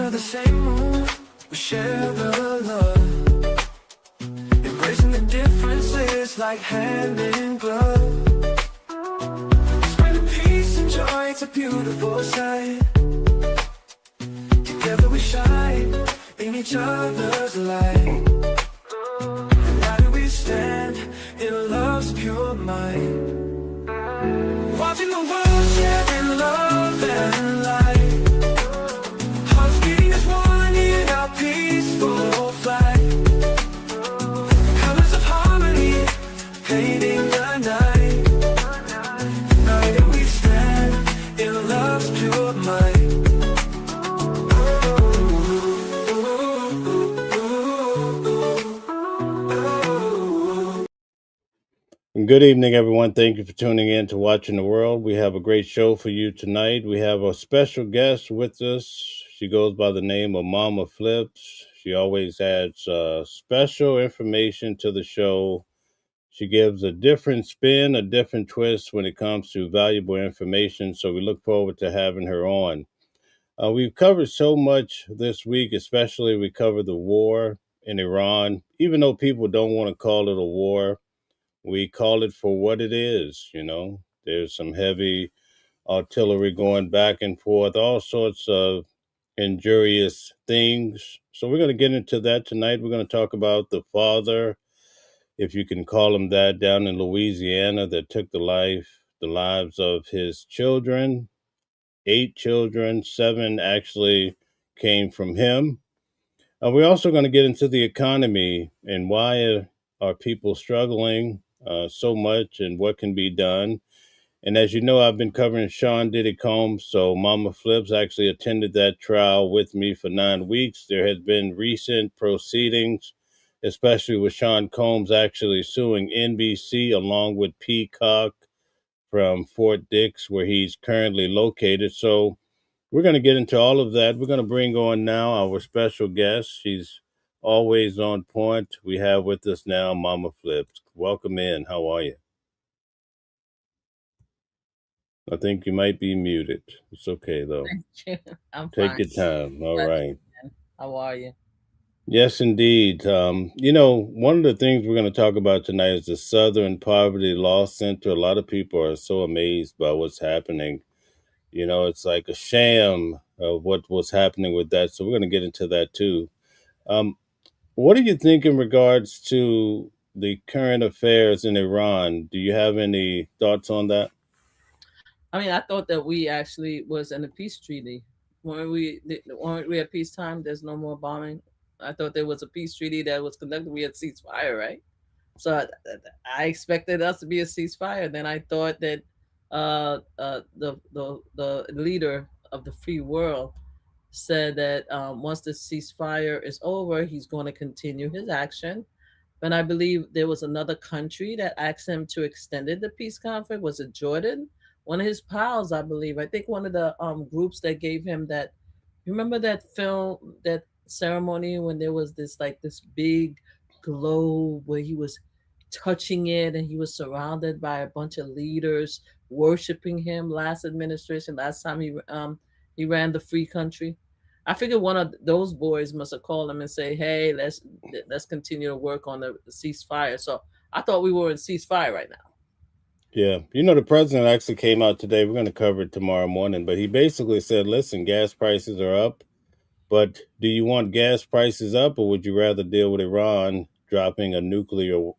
under the same roof, we share the love. Embracing the differences like hand in glove. Spreading peace and joy, it's a beautiful sight. Together we shine in each other's light. United we stand in love's pure might. Watching the world share in love and light. Hearts beating as one in our peaceful flight. Colors of harmony painting the night. United we stand in love's pure might. Good evening, everyone. Thank you for tuning in to Watching the World. We have a great show for you tonight. We have a special guest with us. She goes by the name of Mama Flips. She always adds special information to the show. She gives a different spin, a different twist when it comes to valuable information. So we look forward to having her on. We've covered so much this week, especially we covered the war in Iran. Even though people don't want to call it a war, we call it for what it is. There's some heavy artillery going back and forth, all sorts of injurious things. So we're going to get into that tonight. We're going to talk about the father, if you can call him that, down in Louisiana that took the lives of his children. 8 children, 7 actually came from him. We're also going to get into the economy and why are people struggling so much and what can be done. And as you know, I've been covering Sean Diddy Combs, so Mama Flips actually attended that trial with me for 9 weeks. There has been recent proceedings, especially with Sean Combs actually suing NBC along with Peacock from Fort Dix, where he's currently located. So we're going to get into all of that. We're going to bring on now our special guest. She's always on point. We have with us now Mama Flips. Welcome in. How are you? I think you might be muted. It's okay, though. Thank you. I'm Take fine. your time. All Glad to right. be in. How are you? Yes, indeed. One of the things we're going to talk about tonight is the Southern Poverty Law Center. A lot of people are so amazed by what's happening. It's like a sham of what was happening with that. So we're going to get into that too. Um, what do you think in regards to the current affairs in Iran? Do you have any thoughts on that? I mean, I thought that we actually was in a peace treaty. Weren't we at peacetime? There's no more bombing. I thought there was a peace treaty that was conducted. We had ceasefire, right? So I expected us to be a ceasefire. Then I thought that the leader of the free world said that once the ceasefire is over, he's going to continue his action. But I believe there was another country that asked him to extend the peace conference. Was it Jordan? One of his pals, I believe. I think one of the groups that gave him that. You remember that film, that ceremony when there was this big globe where he was touching it and he was surrounded by a bunch of leaders worshiping him last time he ran the free country. I figured one of those boys must have called him and say, "Hey, let's continue to work on the ceasefire." So I thought we were in ceasefire right now. Yeah. The president actually came out today. We're going to cover it tomorrow morning, but he basically said, listen, gas prices are up, but do you want gas prices up or would you rather deal with Iran dropping a nuclear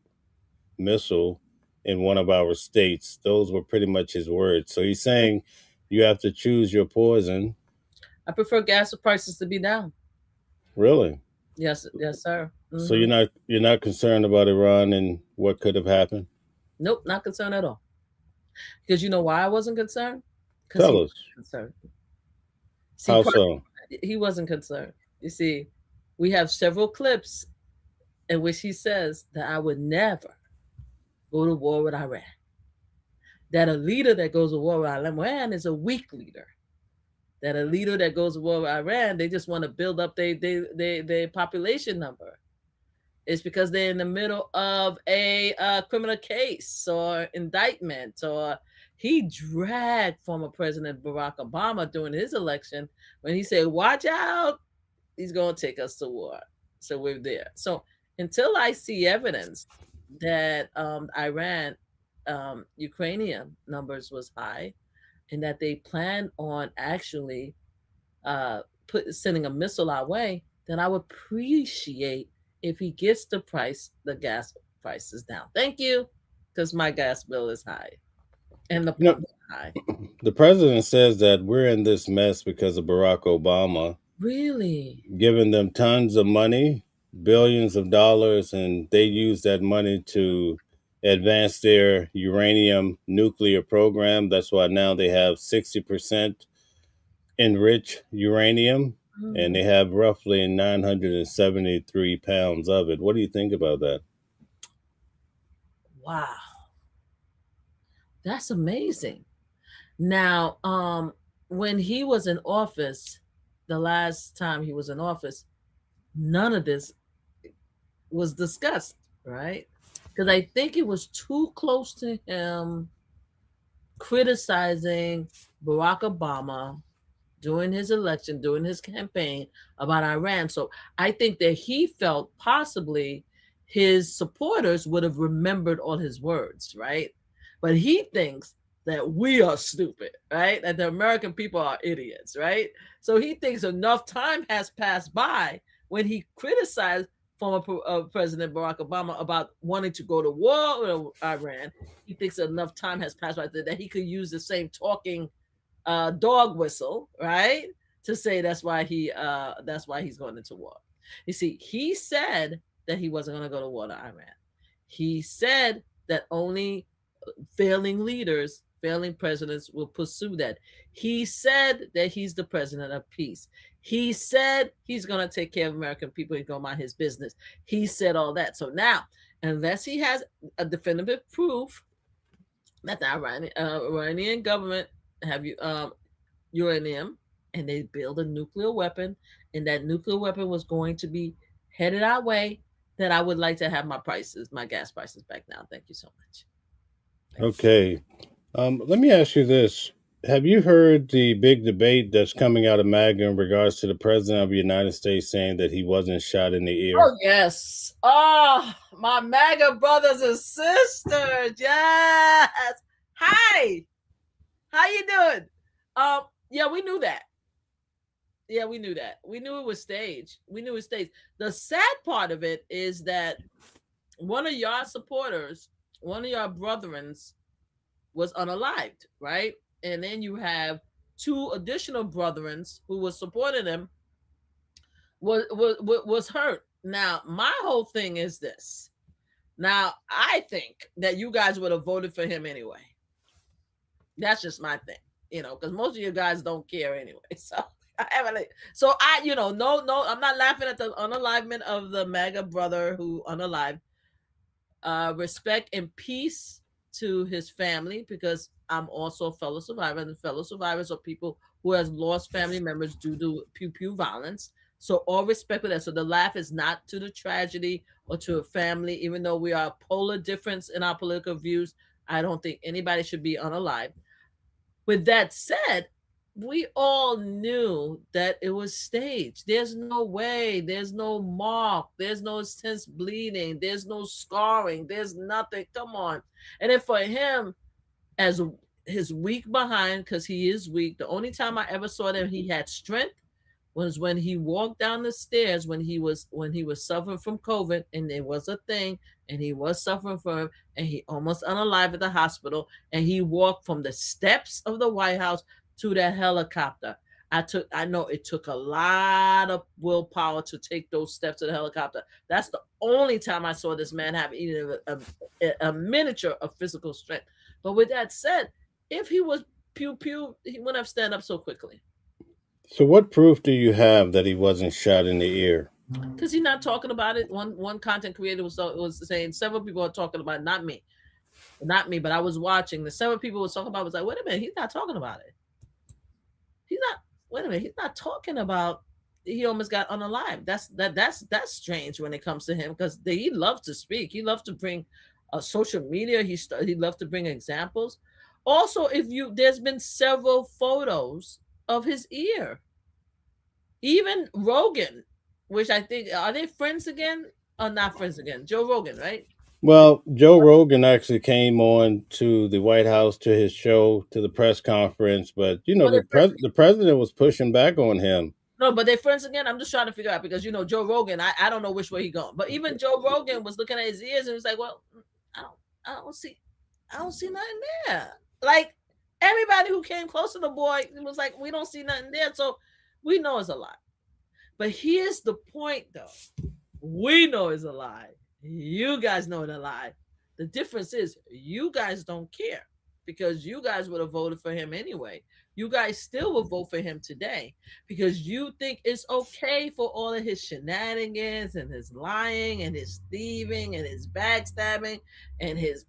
missile in one of our states? Those were pretty much his words. So he's saying you have to choose your poison. I prefer gas prices to be down. Really? Yes, yes, sir. So you're not concerned about Iran and what could have happened? Nope, not concerned at all. Because you know why I wasn't concerned? Because he Tell us. wasn't concerned. See, How so? he wasn't concerned. You see, we have several clips in which he says that I would never go to war with Iran. That a leader that goes to war with Iran is a weak leader. That a leader that goes to war with Iran, they just want to build up their population number. It's because they're in the middle of a criminal case or indictment. Or he dragged former President Barack Obama during his election when he said, "Watch out! He's going to take us to war. So we're there. So until I see evidence that Iran, Ukrainian numbers was high, and that they plan on actually uh, sending a missile our way, then I would appreciate if he gets the gas prices down. Thank you, because my gas bill is high and the You know, pump is high. the president says that we're in this mess because of Barack Obama Really? giving them tons of money, billions of dollars, and they use that money to advance their uranium nuclear program. That's why now they have 60% enriched uranium, and Mm, they have roughly 973 pounds of it. What do you think about that? wow, that's amazing. Now, when he was in office, the last time he was in office, none of this was discussed, right? Because I think it was too close to him criticizing Barack Obama during his election, during his campaign about Iran. So I think that he felt possibly his supporters would have remembered all his words, right? But he thinks that we are stupid, right? That the American people are idiots, right? So he thinks enough time has passed by when he criticized former President Barack Obama about wanting to go to war with Iran. He thinks enough time has passed by that he could use the same talking dog whistle, right? To say that's why he's going into war. You see, he said that he wasn't going to go to war to Iran. He said that only failing leaders, failing presidents will pursue that. He said that he's the president of peace. He said he's going to take care of American people. He's going to mind his business. He said all that. So now, unless he has a definitive proof that the Iranian government have uranium and they build a nuclear weapon, and that nuclear weapon was going to be headed our way, then I would like to have my gas prices back now. Thank you so much. Okay. Let me ask you this. Have you heard the big debate that's coming out of MAGA in regards to the president of the United States saying that he wasn't shot in the ear? Oh yes. Oh, my MAGA brothers and sisters. Yes. Hi. How you doing? Yeah, we knew that. Yeah, we knew that. We knew it was staged. We knew it was staged. The sad part of it is that one of your supporters, one of your brethrens, was unalived, right? And then you have two additional brethrens who was supporting him was hurt. Now, my whole thing is this. Now, I think that you guys would have voted for him anyway. That's just my thing, because most of you guys don't care anyway. So no, I'm not laughing at the unalivement of the MAGA brother who unalived. Respect and peace to his family, because I'm also a fellow survivor, and fellow survivors are people who has lost family members due to pew violence. So all respect for that. So the laugh is not to the tragedy or to a family, even though we are polar difference in our political views. I don't think anybody should be unalived. With that said, we all knew that it was staged. There's no way, there's no mark, there's no sense bleeding, there's no scarring, there's nothing. Come on. And then for him, as his weak behind, because he is weak, the only time I ever saw that he had strength was when he walked down the stairs when he was suffering from COVID, and it was a thing, and he was suffering from it, and he almost unalive at the hospital, and he walked from the steps of the White House to that helicopter. I know it took a lot of willpower to take those steps to the helicopter. That's the only time I saw this man have even a miniature of physical strength. But with that said, if he was pew, he wouldn't have stand up so quickly. So, what proof do you have that he wasn't shot in the ear? Because he's not talking about it. One content creator was saying, several people are talking about it, not me, but I was watching. The several people was talking about it, was like, wait a minute, he's not talking about it. He's not talking about he almost got unalived. That's strange when it comes to him, because he loves to speak. He loves to bring social media. He loves to bring examples. Also, there's been several photos of his ear. Even Rogan which I think are they friends again or not friends again? Joe Rogan, right? Well, Joe Rogan actually came on to the White House to his show to the press conference, but Or they friends? the president was pushing back on him. No, but they friends again. I'm just trying to figure out because Joe Rogan. I don't know which way he going, but even Joe Rogan was looking at his ears and was like, "Well, I don't I don't see nothing there." Like everybody who came close to the boy was like, "We don't see nothing there," so we know it's a lie. But here's the point, though: we know it's a lie. You guys know it's a lie. The difference is you guys don't care because you guys would have voted for him anyway. You guys still will vote for him today because you think it's okay for all of his shenanigans and his lying and his thieving and his backstabbing and his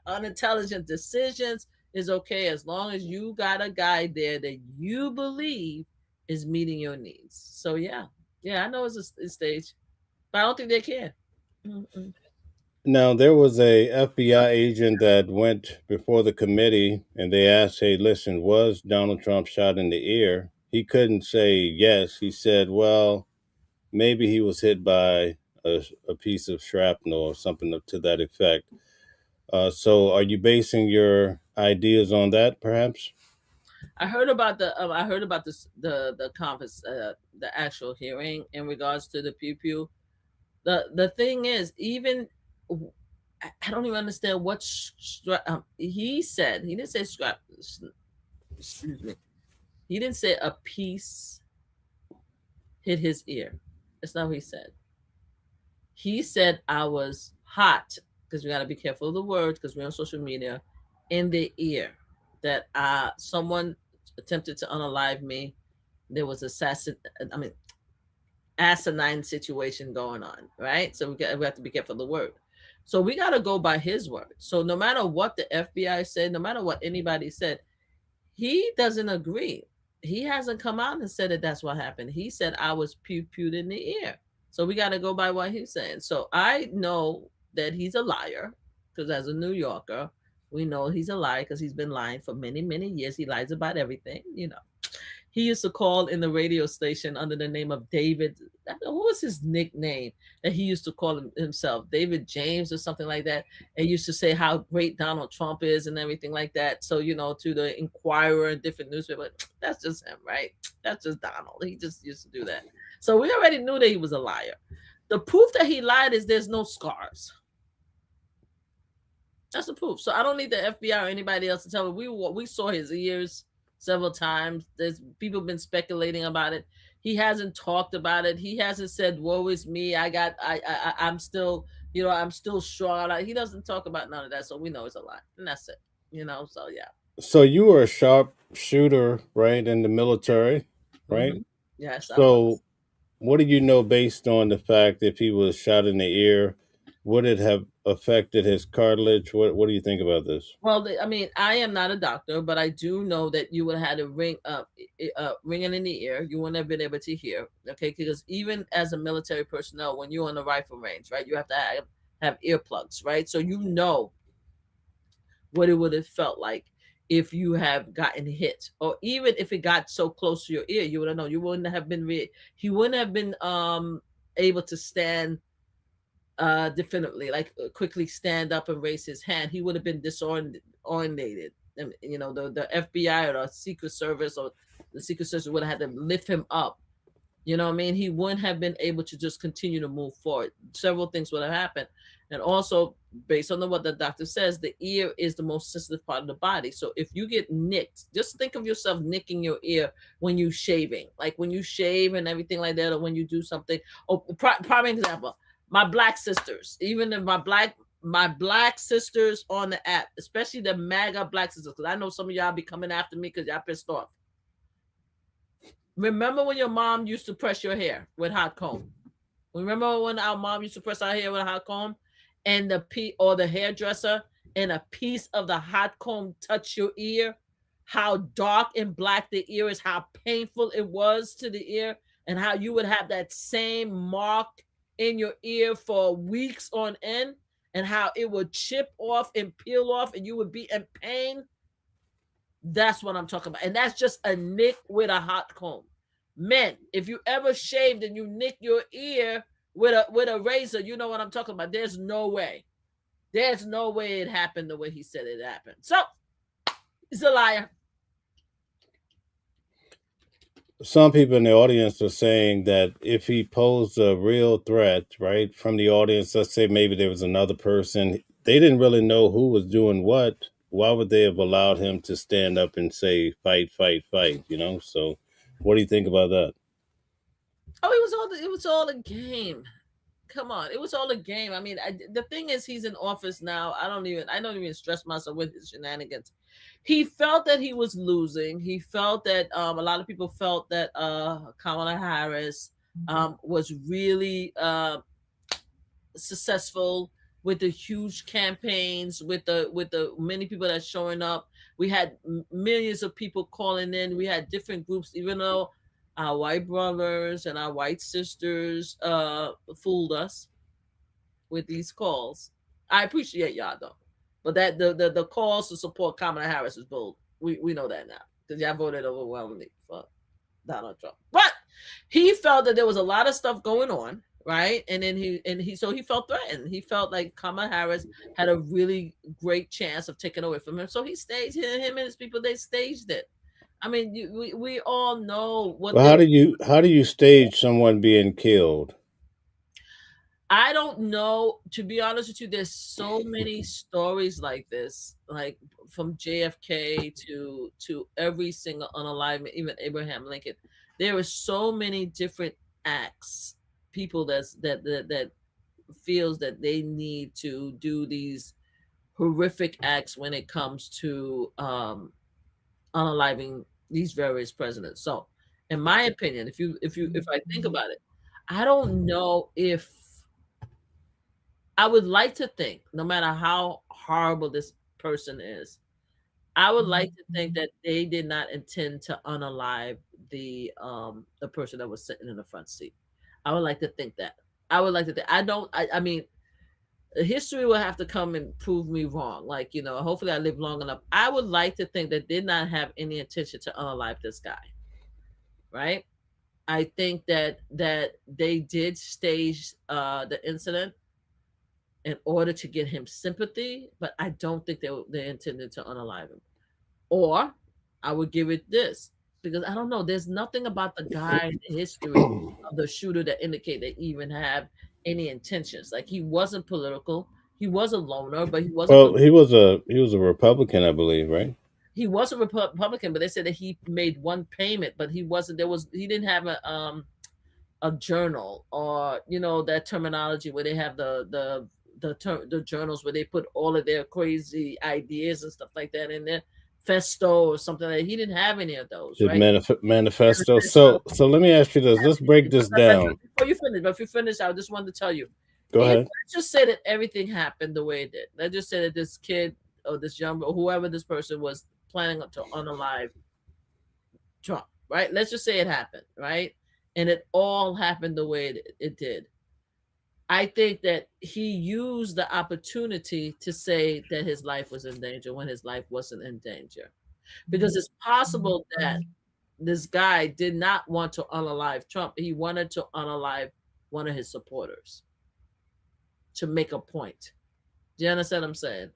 unintelligent decisions is okay as long as you got a guy there that you believe is meeting your needs. So yeah, I know it's a stage, but I don't think they care. Mm-mm. Now, there was a FBI agent that went before the committee and they asked, "Hey, listen, was Donald Trump shot in the ear?" He couldn't say yes. He said, "Well, maybe he was hit by a piece of shrapnel or something to that effect." So, are you basing your ideas on that, perhaps? I heard about this the conference the actual hearing in regards to the pew pew. The thing is, even I don't even understand what he said. He didn't say scrap. Excuse me. He didn't say a piece hit his ear. That's not what he said. He said I was hot because we got to be careful of the words because we're on social media in the ear that someone attempted to unalive me. There was I mean asinine situation going on, right? So we have to be careful of the word. So we got to go by his word. So no matter what the FBI said, no matter what anybody said, he doesn't agree. He hasn't come out and said that that's what happened. He said I was pewed in the ear. So we got to go by what he's saying. So I know that he's a liar because as a New Yorker, we know he's a liar because he's been lying for many, many years. He lies about everything. He used to call in the radio station under the name of David. What was his nickname that he used to call himself? David James or something like that. And used to say how great Donald Trump is and everything like that. So, to the Inquirer and different newspapers, that's just him, right? That's just Donald. He just used to do that. So we already knew that he was a liar. The proof that he lied is there's no scars. That's the proof. So I don't need the FBI or anybody else to tell me. We saw his ears several times. There's people been speculating about it. He hasn't talked about it. He hasn't said, "Woe is me. I'm still, I'm still strong." He doesn't talk about none of that. So we know it's a lie, and that's it. So yeah. So, you were a sharp shooter, right, in the military, right? Mm-hmm. Yes, I was. So, what do you know based on the fact if he was shot in the ear, would it have affected his cartilage? What do you think about this? Well, I mean, I am not a doctor, but I do know that you would have had a ringing in the ear. You wouldn't have been able to hear, okay? Because even as a military personnel, when you're on the rifle range, right, you have to have earplugs, right? So you know what it would have felt like if you have gotten hit, or even if it got so close to your ear, you would have known. You wouldn't have been. He wouldn't have been able to stand definitely quickly stand up and raise his hand. He would have been disorientated. And, the FBI or the Secret Service or the Secret Service would have had to lift him up. You know what I mean? He wouldn't have been able to just continue to move forward. Several things would have happened. And also, based on what the doctor says, the ear is the most sensitive part of the body. So if you get nicked, just think of yourself nicking your ear when you shaving, like when you shave and everything like that, or when you do something. Oh, prime example, my black sisters, even if my black sisters on the app, especially the MAGA black sisters, because I know some of y'all be coming after me because y'all pissed off. Remember when your mom used to press your hair with hot comb? Remember when our mom used to press our hair with a hot comb, and the hairdresser and a piece of the hot comb touched your ear? How dark and black the ear is, how painful it was to the ear, and how you would have that same mark in your ear for weeks on end, and how it would chip off and peel off, and you would be in pain. That's what I'm talking about. And that's just a nick with a hot comb. Men, if you ever shaved and you nick your ear with a razor, you know what I'm talking about. There's no way. There's no way it happened the way he said it happened. So he's a liar. Some people in the audience are saying that if he posed a real threat, right, from the audience, let's say maybe there was another person, they didn't really know who was doing what. Why would they have allowed him to stand up and say, fight, fight, fight? So what do you think about that? Oh, it was all a game. Come on, it was all a game. I mean, the thing is, he's in office now. I don't even stress myself with his shenanigans. He felt that he was losing. He felt that a lot of people felt that Kamala Harris was really successful with the huge campaigns, with the many people that's showing up. We had millions of people calling in. We had different groups, even though our white brothers and our white sisters fooled us with these calls. I appreciate y'all though, but that the calls to support Kamala Harris is bold. We know that now because y'all voted overwhelmingly for Donald Trump. But he felt that there was a lot of stuff going on, right? And then he felt threatened. He felt like Kamala Harris had a really great chance of taking away from him. So he staged him and his people. They staged it. I mean, we all know what. Well, how do you stage someone being killed? I don't know. To be honest with you, there's so many stories like this, like from JFK to every single unalive, even Abraham Lincoln. There are so many different acts, people that feels that they need to do these horrific acts when it comes to unaliving these various presidents. So, in my opinion, if I think about it, I don't know if I would like to think, no matter how horrible this person is, I would like to think that they did not intend to unalive the person that was sitting in the front seat. I would like to think that. I would like to think. I don't. I mean, history will have to come and prove me wrong. Like hopefully I live long enough. I would like to think that did not have any intention to unalive this guy. Right. I think that they did stage the incident in order to get him sympathy, but I don't think they intended to unalive him. Or I would give it this because I don't know. There's nothing about the guy in the history of the shooter that indicate they even have any intentions. Like he wasn't political. He was a loner, but he wasn't. Well, he was a Republican, I believe, right? He was a Republican, but they said that he made one payment, but he wasn't. He didn't have a journal or that terminology where they have the journals where they put all of their crazy ideas and stuff like that in there, festo or something like that. He didn't have any of those, Did right? manifesto. Manifesto. So let me ask you this. Let's break this down. Before you finish, but if you finish, I just wanted to tell you. Go If ahead. let's just say that everything happened the way it did. Let's just say that this kid or this young or whoever this person was planning to unalive Trump, right? Let's just say it happened, right? And it all happened the way it did. I think that he used the opportunity to say that his life was in danger when his life wasn't in danger. Because it's possible that this guy did not want to unalive Trump. He wanted to unalive one of his supporters to make a point. Do you understand what I'm saying?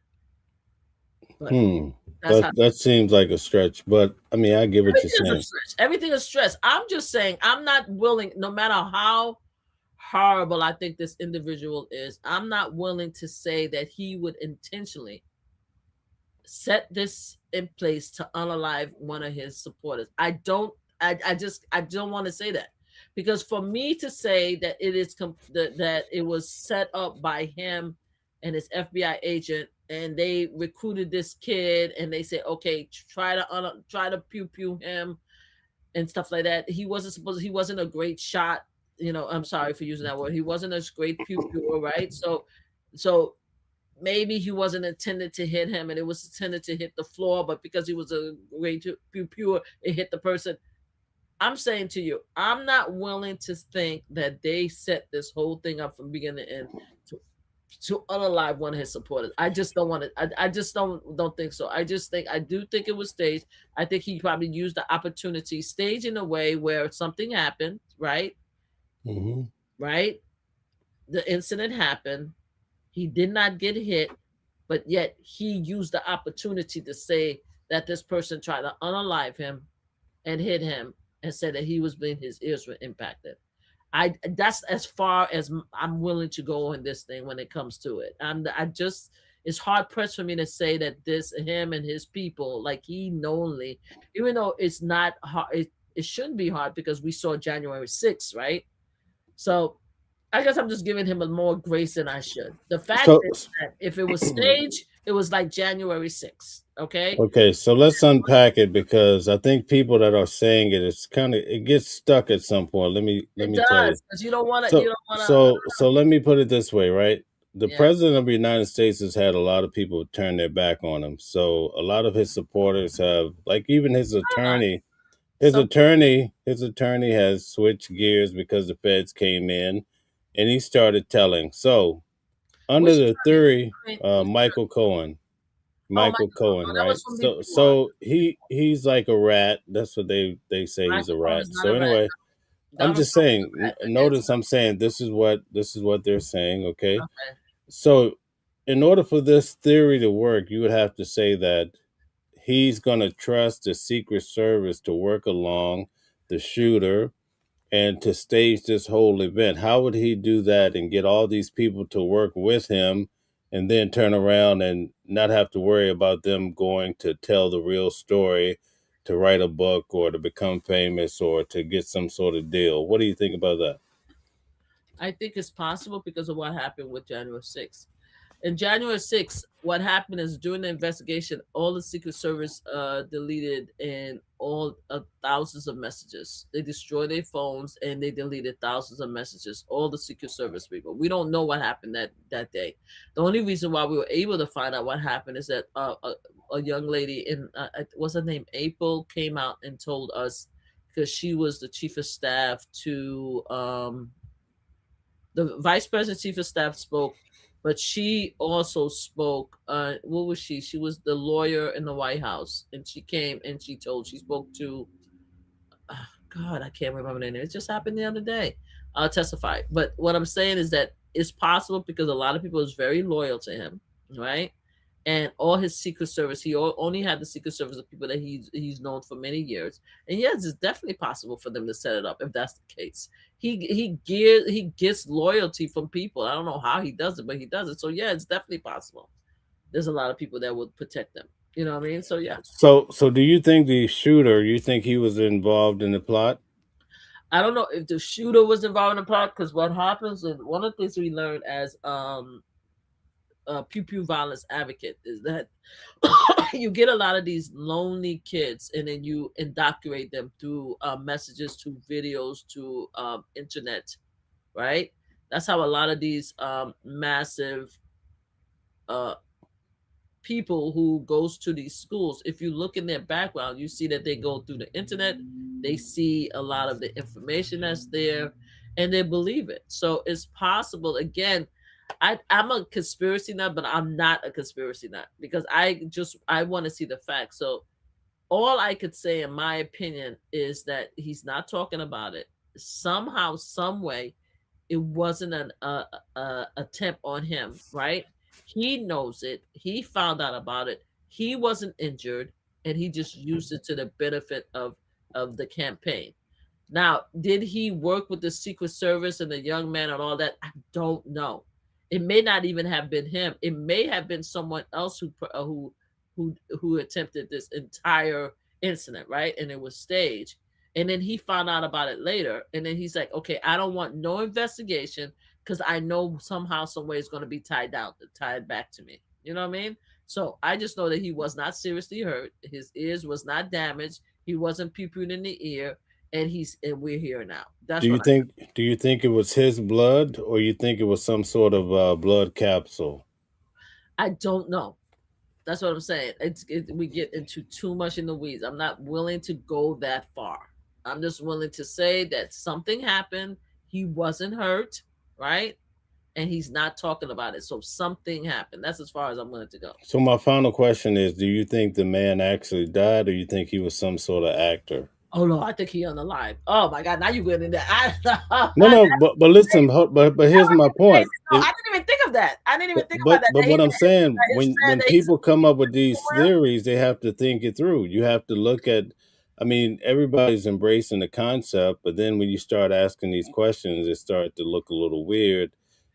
But that's how That seems like a stretch, but I mean, I get what you're everything is a saying. stretch. Everything is stress. I'm just saying I'm not willing, no matter how horrible I think this individual is, I'm not willing to say that he would intentionally set this in place to unalive one of his supporters. I don't want to say that because for me to say that that it was set up by him and his FBI agent and they recruited this kid and they said, okay, try to pew pew him and stuff like that. He wasn't a great shot. I'm sorry for using that word. He wasn't a great pew pew, right? So maybe he wasn't intended to hit him and it was intended to hit the floor, but because he was a great pew pew, it hit the person. I'm saying to you, I'm not willing to think that they set this whole thing up from beginning to end to unalive one of his supporters. I just don't want to. I just don't think so. I do think it was staged. I think he probably used the opportunity, staged in a way where something happened, right? Hmm. Right. The incident happened. He did not get hit, but yet he used the opportunity to say that this person tried to unalive him and hit him and said that he was being his ears were impacted. I That's as far as I'm willing to go on this thing when it comes to it. I just it's hard pressed for me to say that this him and his people like he knowingly, even though it's not hard. It shouldn't be hard because we saw January 6th, right? So I guess I'm just giving him a more grace than I should. The fact So, is that if it was staged, it was like January 6th. Okay, okay, so let's unpack it because I think people that are saying it, it's kind of it gets stuck at some point. Let it me tell you. does because you don't want to. You So don't want to. so let me put it this way, right? The Yeah. president of the United States has had a lot of people turn their back on him. So a lot of his supporters have, like even Some his attorney has switched gears because the feds came in, and he started telling. So under which the theory, which oh my Michael God, Cohen, oh, that right? was from before. So he's like a rat. That's what they say, he's a Michael Cohen rat. is not So a rat. anyway, I'm Donald just Trump is a saying. rat. Against Notice I'm saying this is what they're saying. Okay, okay, so in order for this theory to work, you would have to say that he's going to trust the Secret Service to work along the shooter and to stage this whole event. How would he do that and get all these people to work with him and then turn around and not have to worry about them going to tell the real story, to write a book or to become famous or to get some sort of deal? What do you think about that? I think it's possible because of what happened with January 6th. In January 6th, what happened is during the investigation, all the Secret Service deleted and all thousands of messages. They destroyed their phones and they deleted thousands of messages. All the Secret Service people. We don't know what happened that day. The only reason why we were able to find out what happened is that a young lady in what's her name, April, came out and told us because she was the chief of staff to the vice president chief of staff spoke, but she also spoke. What was she? She was the lawyer in the White House, and she came and she spoke to. God, I can't remember the name. It just happened the other day. Testified. But what I'm saying is that it's possible because a lot of people is very loyal to him, right? And all his Secret Service, he only had the Secret Service of people that he's known for many years. And yes, it's definitely possible for them to set it up if that's the case. He gets loyalty from people. I don't know how he does it, but he does it. So yeah, it's definitely possible. There's a lot of people that would protect them. You know what I mean? So yeah, So do you think the shooter, you think he was involved in the plot? I don't know if the shooter was involved in the plot because what happens and one of the things we learned as pew pew violence advocate is that you get a lot of these lonely kids and then you indoctrinate them through messages to videos to internet, right? That's how a lot of these massive uh, people who goes to these schools, if you look in their background, you see that they go through the internet, they see a lot of the information that's there, and they believe it. So it's possible. Again, I'm a conspiracy nut, but I'm not a conspiracy nut because I want to see the facts. So all I could say, in my opinion, is that he's not talking about it. Somehow, some way, it wasn't an attempt on him, right? He knows it. He found out about it. He wasn't injured, and he just used it to the benefit of the campaign. Now, did he work with the Secret Service and the young man and all that? I don't know. It may not even have been him. It may have been someone else who attempted this entire incident, right? And it was staged. And then he found out about it later. And then he's like, okay, I don't want no investigation because I know somehow, some way it's going to be tied back to me. You know what I mean? So I just know that he was not seriously hurt. His ears was not damaged. He wasn't peeping in the ear, and we're here now. That's what Do you think it was his blood or you think it was some sort of blood capsule? I don't know. That's what I'm saying. We get into too much in the weeds. I'm not willing to go that far. I'm just willing to say that something happened. He wasn't hurt, right? and he's not talking about it. So something happened. That's as far as I'm willing to go. So my final question is: do you think the man actually died, or you think he was some sort of actor? Oh no, I think he unalive. Oh my God, now you went in there. No, no, but listen, but here's my Crazy. point. No, I didn't even think of that. I didn't even think about that. But That he, what I'm saying, that his friend, when that he's people come up with these somewhere. theories, they have to think it through. You have to look at, I mean, everybody's embracing the concept, but then when you start asking these questions, it starts to look a little weird.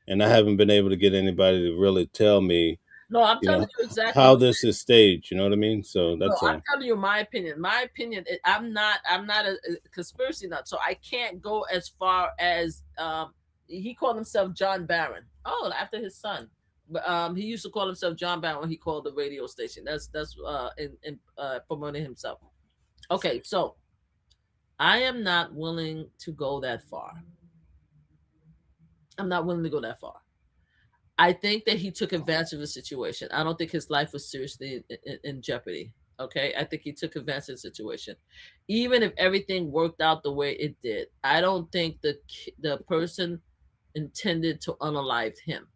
And I haven't been able to get anybody to really tell me, No, I'm you telling know, you exactly how what. this is staged. You know what I mean? So No, that's I'm all. telling you my opinion. My opinion. I'm not a conspiracy nut, so I can't go as far as he called himself John Barron. Oh, after his son. But he used to call himself John Barron when he called the radio station. That's in promoting himself. Okay, so I am not willing to go that far. I'm not willing to go that far. I think that he took advantage of the situation. I don't think his life was seriously in jeopardy. Okay, I think he took advantage of the situation. Even if everything worked out the way it did, I don't think the person intended to unalive him.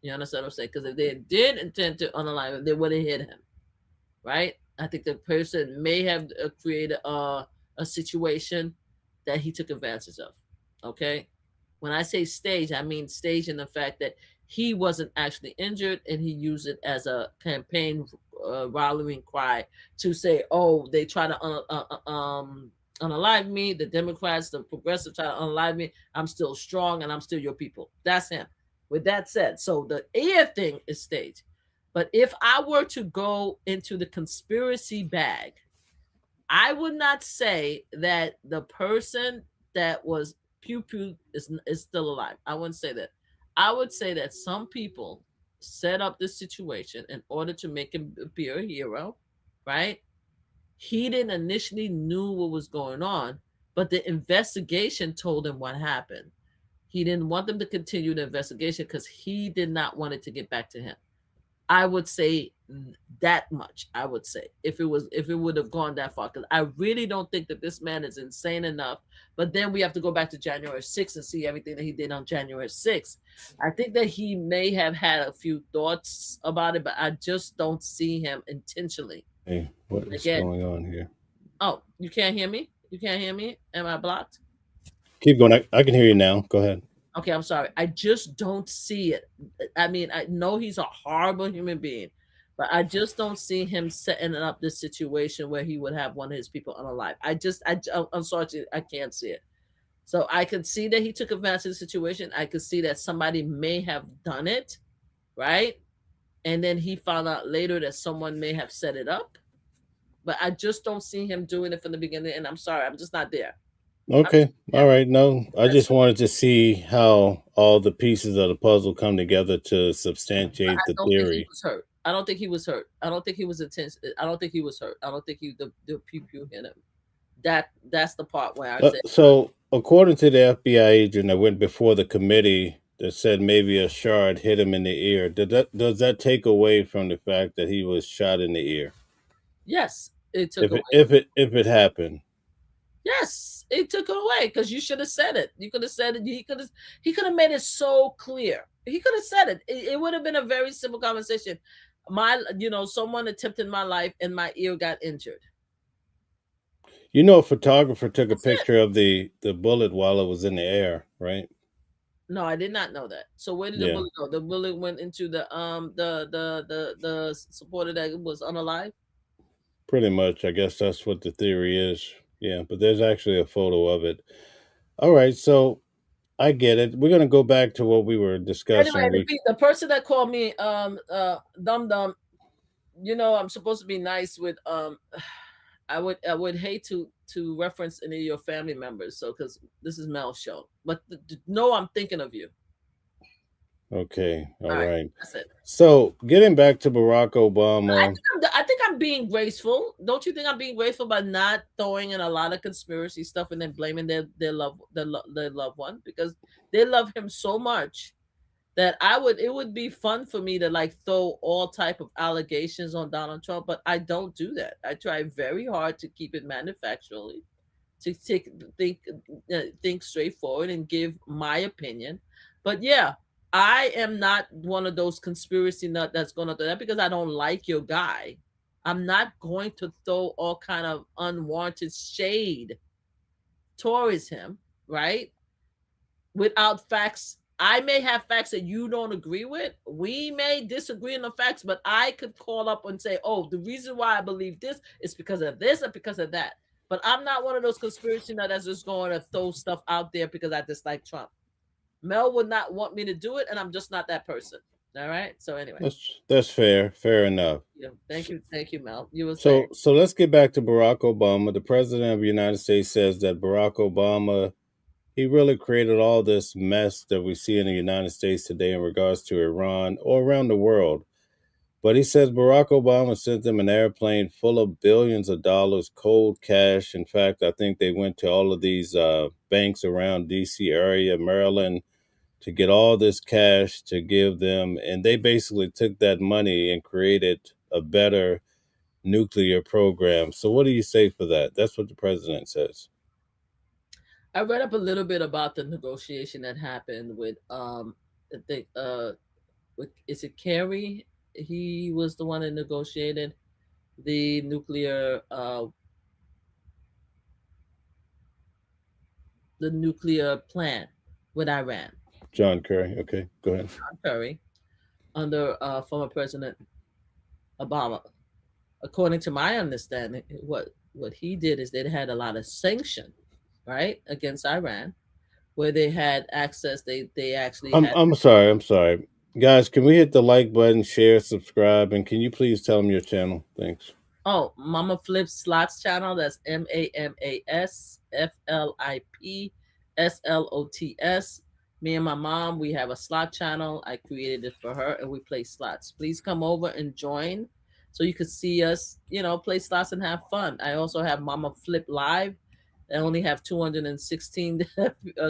You understand what I'm saying? Because if they did intend to unalive him, they would have hit him, right? I think the person may have created a situation that he took advantage of. Okay, when I say stage, I mean stage in the fact that he wasn't actually injured and he used it as a campaign rallying cry to say, "Oh, they try to unalive me. The Democrats, the progressives try to unalive me. I'm still strong and I'm still your people." That's him. With that said, so the ear thing is staged. But if I were to go into the conspiracy bag, I would not say that the person that was pew pew is still alive. I wouldn't say that. I would say that some people set up this situation in order to make him appear a hero, right? He didn't initially knew what was going on, but the investigation told him what happened. He didn't want them to continue the investigation because he did not want it to get back to him. I would say that much. I would say if it would have gone that far, because I really don't think that this man is insane enough. But then we have to go back to January 6th and see everything that he did on January 6th. I think that he may have had a few thoughts about it, but I just don't see him intentionally. Hey, what is Again, going on here? oh, you can't hear me? You can't hear me? Am I blocked? Keep going. I can hear you now. Go ahead. Okay, I'm sorry. I just don't see it. I mean, I know he's a horrible human being, but I just don't see him setting up this situation where he would have one of his people unalive. Unfortunately, I can't see it. So I could see that he took advantage of the situation. I could see that somebody may have done it, right? And then he found out later that someone may have set it up. But I just don't see him doing it from the beginning. And I'm sorry, I'm just not there. Okay. Yeah, All right. No, I that's just wanted to see how all the pieces of the puzzle come together to but substantiate I the don't think he theory. was hurt. I don't think he was hurt. I don't think he was intense. I don't think he was hurt. I don't think the pew pew hit him. That's the part where I said So, according to the FBI agent that went before the committee that said maybe a shard hit him in the ear, does that take away from the fact that he was shot in the ear? yes, it took If away. it happened, Yes, it took it away because you should have said it. You could have said it. He could have made it so clear. He could have said it. It would have been a very simple conversation. Someone attempted my life and my ear got injured. a photographer took a That's it. picture of the bullet while it was in the air, right? No, I did not know that. So where did the Yeah, bullet go? The bullet went into the supporter that was unalive. pretty much. I guess that's what the theory is. Yeah, but there's actually a photo of it. All right, so I get it. We're gonna go back to what we were Anyway, discussing. the person that called me dum dum, I'm supposed to be nice with I would hate to reference any of your family members, so because this is Mel's show. But no, I'm thinking of you. Okay, all All right, right. that's it. So getting back to Barack I Obama, think I think I'm being graceful. Don't you think I'm being graceful by not throwing in a lot of conspiracy stuff and then blaming their loved one because they love him so much that it would be fun for me to like throw all type of allegations on Donald Trump, but I don't do that. I try very hard to keep it manufacturally, to think straightforward and give my opinion. But yeah, I am not one of those conspiracy nut that's going to do that because I don't like your guy. I'm not going to throw all kind of unwarranted shade towards him, right? Without facts. I may have facts that you don't agree with. We may disagree on the facts, but I could call up and say, oh, the reason why I believe this is because of this and because of that. But I'm not one of those conspiracy nuts that's just going to throw stuff out there because I dislike Trump. Mel would not want me to do it, and I'm just not that person. All right. So anyway, That's fair. Fair enough. yeah. Thank you, Mel. You were saying. So let's get back to Barack Obama. The president of the United States says that Barack Obama, he really created all this mess that we see in the United States today in regards to Iran or around the world. But he says Barack Obama sent them an airplane full of billions of dollars, cold cash. In fact, I think they went to all of these banks around D.C. area, Maryland, to get all this cash to give them. And they basically took that money and created a better nuclear program. So what do you say for that? That's what the president says. I read up a little bit about the negotiation that happened with I think with, is it Kerry? He was the one that negotiated the nuclear plan with Iran. John Kerry. Okay, go ahead. Kerry under former President Obama. According to my understanding, what he did is they had a lot of sanction, right, against Iran, where they had access. They actually had. I'm sorry. I'm sorry. Guys, can we hit the like button, share, subscribe, and can you please tell them your channel? Thanks. Oh, Mama Flip Slots channel. That's MAMASFLIPSLOTS. Me and my mom, we have a slot channel. I created it for her, and we play slots. Please come over and join, so you can see us, play slots and have fun. I also have Mama Flip Live. I only have 216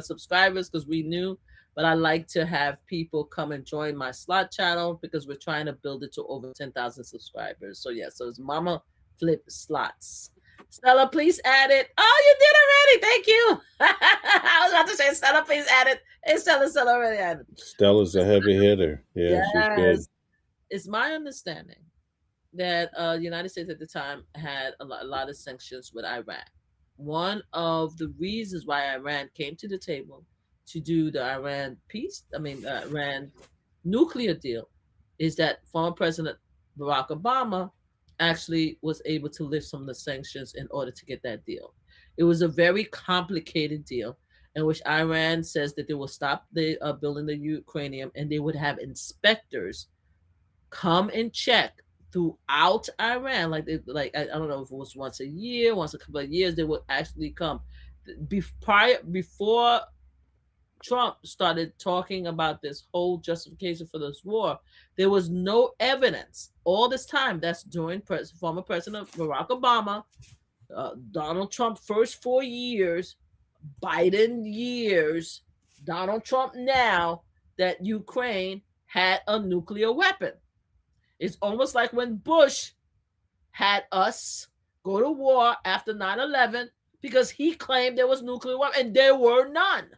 subscribers because we knew, but I like to have people come and join my slot channel because we're trying to build it to over 10,000 subscribers. So yeah, so it's Mama Flip Slots. Stella, please add it. Oh, you did already. Thank you. I was about to say, Stella, please add it. Hey, Stella already added. Stella's a heavy hitter. Yeah, yes. She's good. It's my understanding that the United States at the time had a lot of sanctions with Iran. One of the reasons why Iran came to the table to do the Iran nuclear deal is that former President Barack Obama actually was able to lift some of the sanctions in order to get that deal. It was a very complicated deal in which Iran says that they will stop the building the uranium and they would have inspectors come and check throughout Iran, I don't know if it was once a year, once a couple of years, they would actually come. Before Trump started talking about this whole justification for this war, there was no evidence all this time. That's during former President Barack Obama, Donald Trump first 4 years, Biden years, Donald Trump now, that Ukraine had a nuclear weapon. It's almost like when Bush had us go to war after 9/11 because he claimed there was nuclear weapons, and there were none.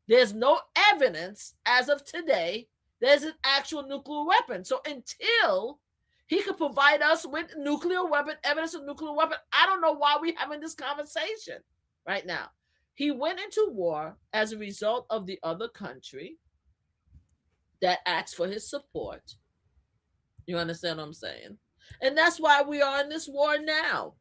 There's no evidence as of today there's an actual nuclear weapon. So until he could provide us with nuclear weapon, evidence of nuclear weapon, I don't know why we're having this conversation right now. He went into war as a result of the other country that asked for his support. You understand what I'm saying? And that's why we are in this war now.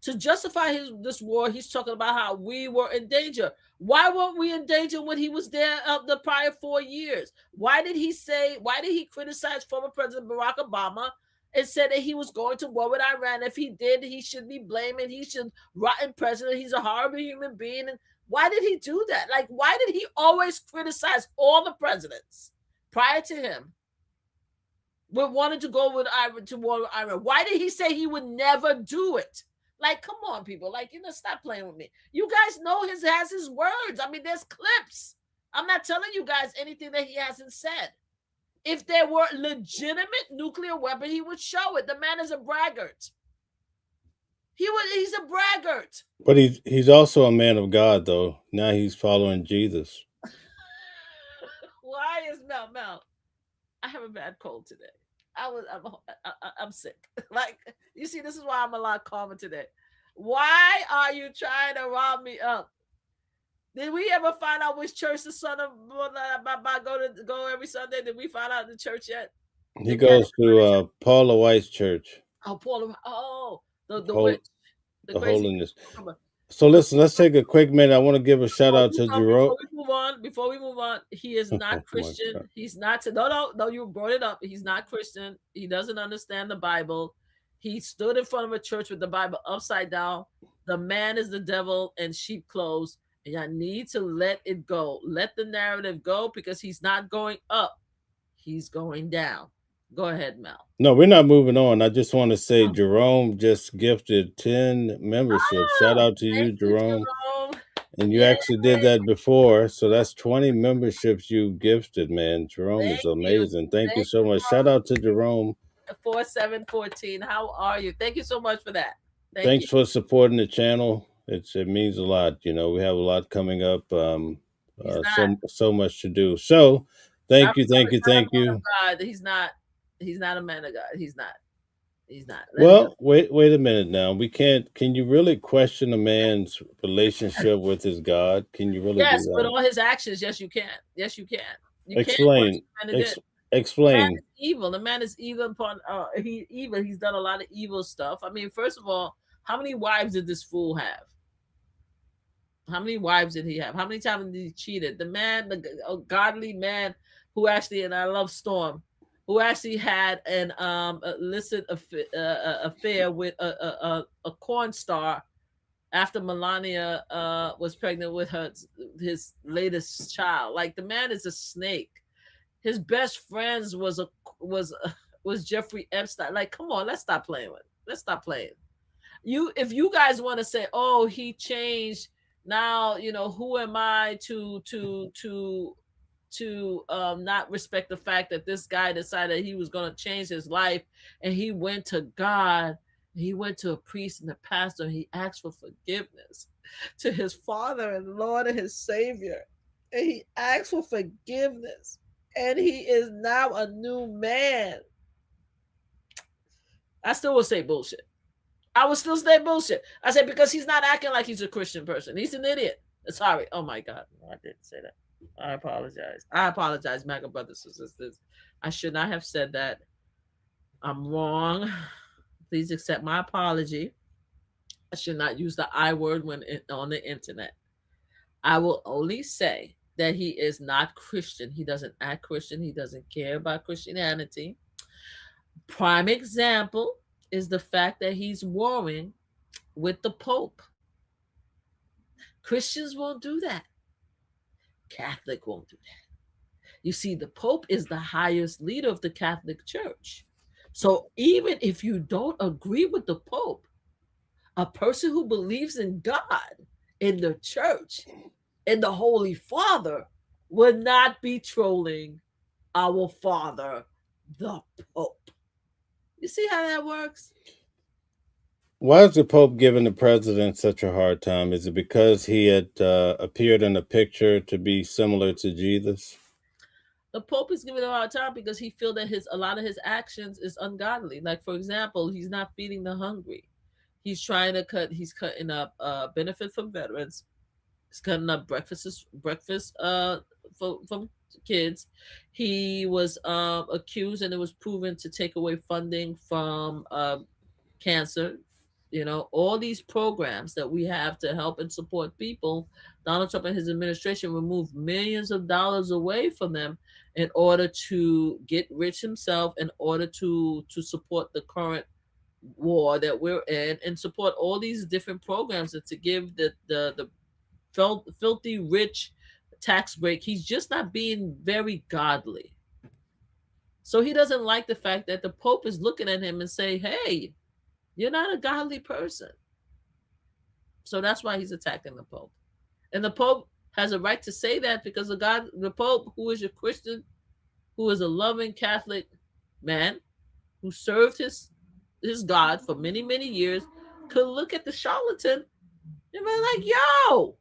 To justify this war, he's talking about how we were in danger. Why weren't we in danger when he was there the prior 4 years? Why did he criticize former President Barack Obama and said that he was going to war with Iran? If he did, he should be blamed and he should rotten president. He's a horrible human being. And why did he do that? Like, why did he always criticize all the presidents prior to him? We wanted to go with Iran to war with Iran. Why did he say he would never do it? Like, come on, people. Like, stop playing with me. You guys know has his words. I mean, there's clips. I'm not telling you guys anything that he hasn't said. If there were legitimate nuclear weapon, he would show it. The man is a braggart. He's a braggart. But he's also a man of God, though. Now he's following Jesus. Why is Mel. I have a bad cold today. I'm sick. Like, you see, this is why I'm a lot calmer today. Why are you trying to rob me up? Did we ever find out which church the son of Baba go every Sunday? Did we find out the church yet? He Did we have goes to Paula White's church, Paul? Oh, the Hol- witch, the the crazy. holiness. Come on. So listen, let's take a quick minute. I want to give a shout Before out to Jerome. before we move on, he is not Oh my Christian. God. He's not. No. You brought it up. He's not Christian. He doesn't understand the Bible. He stood in front of a church with the Bible upside down. The man is the devil in sheep clothes, and I need to let it go. Let the narrative go because he's not going up. He's going down. Go ahead, Mel. No, we're not moving on. I just want to say Jerome just gifted 10 memberships. Shout Oh, out to you, thank you, Jerome. Jerome. And you Yeah, actually did that before. So that's 20 memberships you gifted, man. Jerome is thank you. amazing. Thank you Thank so much. Shout out to Jerome. 4714. How are you? Thank you so much for that. Thank you. Thanks for supporting the channel. It means a lot. You know, we have a lot coming up. He's not. So much to do. So thank you, He's not a thank man of you. God. He's not. He's not a man of God. He's not. He's not. Let it go. Well, wait a minute now. We can't. Can you really question a man's relationship with his God? Can you really do Yes, but that? all his actions, yes, you can. Yes, you can. You can't Explain. question it. The man Explain. is evil. The man is evil upon he evil. He's done a lot of evil stuff. I mean, first of all, how many wives did this fool have? How many wives did he have? How many times did he cheated? The man, the godly man who actually, and I love Storm, who actually had an illicit affair with a corn star after Melania was pregnant with his latest child. Like, the man is a snake. His best friends was Jeffrey Epstein. Like, come on, let's stop playing with. Let's stop playing. If you guys want to say, oh, he changed now, who am I to not respect the fact that this guy decided he was going to change his life, and he went to God, he went to a priest and a pastor, and he asked for forgiveness to his Father and Lord and his Savior, and he asked for forgiveness, and he is now a new man. I still will say bullshit. I would still say bullshit. I said, because he's not acting like he's a Christian person. He's an idiot. Sorry. Oh my God. No, I didn't say that. I apologize, MAGA brothers and sisters. I should not have said that. I'm wrong. Please accept my apology. I should not use the I word on the internet. I will only say that he is not Christian. He doesn't act Christian. He doesn't care about Christianity. Prime example is the fact that he's warring with the Pope. Christians won't do that. Catholic won't do that. You see, the Pope is the highest leader of the Catholic Church. So even if you don't agree with the Pope, a person who believes in God, in the church, in the Holy Father, would not be trolling our Father, the Pope. You see how that works? Why is the Pope giving the president such a hard time? Is it because he had appeared in a picture to be similar to Jesus? The Pope is giving him a hard time because he feels that a lot of his actions is ungodly. Like, for example, he's not feeding the hungry. He's cutting up benefit from veterans. He's cutting up breakfast from kids. He was accused, and it was proven, to take away funding from cancer. All these programs that we have to help and support people, Donald Trump and his administration removed millions of dollars away from them in order to get rich himself, in order to support the current war that we're in, and support all these different programs, and to give the filthy rich tax break. He's just not being very godly. So he doesn't like the fact that the Pope is looking at him and say, hey, you're not a godly person. So that's why he's attacking the Pope. And the Pope has a right to say that, because the Pope, who is a Christian, who is a loving Catholic man, who served his God for many, many years, could look at the charlatan and be like, yo,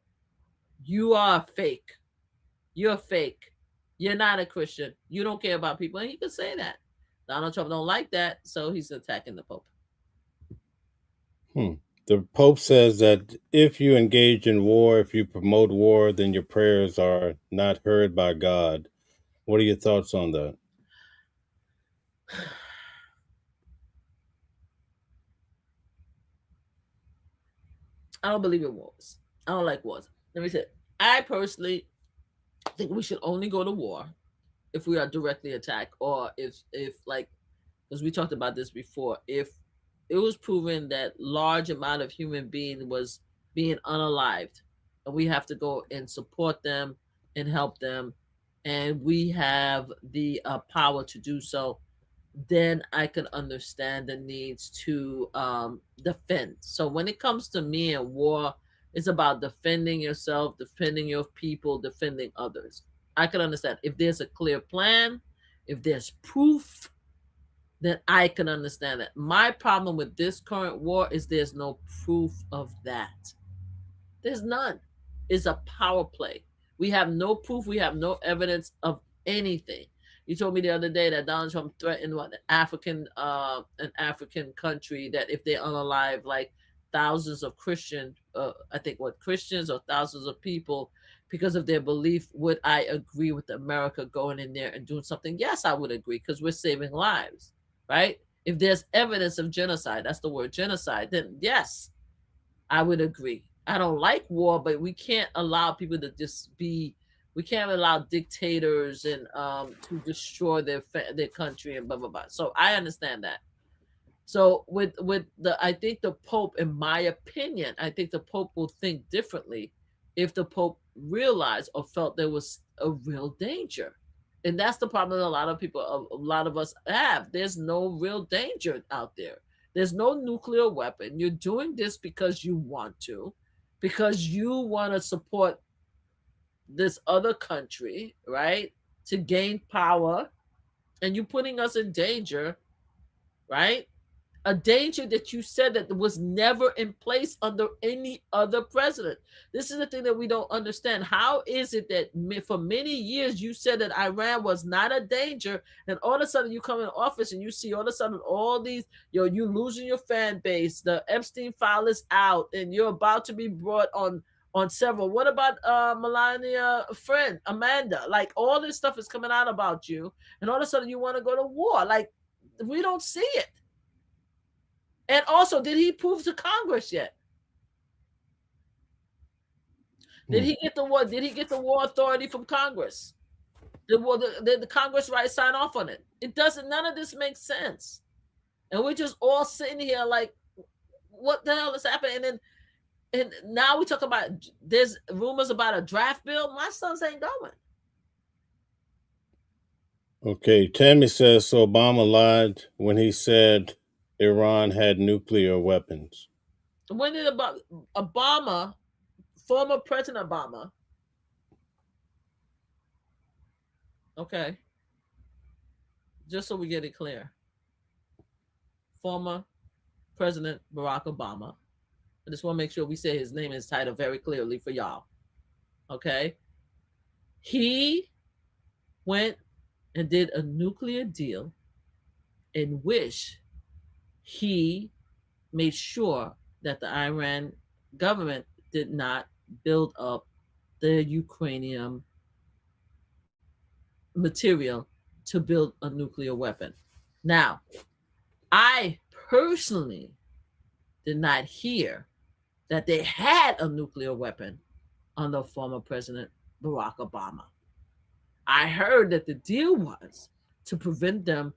you are fake. You're fake. You're not a Christian. You don't care about people. And he could say that. Donald Trump don't like that, so he's attacking the Pope. The Pope says that if you engage in war, if you promote war, then your prayers are not heard by God. What are your thoughts on that? I don't believe in wars. I don't like wars. Let me say, I personally think we should only go to war if we are directly attacked, or if like, because we talked about this before, if it was proven that large amount of human being was being unalived, and we have to go and support them and help them, and we have the power to do so, then I can understand the needs to defend. So when it comes to me and war, it's about defending yourself, defending your people, defending others. I can understand if there's a clear plan, if there's proof, then I can understand that. My problem with this current war is there's no proof of that. There's none. It's a power play. We have no proof. We have no evidence of anything. You told me the other day that Donald Trump threatened what an African country that if they unalive like thousands of Christian, I think what Christians or thousands of people because of their belief. Would I agree with America going in there and doing something? Yes, I would agree because we're saving lives, right? If there's evidence of genocide, that's the word genocide, then yes, I would agree. I don't like war, but we can't allow people to just be. We can't allow dictators and to destroy their country and blah blah blah. So I understand that. So with the, I think the Pope, in my opinion, I think the Pope will think differently if the Pope realized or felt there was a real danger. And that's the problem that a lot of people, a lot of us have. There's no real danger out there. There's no nuclear weapon. You're doing this because you want to, because you want to support this other country, right? To gain power, and you're putting us in danger, right? A danger that you said that was never in place under any other president. This is the thing that we don't understand. How is it that for many years you said that Iran was not a danger, and all of a sudden you come in office and you see all of a sudden all these, you losing your fan base, the Epstein file is out, and you're about to be brought on several. What about Melania friend Amanda? Like all this stuff is coming out about you, and all of a sudden you want to go to war. Like we don't see it. And also, did he prove to Congress yet? Did he get the war? Did he get the war authority from Congress? Did the Congress right sign off on it? It doesn't. None of this makes sense, and we're just all sitting here like, what the hell is happening? And now we talk about there's rumors about a draft bill. My sons ain't going. Okay, Tammy says so. Obama lied when he said Iran had nuclear weapons. When did Obama, former President Obama, okay, just so we get it clear, former President Barack Obama, I just want to make sure we say his name and his title very clearly for y'all, okay, he went and did a nuclear deal in which he made sure that the Iran government did not build up the Ukrainian material to build a nuclear weapon. Now, I personally did not hear that they had a nuclear weapon under former President Barack Obama. I heard that the deal was to prevent them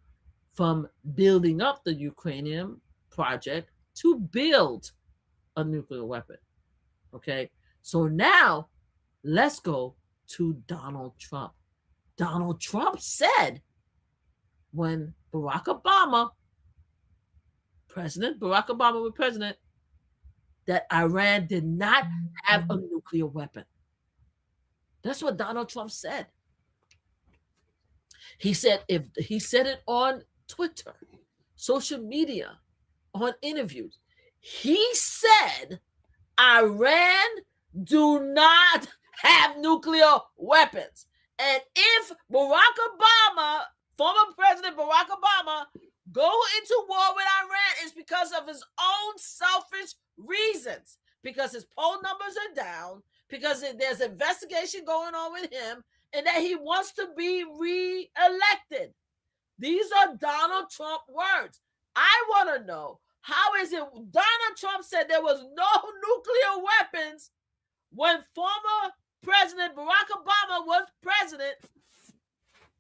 from building up the Ukrainian project to build a nuclear weapon. Okay, so now let's go to Donald Trump. Donald Trump said when President Barack Obama was president, that Iran did not have a nuclear weapon. That's what Donald Trump said. He said it on Twitter, social media, on interviews. He said Iran do not have nuclear weapons. And if Barack Obama, former President Barack Obama, go into war with Iran, it's because of his own selfish reasons. Because his poll numbers are down, because there's investigation going on with him, and that he wants to be re-elected. These are Donald Trump words. I want to know, how is it Donald Trump said there was no nuclear weapons when former President Barack Obama was president,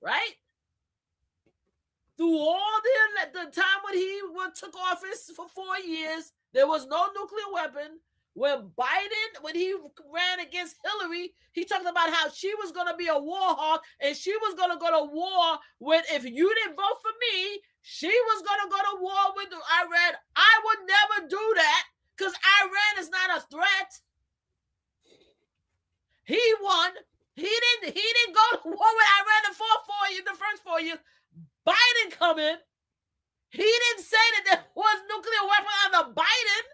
right? Through all the time when he took office for 4 years, there was no nuclear weapon. When he ran against Hillary, he talked about how she was going to be a war hawk and she was going to go to war with, if you didn't vote for me, she was going to go to war with Iran. I would never do that because Iran is not a threat. He won. He didn't go to war with Iran the first 4 years. Biden come in. He didn't say that there was nuclear weapon under Biden.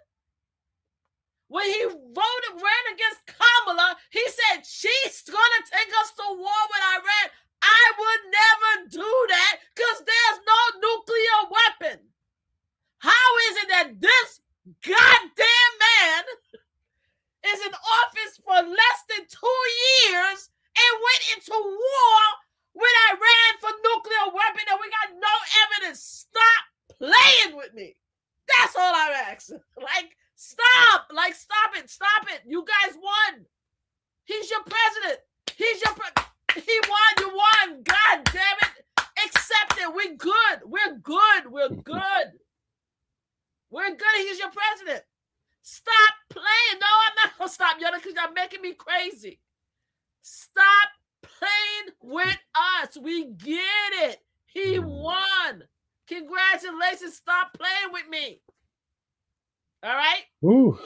When he ran against Kamala, he said she's going to take us to war with Iran. I would never do that because there's no nuclear weapon. How is it that this goddamn man is in office for less than 2 years and went into war with Iran for nuclear weapon and we got no evidence? Stop playing with me. That's all I'm asking. Stop it. You guys won. He won. You won. God damn it. Accept it. We're good. He's your president. Stop playing. No, I'm not going to stop yelling because you're making me crazy. Stop playing with us. We get it. He won. Congratulations. Stop playing with me. All right? Ooh.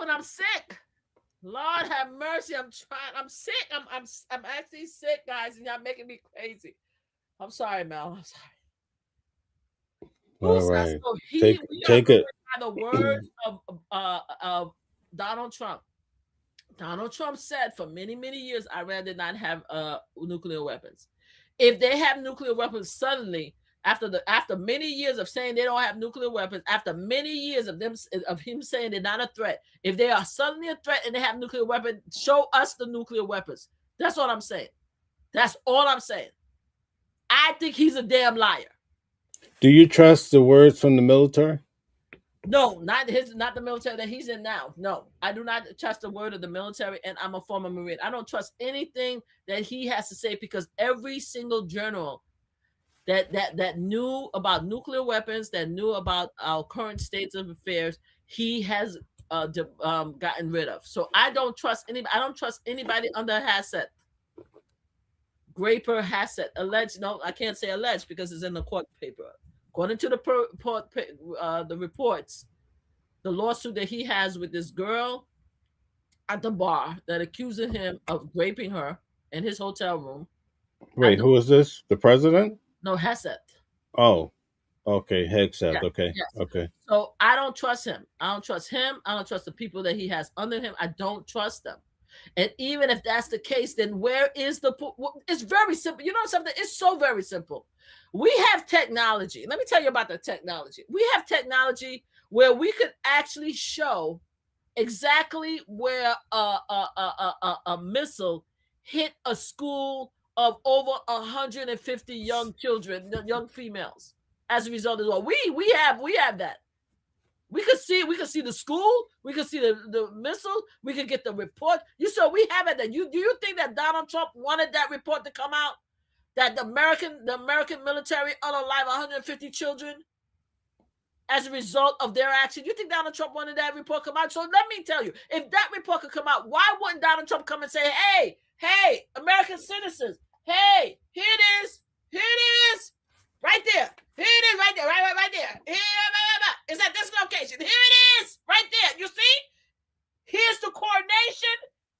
And I'm sick. Lord have mercy. I'm sick. I'm actually sick, guys, and y'all making me crazy. I'm sorry, Mel. I'm sorry. All right. So take it. By the words of Donald Trump. Donald Trump said for many, many years, Iran did not have nuclear weapons. If they have nuclear weapons suddenly, after many years of saying they don't have nuclear weapons, after many years of him saying they're not a threat, if they are suddenly a threat and they have nuclear weapons, show us the nuclear weapons. That's what I'm saying. That's all I'm saying. I think he's a damn liar. Do you trust the words from the military? No, not the military that he's in now. No, I do not trust the word of the military, and I'm a former Marine. I don't trust anything that he has to say because every single general that knew about nuclear weapons, that knew about our current states of affairs, he has gotten rid of. So I don't trust anybody. I don't trust anybody under Hassett. Graper Hassett. Alleged. No, I can't say alleged because it's in the court paper. According to the reports, the lawsuit that he has with this girl at the bar that accuses him of raping her in his hotel room. Wait, who is this? The president? No, Hassett. Oh, okay. Hassett. Yeah, okay. Yes. Okay. So I don't trust him. I don't trust him. I don't trust the people that he has under him. I don't trust them. And even if that's the case, then where is it's very simple. You know something? It's so very simple. We have technology. Let me tell you about the technology. We have technology where we could actually show exactly where a missile hit a school of over 150 young children, young females, as a result of what we have that. We could see the school, we could see the missile, we could get the report. We have it. That do you think that Donald Trump wanted that report to come out? That the American military unalive 150 children as a result of their action? You think Donald Trump wanted that report to come out? So let me tell you, if that report could come out, why wouldn't Donald Trump come and say, hey, American citizens, hey, here it is, right there. Here it is, right there, right there. It's at this location. Here it is, right there. You see? Here's the coordination.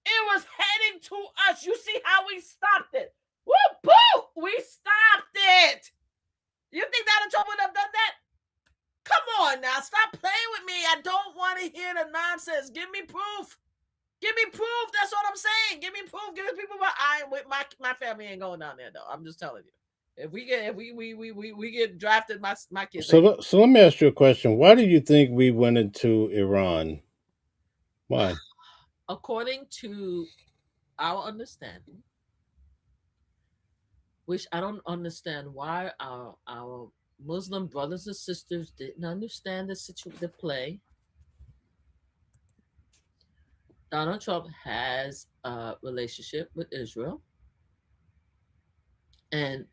It was heading to us. You see how we stopped it? Woo, boo! We stopped it. You think Donald Trump would have done that? Come on now, stop playing with me. I don't want to hear the nonsense. Give me proof. Give me proof. That's what I'm saying. Give me proof. Give me people. I with my family ain't going down there though. I'm just telling you. If we get drafted, my kids So, ain't going. so let me ask you a question. Why do you think we went into Iran? Why? According to our understanding, which I don't understand why our Muslim brothers and sisters didn't understand the play. Donald Trump has a relationship with Israel, and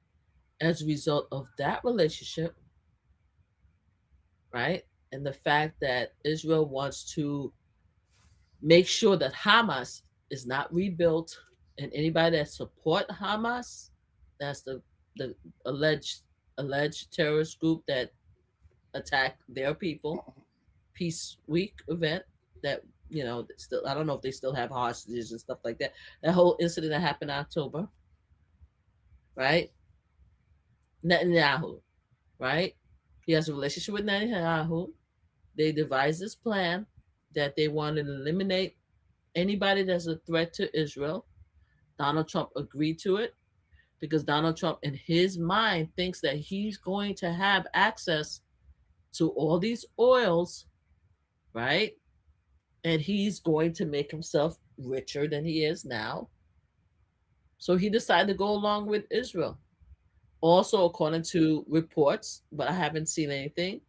as a result of that relationship, right, and the fact that Israel wants to make sure that Hamas is not rebuilt, and anybody that support Hamas, that's the alleged alleged terrorist group that attacked their people, Peace Week event that still I don't know if they still have hostages and stuff like that. That whole incident that happened in October, right? Netanyahu, right? He has a relationship with Netanyahu. They devised this plan that they wanted to eliminate anybody that's a threat to Israel. Donald Trump agreed to it because Donald Trump, in his mind, thinks that he's going to have access to all these oils, right? And he's going to make himself richer than he is now. So he decided to go along with Israel. Also, according to reports, but I haven't seen anything.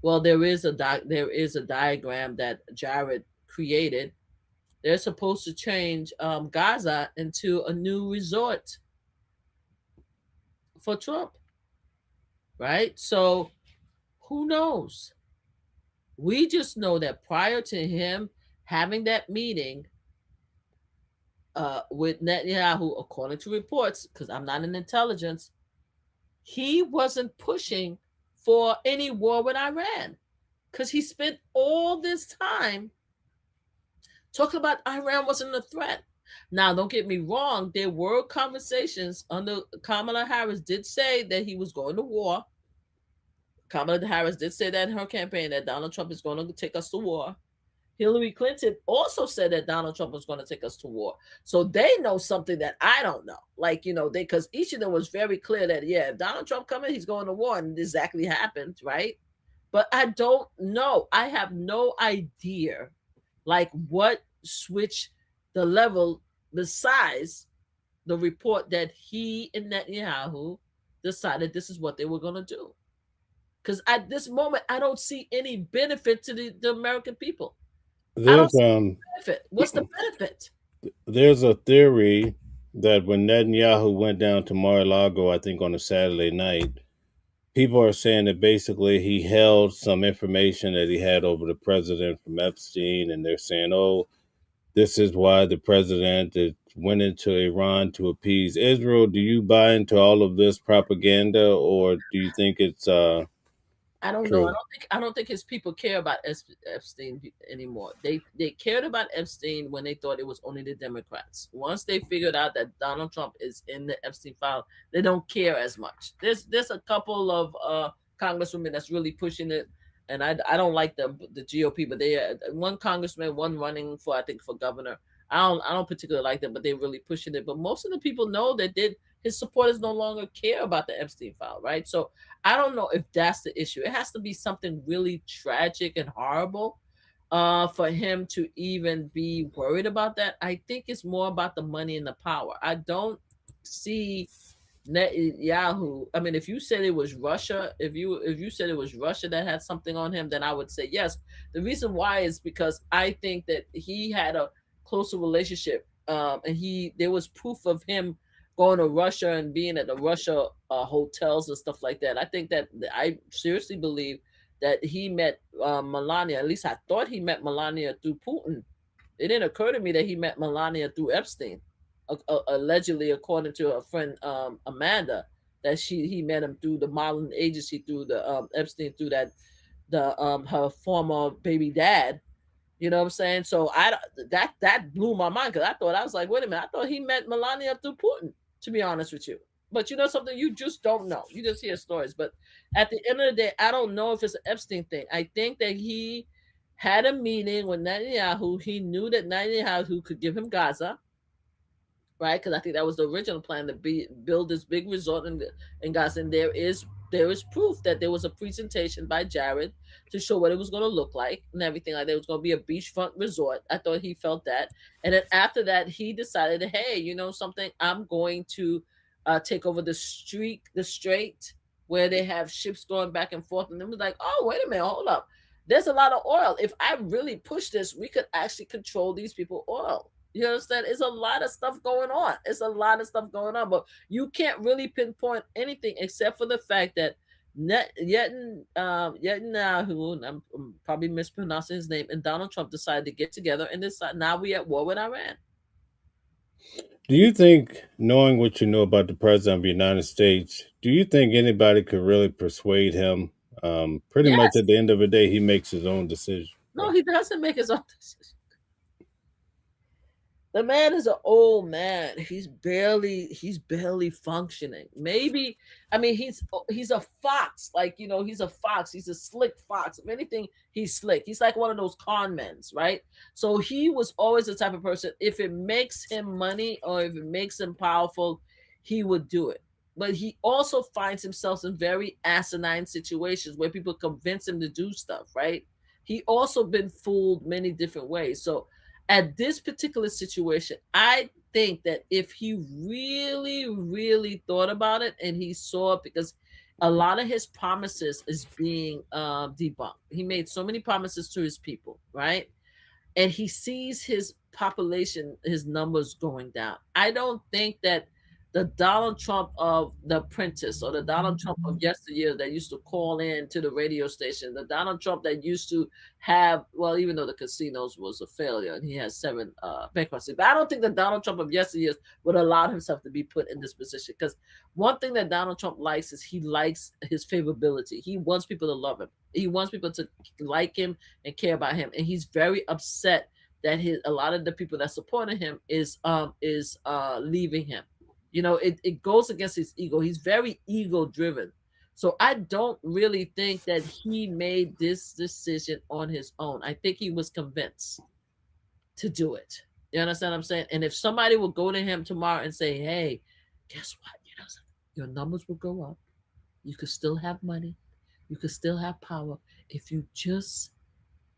Well, there is a diagram that Jared created. They're supposed to change Gaza into a new resort for Trump, right? So who knows? We just know that prior to him having that meeting with Netanyahu, according to reports, because I'm not in intelligence, he wasn't pushing for any war with Iran because he spent all this time talking about Iran wasn't a threat. Now, don't get me wrong, there were conversations under Kamala Harris did say that he was going to war. Kamala Harris did say that in her campaign that Donald Trump is going to take us to war. Hillary Clinton also said that Donald Trump was going to take us to war. So they know something that I don't know. Like, they, because each of them was very clear that, yeah, if Donald Trump coming, he's going to war. And it exactly happened, right? But I don't know. I have no idea, like, what switched the level besides the report that he and Netanyahu decided this is what they were going to do. Because at this moment, I don't see any benefit to the American people. I don't There's see the benefit. What's the benefit? there's a theory that when Netanyahu went down to Mar-a-Lago, I think on a Saturday night, people are saying that basically he held some information that he had over the president from Epstein, and they're saying, "Oh, this is why the president went into Iran to appease Israel." Do you buy into all of this propaganda, or do you think it's I don't know. true? I don't think his people care about Epstein anymore. They cared about Epstein when they thought it was only the Democrats. Once they figured out that Donald Trump is in the Epstein file, they don't care as much. There's a couple of congresswomen that's really pushing it, and I don't like the GOP, but they one congressman, one running for I think for governor. I don't particularly like them, but they're really pushing it. But most of the people know that his supporters no longer care about the Epstein file, right? So I don't know if that's the issue. It has to be something really tragic and horrible for him to even be worried about that. I think it's more about the money and the power. I don't see Netanyahu. I mean, if you said it was Russia, if you said it was Russia that had something on him, then I would say yes. The reason why is because I think that he had a closer relationship, and there was proof of him going to Russia and being at the Russia hotels and stuff like that. I think that I seriously believe that he met Melania. At least I thought he met Melania through Putin. It didn't occur to me that he met Melania through Epstein, allegedly, according to her friend Amanda, that he met him through the modeling agency, through the Epstein, through the her former baby dad. You know what I'm saying? So that blew my mind because I was like, wait a minute, I thought he met Melania through Putin. To be honest with you, but you know something, you just don't know. You just hear stories, but at the end of the day, I don't know if it's an Epstein thing. I think that he had a meeting with Netanyahu. He knew that Netanyahu could give him Gaza, right? Because I think that was the original plan to build this big resort in Gaza. And there is proof that there was a presentation by Jared to show what it was going to look like and everything like that. It was going to be a beachfront resort. I thought he felt that, and then after that, he decided, hey, you know something, I'm going to take over the strait where they have ships going back and forth. And it was like, oh, wait a minute, hold up. There's a lot of oil. If I really push this, we could actually control these people oil. You understand? It's a lot of stuff going on. It's a lot of stuff going on, but you can't really pinpoint anything except for the fact that Netanyahu, and I'm probably mispronouncing his name, and Donald Trump decided to get together and decide now we at war with Iran. Do you think, knowing what you know about the president of the United States, do you think anybody could really persuade him? Pretty much Yes. at the end of the day, he makes his own decision. No, he doesn't make his own decision. The man is an old man. He's barely functioning. Maybe, I mean, he's a fox. Like, he's a fox. He's a slick fox. If anything, he's slick. He's like one of those con men's, right? So he was always the type of person, if it makes him money or if it makes him powerful, he would do it. But he also finds himself in very asinine situations where people convince him to do stuff, right? He also been fooled many different ways. So at this particular situation, I think that if he really, really thought about it and he saw it, because a lot of his promises is being debunked. He made so many promises to his people, right? And he sees his population, his numbers going down. I don't think that the Donald Trump of The Apprentice or the Donald Trump of yesteryear that used to call in to the radio station, the Donald Trump that used to have, well, even though the casinos was a failure and he has 7 bankruptcy, but I don't think the Donald Trump of yesteryear would allow himself to be put in this position, because one thing that Donald Trump likes is he likes his favorability. He wants people to love him. He wants people to like him and care about him, and he's very upset that a lot of the people that supported him is leaving him. It goes against his ego. He's very ego driven. So I don't really think that he made this decision on his own. I think he was convinced to do it. You understand what I'm saying? And if somebody will go to him tomorrow and say, hey, guess what? Your numbers will go up. You could still have money. You could still have power if you just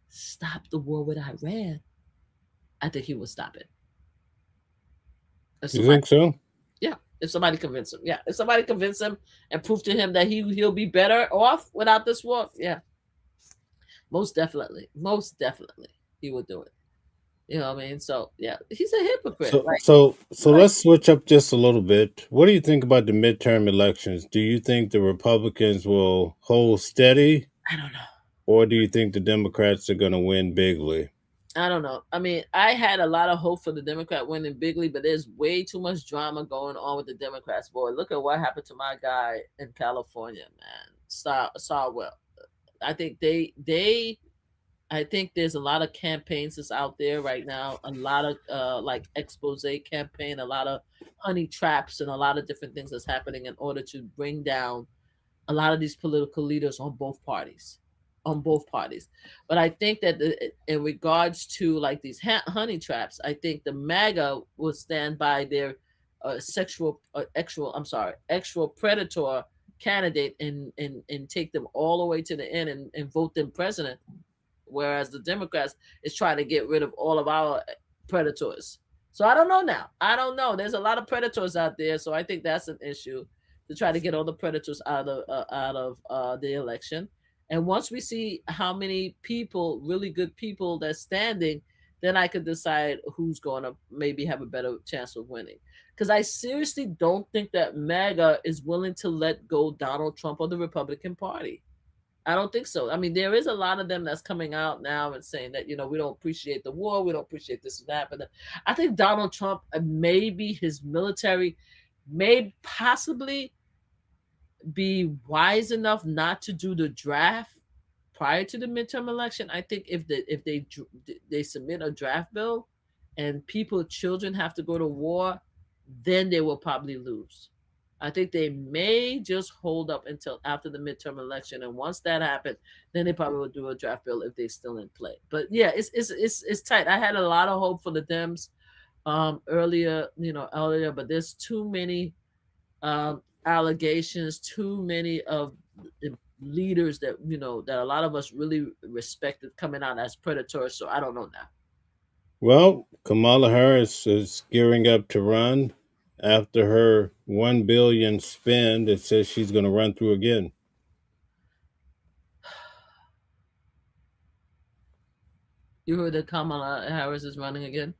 stop the war with Iran. I think he will stop it. You think so? Yeah, if somebody convince him. Yeah, if somebody convince him and prove to him that he'll be better off without this war. Yeah, most definitely, he would do it. You know what I mean? So yeah, he's a hypocrite. So, Like, so, so like let's switch up just a little bit. What do you think about the midterm elections? Do you think the Republicans will hold steady, I don't know. or do you think the Democrats are going to win bigly? I don't know. I mean, I had a lot of hope for the Democrat winning bigly, but there's way too much drama going on with the Democrats. Boy, look at what happened to my guy in California, man. Well. I think I think there's a lot of campaigns that's out there right now, a lot of like expose campaign, a lot of honey traps, and a lot of different things that's happening in order to bring down a lot of these political leaders on both parties, But I think that in regards to like these honey traps, I think the MAGA will stand by their actual predator candidate and take them all the way to the end and vote them president, whereas the Democrats is trying to get rid of all of our predators. So I don't know now. I don't know. There's a lot of predators out there, so I think that's an issue to try to get all the predators out of the election. And once we see how many people, really good people, that's standing, then I could decide who's going to maybe have a better chance of winning. Because I seriously don't think that MAGA is willing to let go Donald Trump or the Republican Party. I don't think so. I mean, there is a lot of them that's coming out now and saying that, we don't appreciate the war, we don't appreciate this and that. But I think Donald Trump, maybe his military, may possibly be wise enough not to do the draft prior to the midterm election. I think if they submit a draft bill and children have to go to war, then they will probably lose. I think they may just hold up until after the midterm election, and once that happened, then they probably will do a draft bill if they're still in play. But yeah, it's tight. I had a lot of hope for the Dems earlier, but there's too many allegations, too many of the leaders that that a lot of us really respected coming out as predators. So I don't know now. Well, Kamala Harris is gearing up to run. After her 1 billion spend, it says she's going to run through again. You heard that Kamala Harris is running again?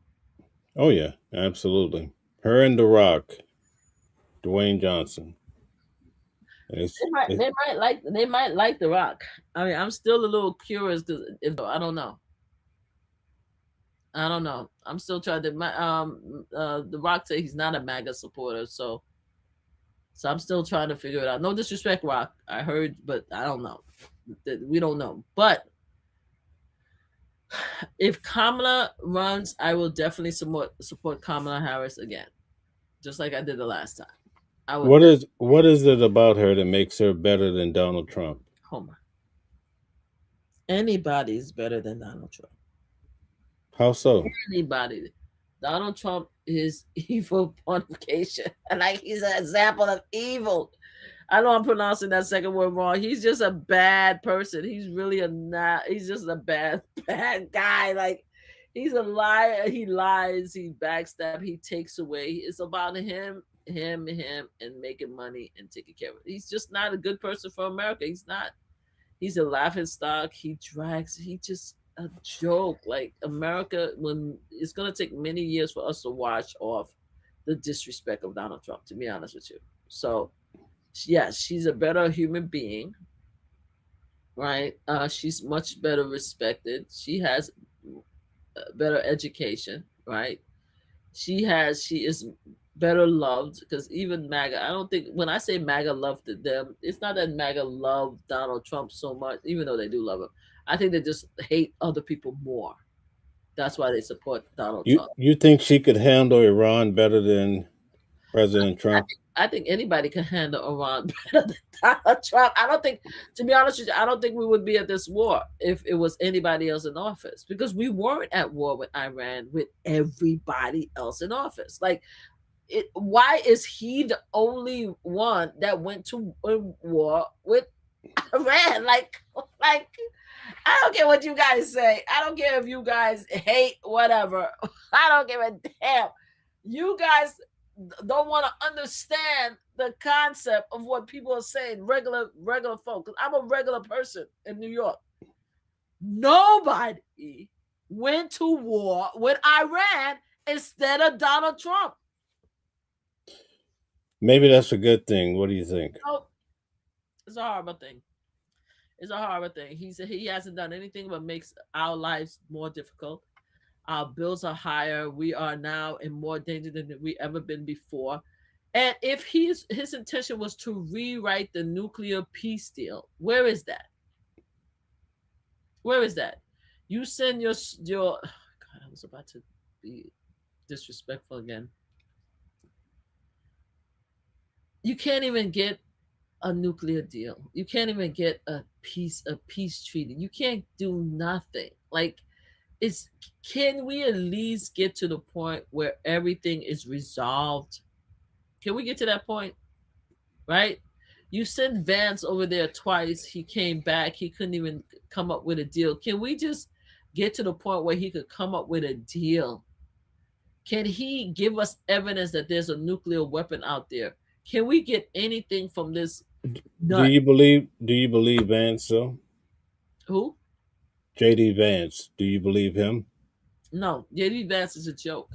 Oh yeah, absolutely. Her and The Rock, Dwayne Johnson. It's, They might, it, they might like they might like The Rock. I mean, I'm still a little curious because if I don't know, I don't know. I'm still trying to. The Rock said he's not a MAGA supporter, so I'm still trying to figure it out. No disrespect, Rock. I heard, but I don't know. We don't know. But if Kamala runs, I will definitely support Kamala Harris again, just like I did the last time. I would. what is it about her that makes her better than Donald Trump? Homer. Anybody's better than Donald Trump. How so? Anybody. Donald Trump is evil pontification. Like he's an example of evil. I know I'm pronouncing that second word wrong. He's just a bad person. He's really he's just a bad, bad guy. Like he's a liar. He lies, he backstabs, he takes away. It's about him, and making money and taking care of it. He's just not a good person for America. He's not. He's a laughing stock. He just a joke. Like America, when it's gonna take many years for us to wash off the disrespect of Donald Trump, to be honest with you. So yes, she's a better human being, right? She's much better respected. She has better education, right? She is better loved because even MAGA, I don't think when I say MAGA loved them, it's not that MAGA loved Donald Trump so much, even though they do love him. I think they just hate other people more. That's why they support Donald You Trump. you think she could handle Iran better than President I Trump? think, I think anybody can handle Iran better than Donald Trump. I don't think, to be honest with you, I don't think we would be at this war if it was anybody else in office because we weren't at war with Iran with everybody else in office. Like, why is he the only one that went to war with Iran? Like, I don't care what you guys say. I don't care if you guys hate whatever. I don't give a damn. You guys don't want to understand the concept of what people are saying. Regular folk. 'Cause I'm a regular person in New York. Nobody went to war with Iran instead of Donald Trump. Maybe that's a good thing. What do you think? Oh, it's a horrible thing. It's a horrible thing. He hasn't done anything but makes our lives more difficult. Our bills are higher. We are now in more danger than we ever been before. And if his intention was to rewrite the nuclear peace deal, where is that? Where is that? You send your oh God, I was about to be disrespectful again. You can't even get a nuclear deal. You can't even get a peace treaty. You can't do nothing. Like it's can we at least get to the point where everything is resolved? Can we get to that point? Right? You sent Vance over there twice. He came back. He couldn't even come up with a deal. Can we just get to the point where he could come up with a deal? Can he give us evidence that there's a nuclear weapon out there? Can we get anything from this Do nut? you believe Vance though? Who? JD Vance. Do you believe him? No, JD Vance is a joke.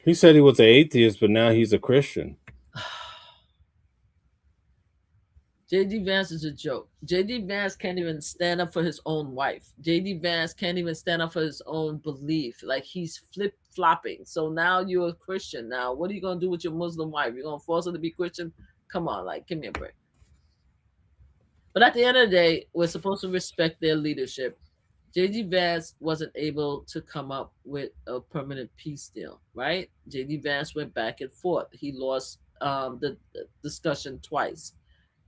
He said he was an atheist, but now he's a Christian. JD Vance is a joke. JD Vance can't even stand up for his own wife. JD Vance can't even stand up for his own belief. Like he's flip flopping. So now you're a Christian. Now, what are you going to do with your Muslim wife? You're going to force her to be Christian? Come on, like, give me a break. But at the end of the day, we're supposed to respect their leadership. J.D. Vance wasn't able to come up with a permanent peace deal, right? J.D. Vance went back and forth. He lost the discussion twice.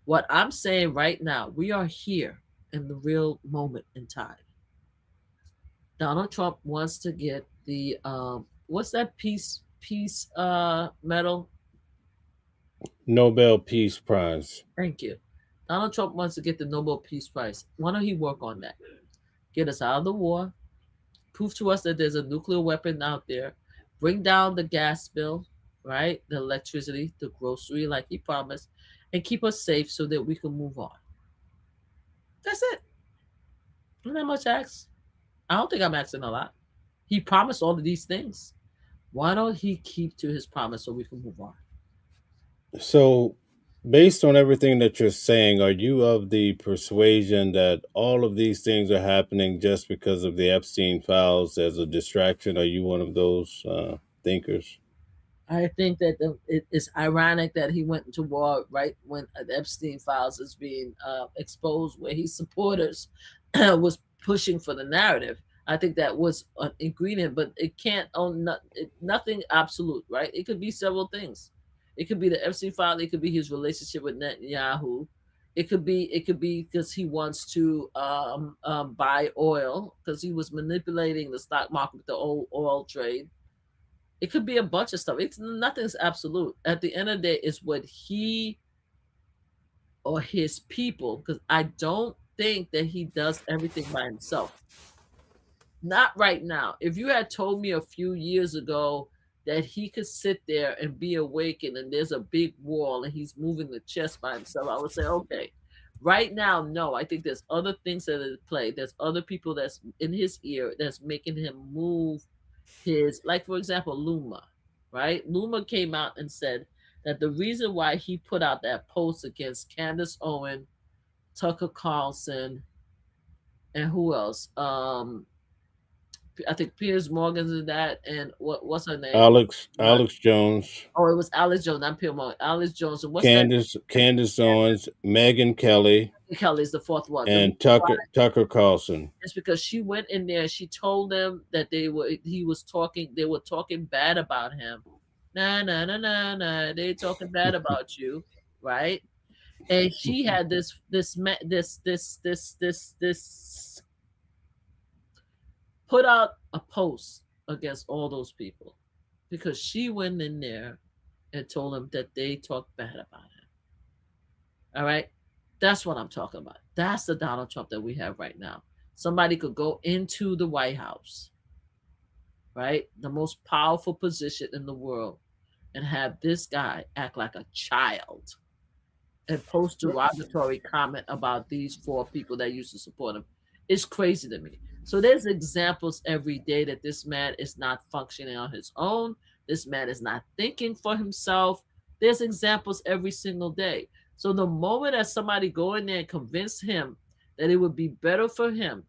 What I'm saying right now, we are here in the real moment in time. Donald Trump wants to get the what's that peace medal? Nobel Peace Prize. Thank you. Donald Trump wants to get the Nobel Peace Prize. Why don't he work on that? Get us out of the war, prove to us that there's a nuclear weapon out there, bring down the gas bill, right? The electricity, the grocery, like he promised, and keep us safe so that we can move on. That's it. Not that much ask. I don't think I'm asking a lot. He promised all of these things. Why don't he keep to his promise so we can move on? So, based on everything that you're saying, are you of the persuasion that all of these things are happening just because of the Epstein files as a distraction? Are you one of those thinkers? I think that it is ironic that he went into war right when the Epstein files is being exposed, where his supporters was pushing for the narrative. I think that was an ingredient, but it can't own nothing absolute, right? It could be several things. It could be the Epstein file. It could be his relationship with Netanyahu. It could be because he wants to buy oil because he was manipulating the stock market with the oil trade. It could be a bunch of stuff. It's nothing's absolute. At the end of the day, it's what he or his people, because I don't think that he does everything by himself. Not right now. If you had told me a few years ago that he could sit there and be awakened and there's a big wall and he's moving the chess by himself, I would say, okay. Right now, no. I think there's other things that are at play. There's other people that's in his ear that's making him move his, like for example, Luma, right? Luma came out and said that the reason why he put out that post against Candace Owen, Tucker Carlson, and who else? I think Piers Morgan's in that, and what's her name? Uh, Alex Jones, oh, it was Alice Jones, not Piers Morgan. Alice Jones, and what's that? Candace Owens, Megan Kelly, Kelly's the fourth one. The and Tucker Carlson. It's because she went in there. She told them that he was talking. They were talking bad about him. Nah, nah, nah, nah, nah. They talking bad about you, right? And she had this put out a post against all those people because she went in there and told them that they talked bad about him. All right. That's what I'm talking about. That's the Donald Trump that we have right now. Somebody could go into the White House, right? The most powerful position in the world, and have this guy act like a child and post derogatory comment about these four people that used to support him. It's crazy to me. So there's examples every day that this man is not functioning on his own. This man is not thinking for himself. There's examples every single day. So the moment that somebody go in there and convince him that it would be better for him,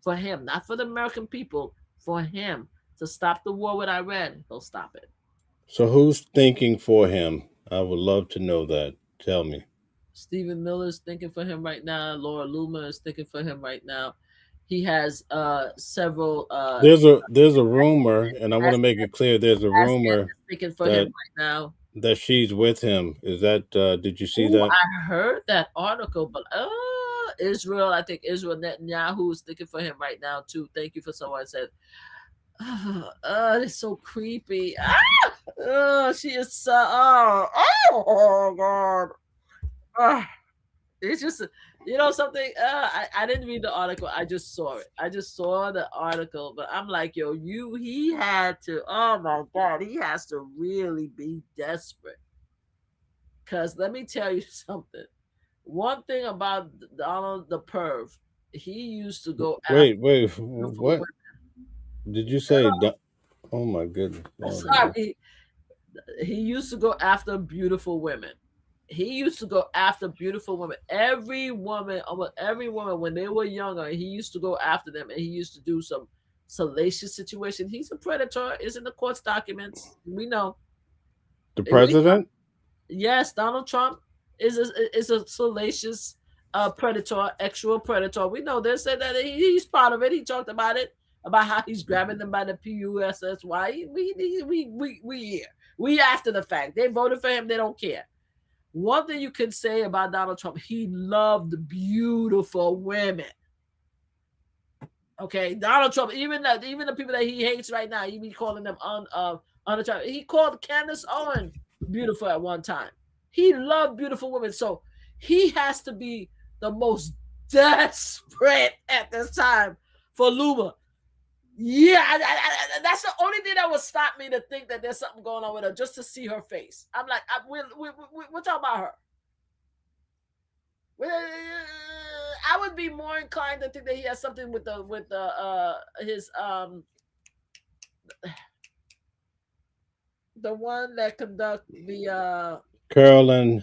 not for the American people, for him to stop the war with Iran, he'll stop it. So, who's thinking for him? I would love to know that. Tell me. Stephen Miller is thinking for him right now. Laura Luma is thinking for him right now. He has several. There's a rumor, and I want to make it clear. There's a rumor thinking for him right now. that she's with him. Is that? Did you see Ooh, that? I heard that article, but Israel. I think Israel Netanyahu is thinking for him right now too. Thank you for someone said. It's so creepy. She is so. Oh God. It's just, something. I didn't read the article. I just saw it. I just saw the article, but I'm like, yo, he had to. Oh my God, he has to really be desperate. Cause let me tell you something. One thing about Donald the perv, he used to go. Wait, what? Did you say? Oh my goodness! Sorry, he used to go after beautiful women. He used to go after beautiful women. Every woman, when they were younger, he used to go after them, and he used to do some salacious situation. He's a predator. It's in the court's documents. We know. The president? Yes, Donald Trump is a salacious predator, actual predator. We know this, and that he's part of it. He talked about it, about how he's grabbing them by the PUSSY. We here. We after the fact. They voted for him. They don't care. One thing you can say about Donald Trump, he loved beautiful women. Okay, Donald Trump, even the people that he hates right now, he be calling them unattractive. He called Candace Owen beautiful at one time. He loved beautiful women, so he has to be the most desperate at this time for Luma. Yeah, that's the only thing that would stop me to think that there's something going on with her, just to see her face. I'm like, we're talking about her. I would be more inclined to think that he has something with his the one that conduct the Caroline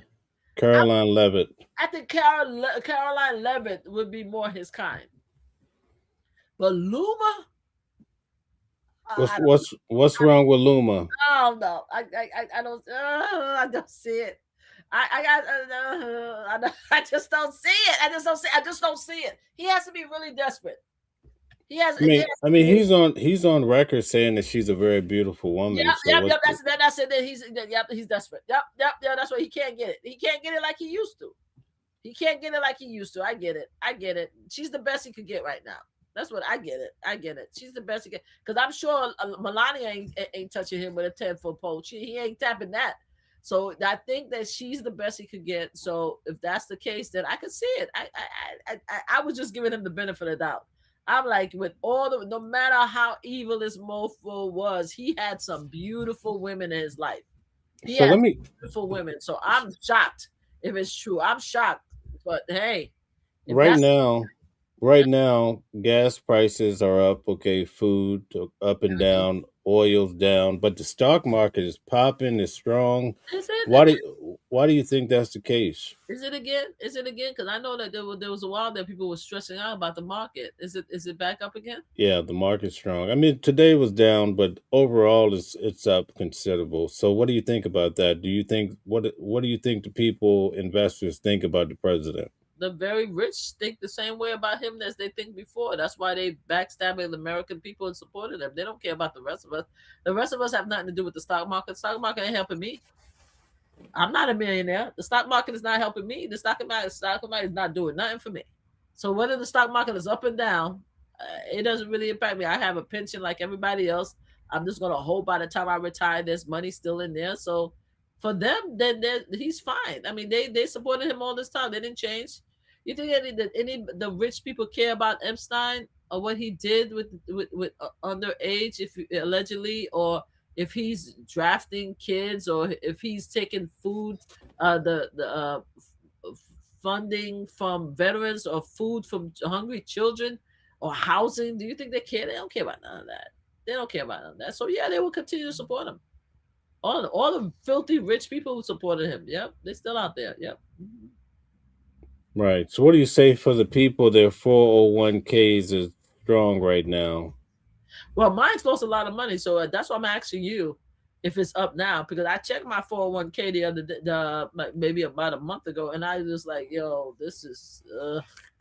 Levitt. I think Caroline Levitt would be more his kind. But Luma, What's wrong with Luma? I don't know. I don't see it. I just don't see it. I just don't see it. He has to be really desperate. He has. I mean, he's on record saying that she's a very beautiful woman. Yep. That's it. He's desperate. Yep. That's why he can't get it. He can't get it like he used to. I get it. She's the best he could get right now. That's what I get it. She's the best he get, because I'm sure Melania ain't touching him with a 10-foot pole. He ain't tapping that. So I think that she's the best he could get. So if that's the case, then I could see it. I was just giving him the benefit of the doubt. I'm like, with no matter how evil this mofo was, he had some beautiful women in his life. Beautiful women. So I'm shocked if it's true. I'm shocked. But hey, right now, gas prices are up. Okay, food up and down, oil's down, but the stock market is popping, is strong. Why do you think that's the case? Is it again? Because I know that there was a while that people were stressing out about the market. Is it back up again? Yeah, the market's strong. I mean, today was down, but overall it's up considerable. So what do you think about that? Do you think what do you think the investors think about the president? The very rich think the same way about him as they think before. That's why they backstabbing the American people and supporting them. They don't care about the rest of us. The rest of us have nothing to do with the stock market. The stock market ain't helping me. I'm not a millionaire. The stock market is not helping me. The stock market is not doing nothing for me. So whether the stock market is up and down, it doesn't really impact me. I have a pension like everybody else. I'm just going to hope by the time I retire, there's money still in there. So for them, then he's fine. I mean, they supported him all this time. They didn't change. You think the rich people care about Epstein or what he did with underage, if allegedly, or if he's drafting kids, or if he's taking food, the funding from veterans, or food from hungry children, or housing? Do you think they care? They don't care about none of that. They don't care about none of that. So yeah, they will continue to support him. All the filthy rich people who supported him. Yep, they're still out there. Yep. Mm-hmm. Right. So what do you say for the people, their 401ks is strong right now? Well, mine's lost a lot of money, so that's why I'm asking you if it's up now, because I checked my 401k maybe about a month ago, and I was like, yo, this is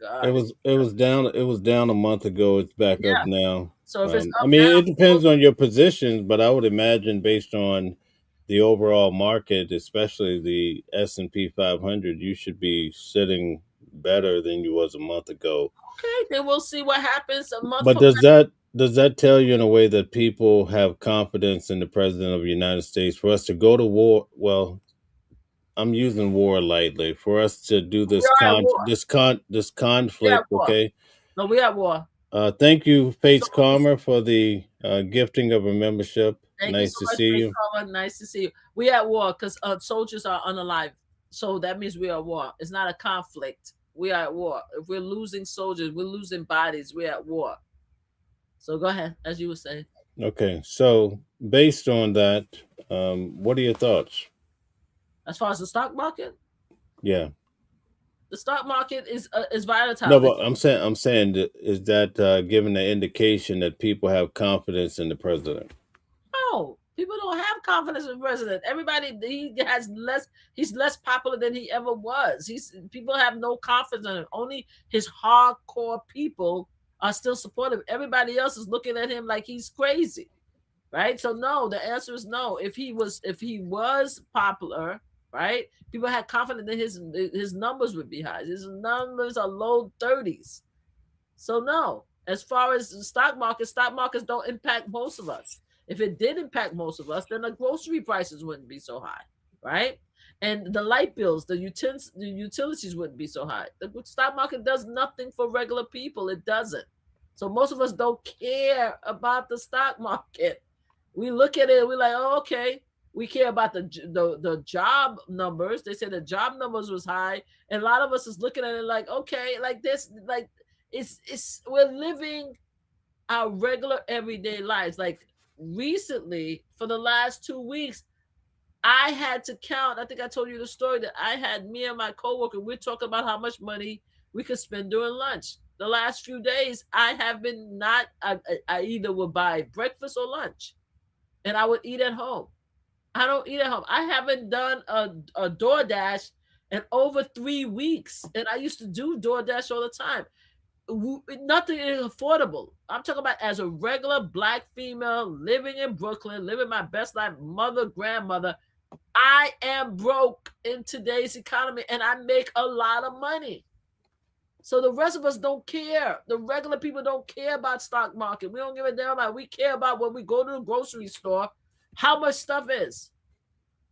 God. It was down a month ago. It's back up now. So if it's up I mean, now, it depends on your positions, but I would imagine based on the overall market, especially the S&P 500, you should be sitting better than you was a month ago. Okay, then we'll see what happens a month. But does that tell you in a way that people have confidence in the president of the United States for us to go to war? Well, I'm using war lightly, for us to do this conflict. Okay. No, we at war. Thank you, Fates Karma, for the gifting of a membership. Nice to see you. Nice to see you. We at war because soldiers are unalive. So that means we are at war. It's not a conflict. We are at war. If we're losing soldiers, we're losing bodies. We're at war. So go ahead, as you were saying. Okay. So based on that, what are your thoughts? As far as the stock market? Yeah. The stock market is volatile. No, but I'm saying is that giving the indication that people have confidence in the president? No, People don't have confidence in the president. Everybody, he's less popular than he ever was. People have no confidence in him. Only his hardcore people are still supportive. Everybody else is looking at him like he's crazy. Right? So no, the answer is no. If he was popular, right? People had confidence that his numbers would be high. His numbers are low 30s. So no. As far as the stock markets don't impact most of us. If it did impact most of us, then the grocery prices wouldn't be so high, right? And the light bills, the utilities wouldn't be so high. The stock market does nothing for regular people. It doesn't. So most of us don't care about the stock market. We look at it, we're like, oh, okay. We care about the job numbers. They said the job numbers was high, and a lot of us is looking at it like, okay, like this, like it's we're living our regular everyday lives. Like recently, for the last 2 weeks, I had to count. I think I told you the story that I had me and my coworker. We're talking about how much money we could spend during lunch. The last few days, I have been not. I either would buy breakfast or lunch, and I would eat at home. I don't eat at home. I haven't done a DoorDash in over 3 weeks, and I used to do DoorDash all the time. Nothing is affordable. I'm talking about as a regular black female living in Brooklyn, living my best life, mother, grandmother. I am broke in today's economy, and I make a lot of money. So the rest of us don't care. The regular people don't care about stock market. We don't give a damn about it. We care about when we go to the grocery store, how much stuff is.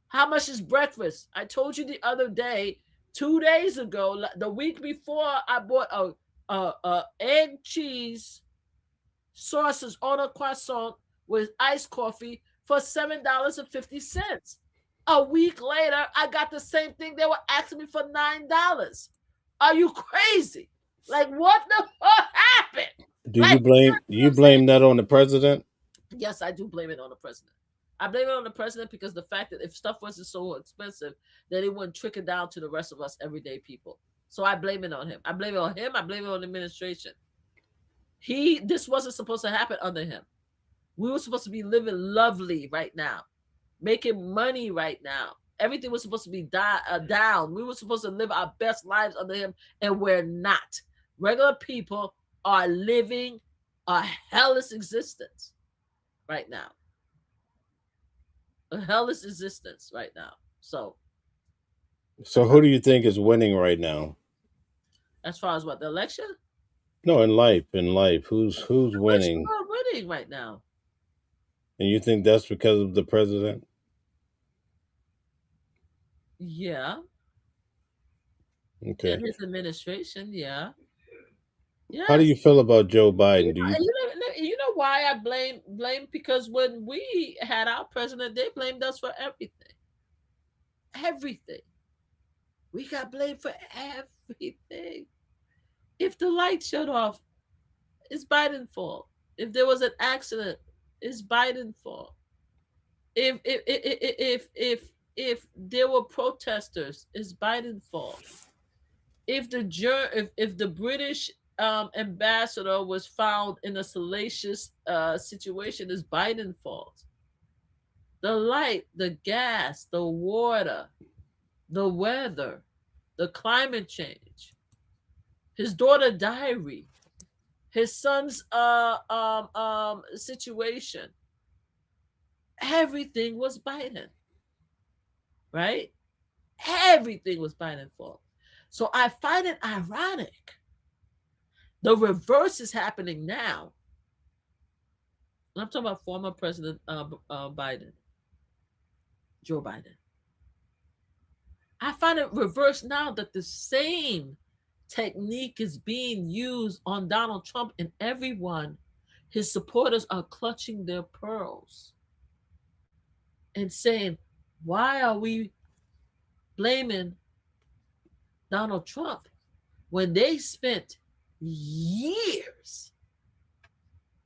How much is breakfast? I told you the other day, 2 days ago, the week before, I bought a egg, cheese, sausages on a croissant with iced coffee for $7.50. A week later, I got the same thing. They were asking me for $9. Are you crazy? Like, what the fuck happened? Do Like, you blame that on the president? yes, I do blame it on the president. I blame it on the president because the fact that if stuff wasn't so expensive, then it wouldn't trickle down to the rest of us everyday people. So I blame it on him. I blame it on him. I blame it on the administration. This wasn't supposed to happen under him. We were supposed to be living lovely right now, making money right now. Everything was supposed to be down. We were supposed to live our best lives under him, and we're not. Regular people are living a hellish existence right now. A hellish existence right now. So who do you think is winning right now? as far as what, the election? No, in life, who's Which winning? are winning right now? And you think that's because of the president? Yeah. Okay. And his administration, yeah. How do Yes. you feel about Joe Biden? Do you You know why I blame because when we had our president, they blamed us for everything. Everything. We got blamed for everything. If the light shut off, it's Biden's fault. If there was an accident, it's Biden's fault. If there were protesters, it's Biden's fault. If the British ambassador was found in a salacious situation, it's Biden's fault. The light, the gas, the water, the weather, the climate change, his daughter diary, his son's situation, everything was Biden, right? Everything was Biden's fault. So I find it ironic. The reverse is happening now. I'm talking about former President Biden, Joe Biden. I find it reversed now that the same technique is being used on Donald Trump, and everyone, his supporters, are clutching their pearls and saying, why are we blaming Donald Trump when they spent years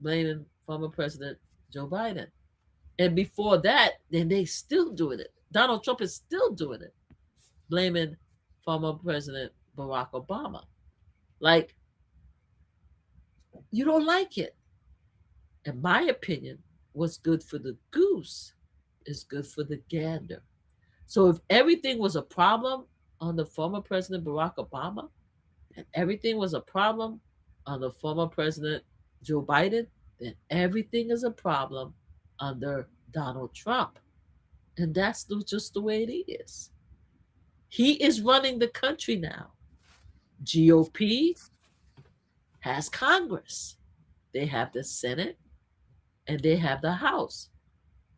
blaming former President Joe Biden? And before that, then they still doing it. Donald Trump is still doing it, blaming former President Barack Obama. Like, you don't like it. In my opinion, what's good for the goose is good for the gander. So if everything was a problem under former President Barack Obama, and everything was a problem under former President Joe Biden, then everything is a problem under Donald Trump. And that's just the way it is. He is running the country now. GOP has Congress. They have the Senate and they have the House.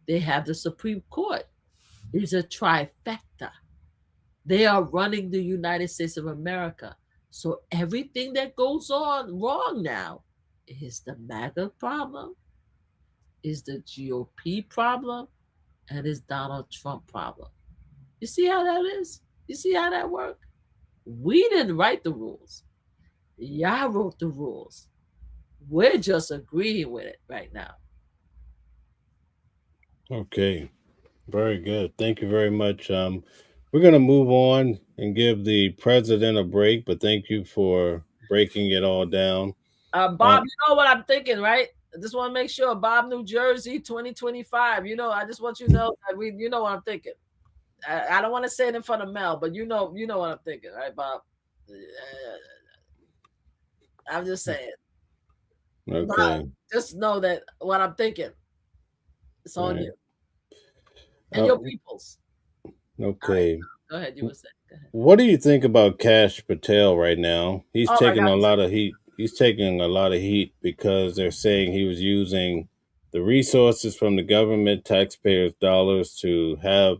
They have the Supreme Court. It's a trifecta. They are running the United States of America. So everything that goes on wrong now is the MAGA problem, is the GOP problem, and is Donald Trump problem. You see how that is? You see how that works? We didn't write the rules. Y'all wrote the rules. We're just agreeing with it right now. Okay, very good. Thank you very much. We're going to move on and give the president a break, but thank you for breaking it all down. Bob, you know what I'm thinking, right? I just want to make sure, Bob, New Jersey, 2025. You know, I just want you to know that you know what I'm thinking. I don't want to say it in front of Mel, but you know what I'm thinking, right, Bob? I'm just saying. Okay. Bob, just know that what I'm thinking. It's on you and your peoples. Okay. Right, go ahead. You were saying. Go ahead. What do you think about Kash Patel right now? He's taking a lot of heat. He's taking a lot of heat because they're saying he was using the resources from the government, taxpayers' dollars, to have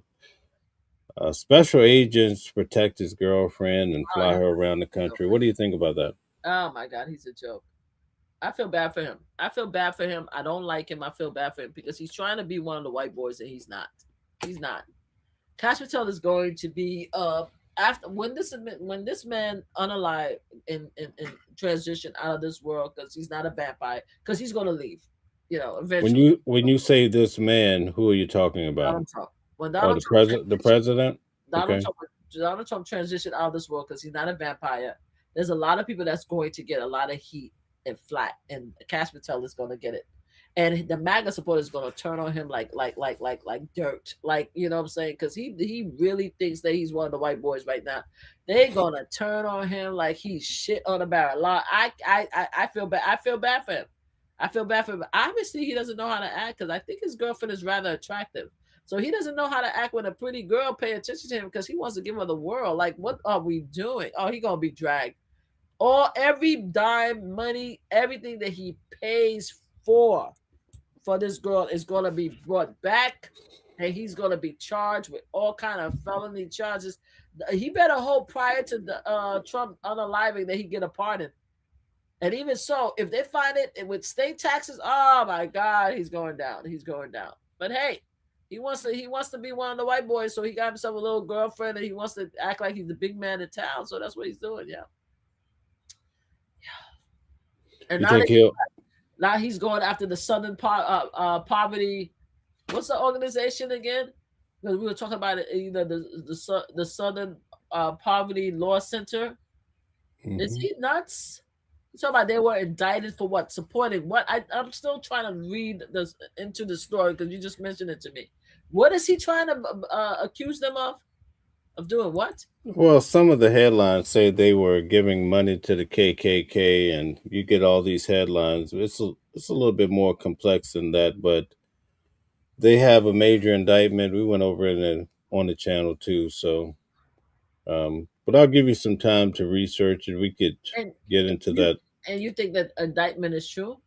special agents protect his girlfriend and fly her around the country. What do you think about that? Oh my God, he's a joke. I feel bad for him. I feel bad for him. I don't like him. I feel bad for him because he's trying to be one of the white boys and he's not. He's not. Kash Patel is going to be after when this man unalive and transition out of this world because he's not a vampire, because he's going to leave. You know, eventually. When you say this man, who are you talking about? Donald Trump. When Donald Trump the president. Donald Trump transitioned out of this world because he's not a vampire. There's a lot of people that's going to get a lot of heat and flat, and Kash Patel is going to get it, and the MAGA supporters is going to turn on him like dirt, like, you know what I'm saying? Because he really thinks that he's one of the white boys right now. They're going to turn on him like he's shit on a barrel. I feel bad. I feel bad for him. I feel bad for him. Obviously, he doesn't know how to act because I think his girlfriend is rather attractive. So he doesn't know how to act when a pretty girl pay attention to him because he wants to give her the world. Like, what are we doing? Oh, he gonna be dragged. Every dime, money, everything that he pays for this girl is gonna be brought back, and he's gonna be charged with all kind of felony charges. He better hope prior to the Trump unaliving that he get a pardon. And even so, if they find it with state taxes, oh my God, he's going down. He's going down. But hey, he wants to be one of the white boys, so he got himself a little girlfriend, and he wants to act like he's the big man in town. So that's what he's doing. Yeah. And now he's going after the Southern Poverty. What's the organization again? Because we were talking about it, the Southern Poverty Law Center. Mm-hmm. Is he nuts? Talking about they were indicted for what? Supporting what? I'm still trying to read this into the story because you just mentioned it to me. What is he trying to accuse them of? Of doing what? Well, some of the headlines say they were giving money to the KKK, and you get all these headlines. It's a little bit more complex than that, but they have a major indictment. We went over it on the channel too. So, but I'll give you some time to research it. We could get into that. And you think that indictment is true?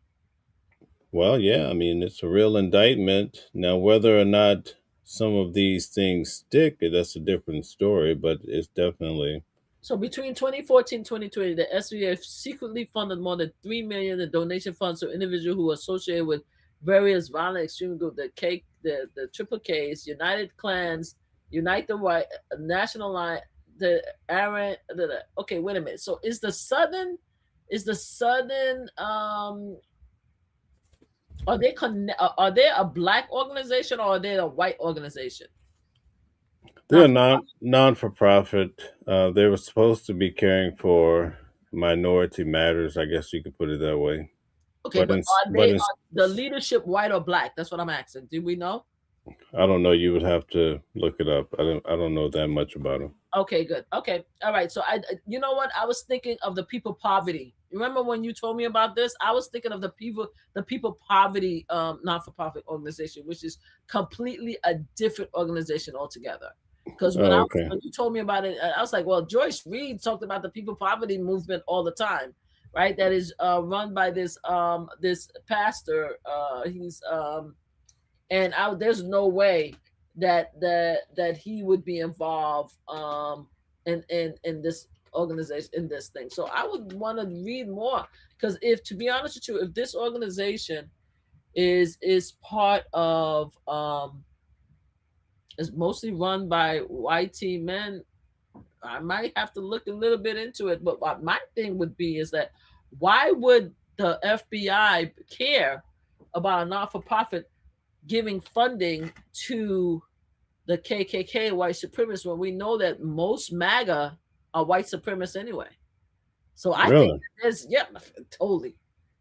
Well, yeah. I mean, it's a real indictment. Now, whether or not some of these things stick, that's a different story, but it's definitely. So between 2014 and 2020, the SVF secretly funded more than $3 million in donation funds to individuals who were associated with various violent extreme groups, the Triple Ks, United Clans, Unite the Right, National Line, okay, wait a minute. So is the Southern are they a black organization or are they a white organization? They're non-for-profit. They were supposed to be caring for minority matters. I guess you could put it that way. Okay, but are the leadership white or black? That's what I'm asking. Do we know? I don't know. You would have to look it up. I don't know that much about him. Okay, good. Okay, all right. So you know what? I was thinking of the people poverty. Remember when you told me about this? I was thinking of the people poverty non for profit organization, which is completely a different organization altogether. Because Oh, okay. when you told me about it, I was like, well, Joyce Reed talked about the people poverty movement all the time, right? That is run by this pastor. He's and there's no way that he would be involved in this organization, in this thing. So I would want to read more, because if, to be honest with you, if this organization is part of is mostly run by white teen men, I might have to look a little bit into it. But what my thing would be is that, why would the FBI care about a not-for-profit giving funding to the KKK, white supremacists, when we know that most MAGA are white supremacists anyway? So I think Really? there's, yeah, totally.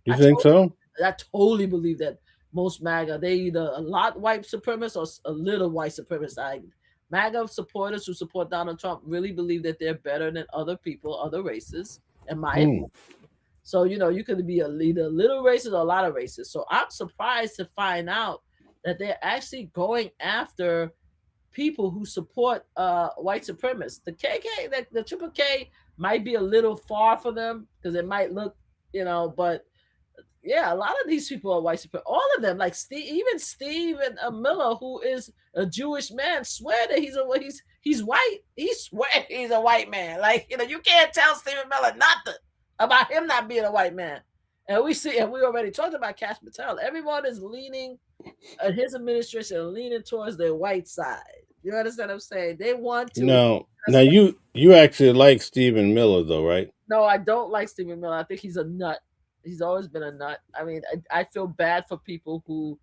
You I think totally, so? I totally believe that most MAGA, they either a lot white supremacists or a little white supremacists. MAGA supporters who support Donald Trump really believe that they're better than other people, other races, in my opinion. Hmm. So, you could be a leader, little racist or a lot of racists. So I'm surprised to find out that they're actually going after people who support white supremacists. The KK, the Triple K might be a little far for them, because it might look, but yeah, a lot of these people are white supremacists. All of them, like even Stephen Miller, who is a Jewish man, swear that he's white. He swear he's a white man. Like, you can't tell Stephen Miller nothing about him not being a white man. And we already talked about Cash Patel. Everyone is leaning, his administration leaning towards their white side. You understand what I'm saying? They want to. Now you actually like Stephen Miller though, right? No, I don't like Stephen Miller. I think he's a nut. He's always been a nut. I mean, I feel bad for people who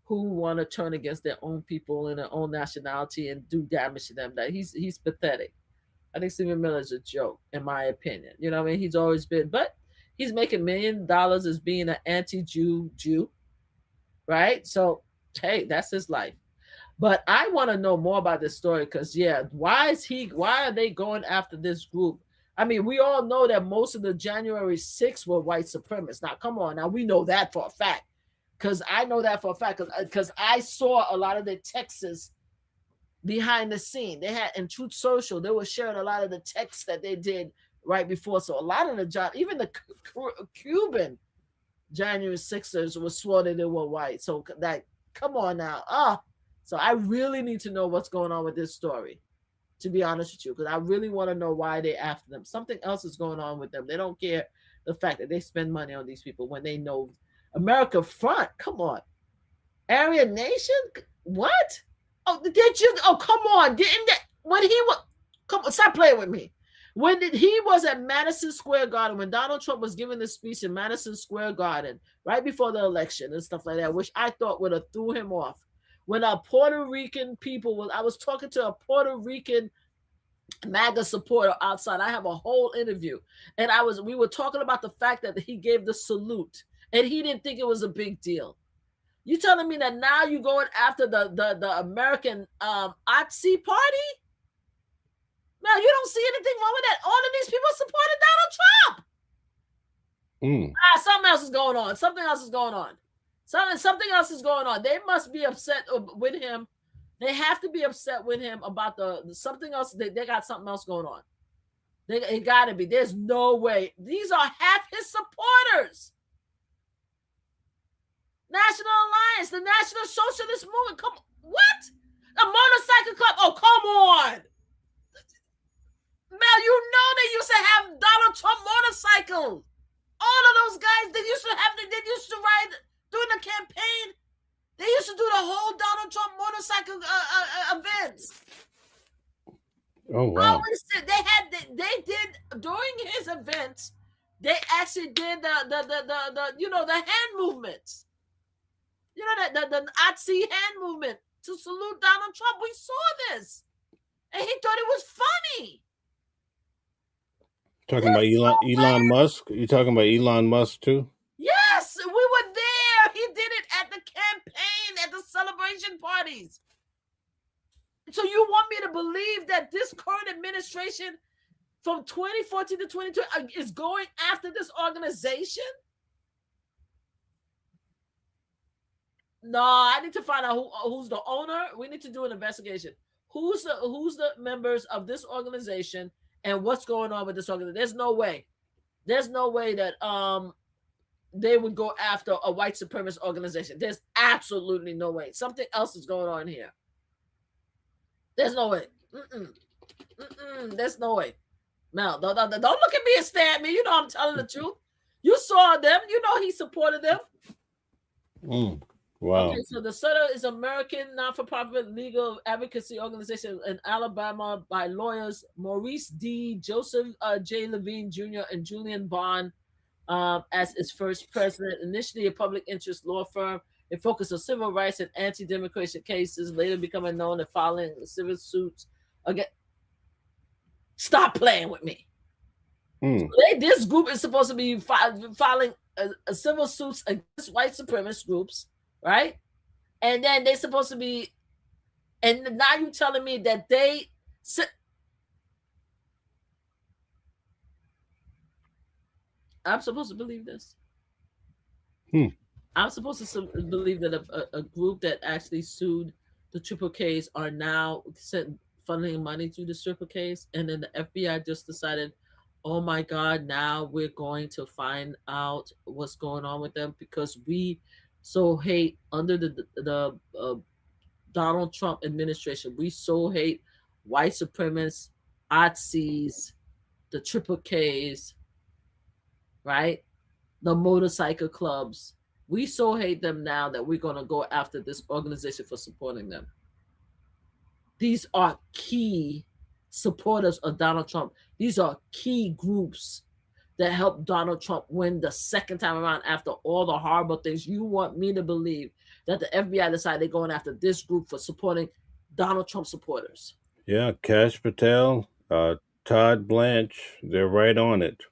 want to turn against their own people and their own nationality and do damage to them. That he's pathetic. I think Stephen Miller is a joke, in my opinion. You know what I mean? He's always been, but he's making $1 million as being an anti-Jew, right? So hey, that's his life. But I want to know more about this story, because yeah, why are they going after this group? I mean, we all know that most of the January 6th were white supremacists. Now, come on, now we know that for a fact, because I know that for a fact, because I saw a lot of the texts behind the scene. They had in Truth Social, they were sharing a lot of the texts that they did right before. So a lot of the even the Cuban January 6ers were sworn that they were white. So that, come on now. So I really need to know what's going on with this story, to be honest with you, because I really want to know why they're after them. Something else is going on with them. They don't care the fact that they spend money on these people when they know America Front. Come on. Aryan Nation? What? Oh, did you? Oh, come on. Didn't that, when he was, come on, stop playing with me. When he was at Madison Square Garden, when Donald Trump was giving this speech in Madison Square Garden, right before the election and stuff like that, which I thought would have threw him off. When our Puerto Rican people I was talking to a Puerto Rican MAGA supporter outside. I have a whole interview, and we were talking about the fact that he gave the salute, and he didn't think it was a big deal. You telling me that now you're going after the American Otzi party? Now you don't see anything wrong with that. All of these people supported Donald Trump. Something else is going on. Something else is going on. Something else is going on. They must be upset with him. They have to be upset with him about the something else. They got something else going on. It got to be. There's no way. These are half his supporters. National Alliance, the National Socialist Movement. Come on. What? A motorcycle club? Oh, come on. Now, you know they used to have Donald Trump motorcycles. All of those guys, they used to ride during the campaign. They used to do the whole Donald Trump motorcycle events. Oh wow! They did during his events. They actually did the hand movements. You know that the Nazi hand movement to salute Donald Trump. We saw this, and he thought it was funny. Talking about Elon Musk? You talking about Elon Musk too? Yes, we were there. He did it at the campaign, at the celebration parties. So you want me to believe that this current administration from 2014 to 2020 is going after this organization? No, I need to find out who's the owner. We need to do an investigation. Who's the members of this organization and what's going on with this organization? There's no way. There's no way that they would go after a white supremacist organization. There's absolutely no way. Something else is going on here. There's no way. There's no way. Mel, don't look at me and stare at me. You know I'm telling the truth. You saw them. You know he supported them. Wow. Okay, so the Sutter is American non-for-profit legal advocacy organization in Alabama by lawyers Maurice D. Joseph J. Levine Jr. and Julian Bond as its first president. Initially a public interest law firm, it focused on civil rights and anti-democracy cases, later becoming known as filing civil suits against. Stop playing with me. So this group is supposed to be filing civil suits against white supremacist groups, right? And then they're supposed to be, and now you're telling me that they. I'm supposed to believe this. I'm supposed to believe that a group that actually sued the Triple Ks are now funneling money to the Triple Ks, and then the FBI just decided, oh my God, now we're going to find out what's going on with them because we so hate under the Donald Trump administration. We so hate white supremacists, Nazis, the Triple Ks, right? The motorcycle clubs. We so hate them now that we're going to go after this organization for supporting them. These are key supporters of Donald Trump. These are key groups that helped Donald Trump win the second time around after all the horrible things. You want me to believe that the FBI decided they're going after this group for supporting Donald Trump supporters? Yeah, Kash Patel, Todd Blanche, they're right on it.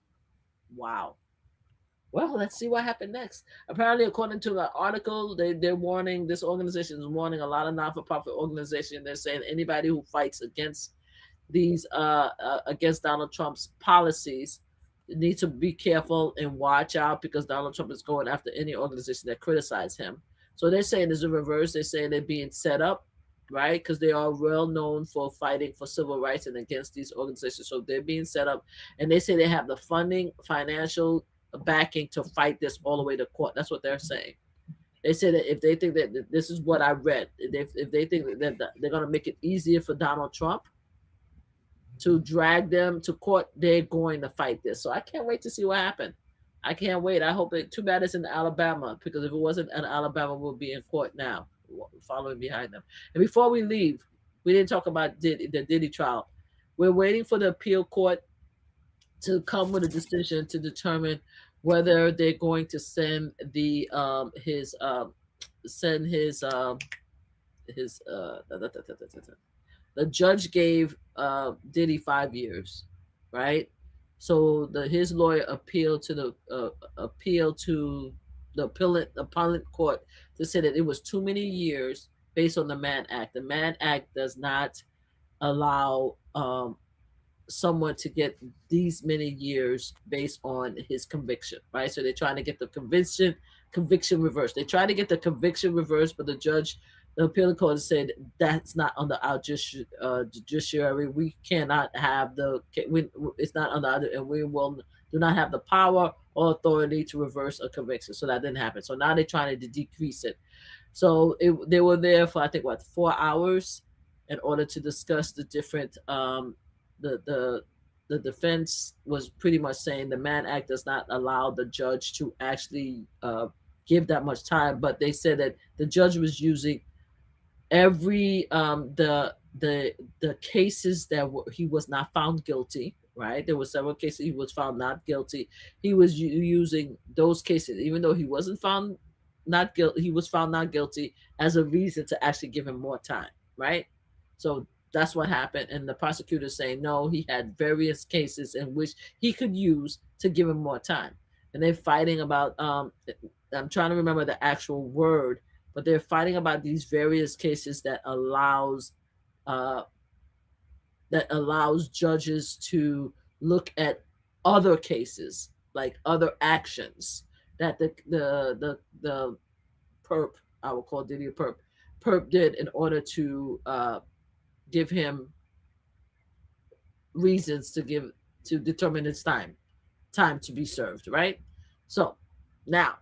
Wow. Well, let's see what happened next. Apparently, according to the article, they're warning, this organization is warning a lot of non-for-profit organizations. They're saying anybody who fights against these, against Donald Trump's policies need to be careful and watch out because Donald Trump is going after any organization that criticize him. So they're saying there's a reverse. They're saying they're being set up, right? Because they are well known for fighting for civil rights and against these organizations. So they're being set up. And they say they have the funding, financial backing to fight this all the way to court. That's what they're saying. They say that if they think that this is what I read, if they think that they're going to make it easier for Donald Trump to drag them to court, they're going to fight this. So I can't wait to see what happens. I can't wait. I hope too bad it's in Alabama, because if it wasn't in Alabama, we'll be in court now, following behind them. And before we leave, we didn't talk about the Diddy trial. We're waiting for the appeal court to come with a decision to determine whether they're going to send the the judge gave Diddy 5 years, right? So his lawyer appealed to the appellate court to say that it was too many years based on the Mann Act. The Mann Act does not allow someone to get these many years based on his conviction, right? So they're trying to get the conviction reversed. They tried to get the conviction reversed, but the appeal court said that's not under our judiciary. We cannot have it's not under our, and we do not have the power or authority to reverse a conviction. So that didn't happen. So now they're trying to decrease it. So they were there for, I think, 4 hours in order to discuss the different the defense was pretty much saying the Mann Act does not allow the judge to actually give that much time, but they said that the judge was using every the cases that he was not found guilty, right? There were several cases he was found not guilty. He was using those cases, even though he wasn't found not guilty, he was found not guilty as a reason to actually give him more time, right? So that's what happened. And the prosecutor saying, no, he had various cases in which he could use to give him more time. And they're fighting about, I'm trying to remember the actual word, but they're fighting about these various cases that allows uh, that allows judges to look at other cases, like other actions that the perp, I will call Diddy a perp did in order to give him reasons to determine its time to be served, right? So now,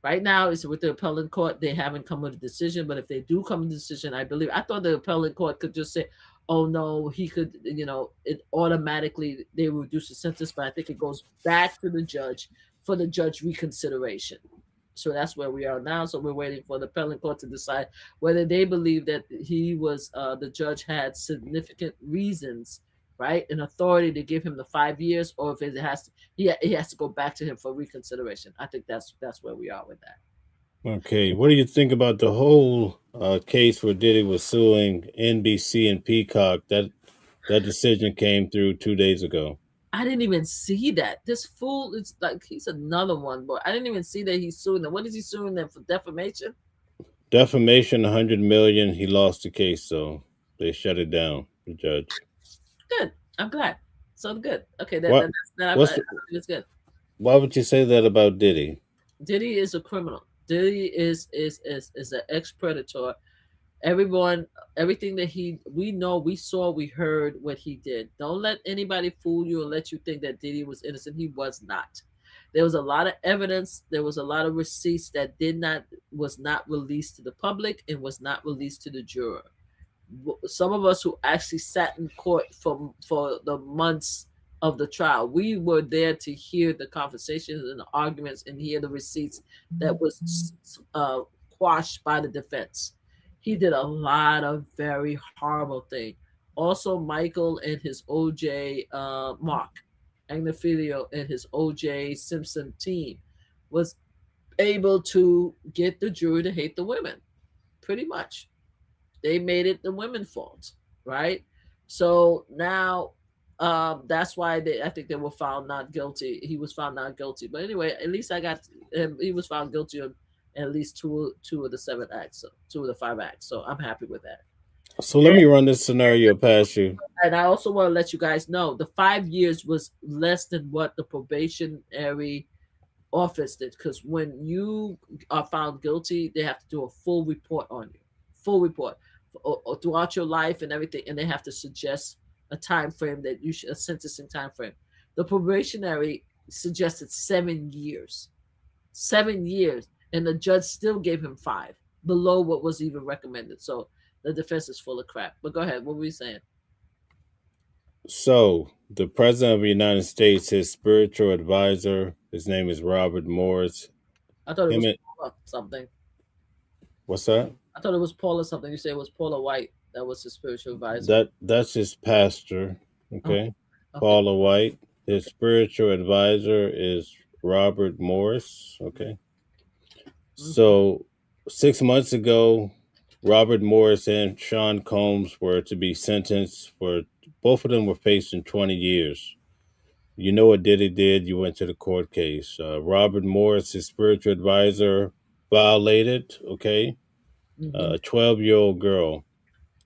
right now, it's with the appellate court. They haven't come with a decision, but if they do come with a decision, I thought the appellate court could just say, "Oh no, he could," it automatically they reduce the sentence. But I think it goes back to the judge for the judge reconsideration. So that's where we are now. So we're waiting for the appellate court to decide whether they believe that the judge had significant reasons, right, and authority to give him the 5 years, or if he has to go back to him for reconsideration. I think that's where we are with that. Okay, what do you think about the whole case where Diddy was suing NBC and Peacock? That decision came through 2 days ago. I didn't even see that. This fool is like he's another one, but I didn't even see that he's suing them. What is he suing them for? Defamation? Defamation, 100 million. He lost the case, so they shut it down. The judge. Good. I'm glad. So good. Okay, What? I What's? think it's good. Why would you say that about Diddy? Diddy is a criminal. Diddy is an ex predator. Everyone, everything that we know, we saw, we heard what he did. Don't let anybody fool you and let you think that Diddy was innocent. He was not. There was a lot of evidence. There was a lot of receipts that was not released to the public and was not released to the juror. Some of us who actually sat in court for the months of the trial, we were there to hear the conversations and the arguments and hear the receipts that was quashed by the defense. He did a lot of very horrible things. Also, Michael and his OJ Mark Agnafilio and his OJ Simpson team was able to get the jury to hate the women, pretty much. They made it the women's fault, right? So now that's why I think they were found not guilty. He was found not guilty. But anyway, at least I got him. He was found guilty on at least two of the 7 acts, so 2 of the 5 acts. So I'm happy with that. So let me run this scenario past you. And I also want to let you guys know the 5 years was less than what the probationary office did, because when you are found guilty, they have to do a full report on you, full report or throughout your life and everything, and they have to suggest a time frame that you should a sentencing time frame. The probationary suggested 7 years, 7 years, and the judge still gave him 5, below what was even recommended. So the defense is full of crap. But go ahead, what were you saying? So the president of the United States, his spiritual advisor, his name is Robert Morris. I thought it Him was and, Paula something. what's that? I thought it was Paula something. You said it was Paula White that was his spiritual advisor. That's his pastor. Okay, Okay. Paula White. His spiritual advisor is Robert Morris. Okay. So 6 months ago, Robert Morris and Sean Combs were to be sentenced for both of them were facing 20 years. You know what Diddy did? You went to the court case. Robert Morris, his spiritual advisor, violated, okay, Mm-hmm. a 12-year-old girl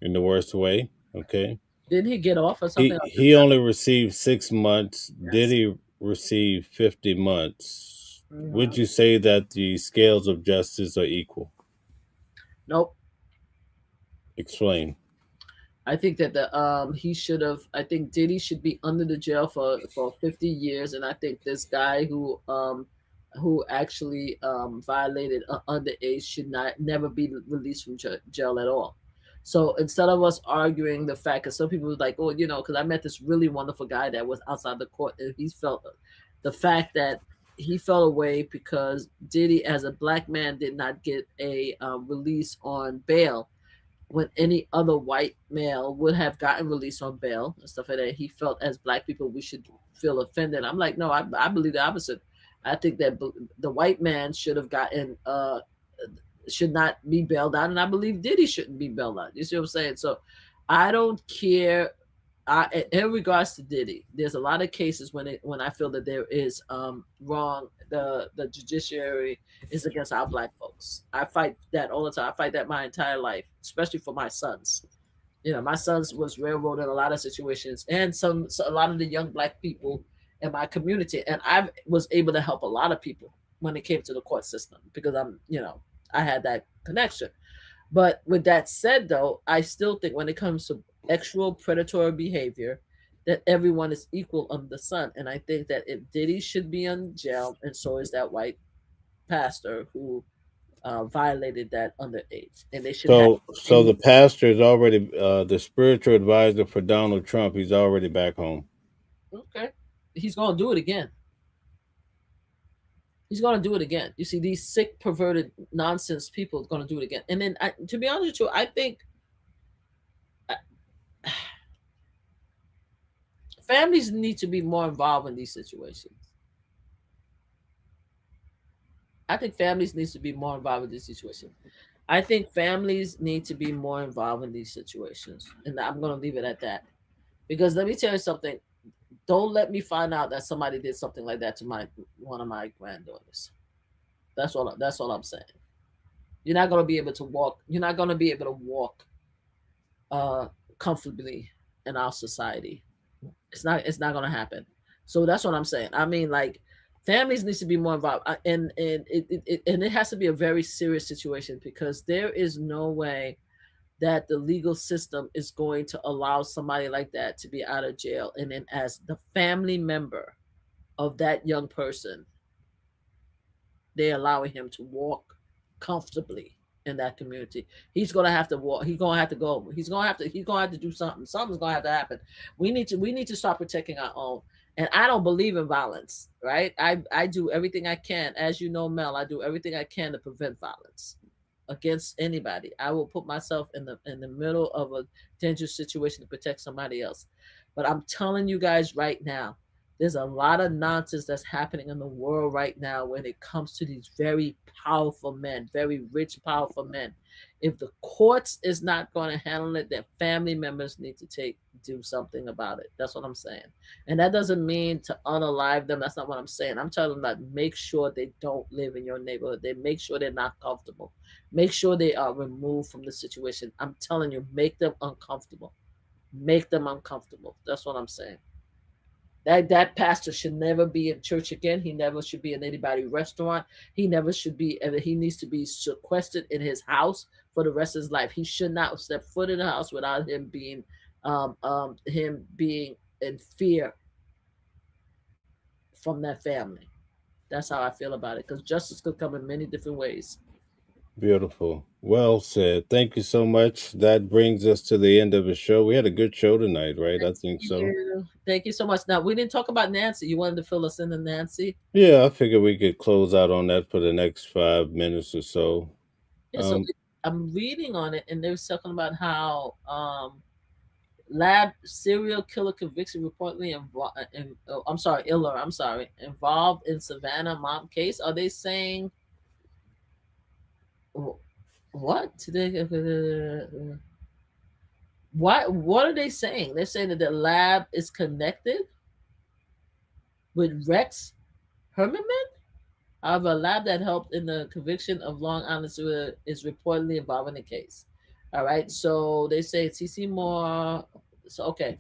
in the worst way, okay. Didn't he get off or He something? he only received 6 months. Yes. Diddy received 50 months. Mhm. Would you say that the scales of justice are equal? Nope. Explain. I think that he should have. I think Diddy should be under the jail for 50 years, and I think this guy who actually violated underage should not never be released from jail at all. So instead of us arguing the fact, because some people was like, oh, because I met this really wonderful guy that was outside the court, and he felt the fact that he fell away because Diddy, as a black man, did not get a release on bail when any other white male would have gotten released on bail and stuff like that. He felt as black people we should feel offended. I'm like, no, I believe the opposite. I think that the white man should have gotten should not be bailed out, and I believe Diddy shouldn't be bailed out. You see what I'm saying? So I don't care. In regards to Diddy, there's a lot of cases when I feel that there is wrong. The judiciary is against our black folks. I fight that all the time. I fight that my entire life, especially for my sons. My sons was railroaded in a lot of situations, and a lot of the young black people in my community, and I was able to help a lot of people when it came to the court system because I had that connection. But with that said, though, I still think when it comes to actual predatory behavior, that everyone is equal under the sun. And I think that if Diddy should be in jail, and so is that white pastor who violated that underage, and they should have. So the pastor is already the spiritual advisor for Donald Trump. He's already back home. Okay, he's gonna do it again. He's gonna do it again. You see, these sick, perverted, nonsense people are gonna do it again. And then, to be honest with you, I think uh, families need to be more involved in these situations. I think families needs to be more involved in this situation. I think families need to be more involved in these situations, and I'm gonna leave it at that. Because let me tell you something. Don't let me find out that somebody did something like that to my one of my granddaughters. That's all I'm saying. You're not gonna be able to walk. You're not gonna be able to walk uh, comfortably in our society. It's not gonna happen. So that's what I'm saying. I mean, like, families needs to be more involved, and it has to be a very serious situation because there is no way that the legal system is going to allow somebody like that to be out of jail, and then as the family member of that young person, they're allowing him to walk comfortably in that community. He's gonna have to walk. He's gonna have to go. He's gonna have to do something. Something's gonna have to happen. We need to start protecting our own. And I don't believe in violence, right? I do everything I can. As you know, Mel, I do everything I can to prevent violence against anybody. I will put myself in the middle of a dangerous situation to protect somebody else. But I'm telling you guys right now, there's a lot of nonsense that's happening in the world right now when it comes to these very powerful men, very rich, powerful men. If the courts is not going to handle it, their family members need to do something about it. That's what I'm saying. And that doesn't mean to unalive them. That's not what I'm saying. I'm telling them that make sure they don't live in your neighborhood. They make sure they're not comfortable. Make sure they are removed from the situation. I'm telling you, make them uncomfortable. Make them uncomfortable. That's what I'm saying. That pastor should never be in church again. He never should be in anybody's restaurant. He never should be, and he needs to be sequestered in his house for the rest of his life. He should not step foot in the house without him being in fear from that family. That's how I feel about it. Because justice could come in many different ways. Beautiful. Well said. Thank you so much. That brings us to the end of the show. We had a good show tonight, right? I Thank think so. you. Thank you so much. Now we didn't talk about Nancy. You wanted to fill us in on Nancy. Yeah, I figured we could close out on that for the next 5 minutes or so. Yeah, so Um, I'm reading on it, and they were talking about how lab serial killer conviction reportedly involved. I'm sorry, Iller. I'm sorry, involved in Savannah mom case. Are they saying what? What are they saying? They're saying that the lab is connected with Rex Hermanman. However, a lab that helped in the conviction of Long Island serial is reportedly involved in the case. All right, so they say TC Moore. So okay,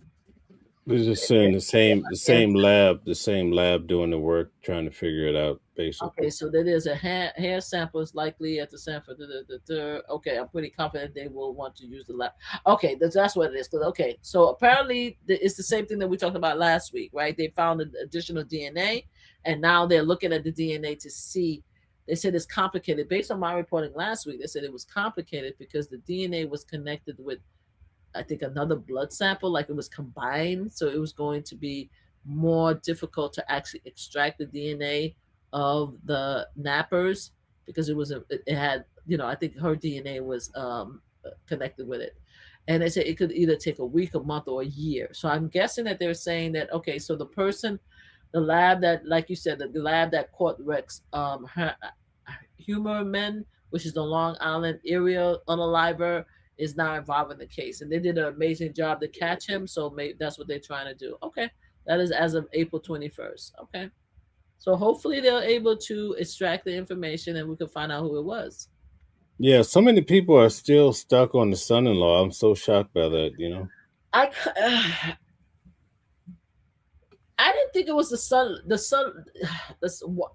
we're just saying the same lab doing the work, trying to figure it out, okay, basically. so there is a hair sample is likely at the Sanford. Okay, I'm pretty confident they will want to use the lab. Okay, that's what it is. Okay, so apparently it's the same thing that we talked about last week, right? They found an additional DNA, and now they're looking at the DNA to see. They said it's complicated. Based on my reporting last week, they said it was complicated because the DNA was connected with, I think, another blood sample, like it was combined. So it was going to be more difficult to actually extract the DNA of the nappers because it had, I think her DNA was connected with it. And they said it could either take a week, a month, or a year. So I'm guessing that they're saying that, okay, so the lab that, like you said, the lab that caught Rex Humorman, which is the Long Island area unaliver, is now involved in the case, and they did an amazing job to catch him. So maybe that's what they're trying to do. Okay, that is as of April 21st. Okay, so hopefully they're able to extract the information and we can find out who it was. Yeah, so many people are still stuck on the son-in-law. I'm so shocked by that, you know. I I didn't think it was the son. The son.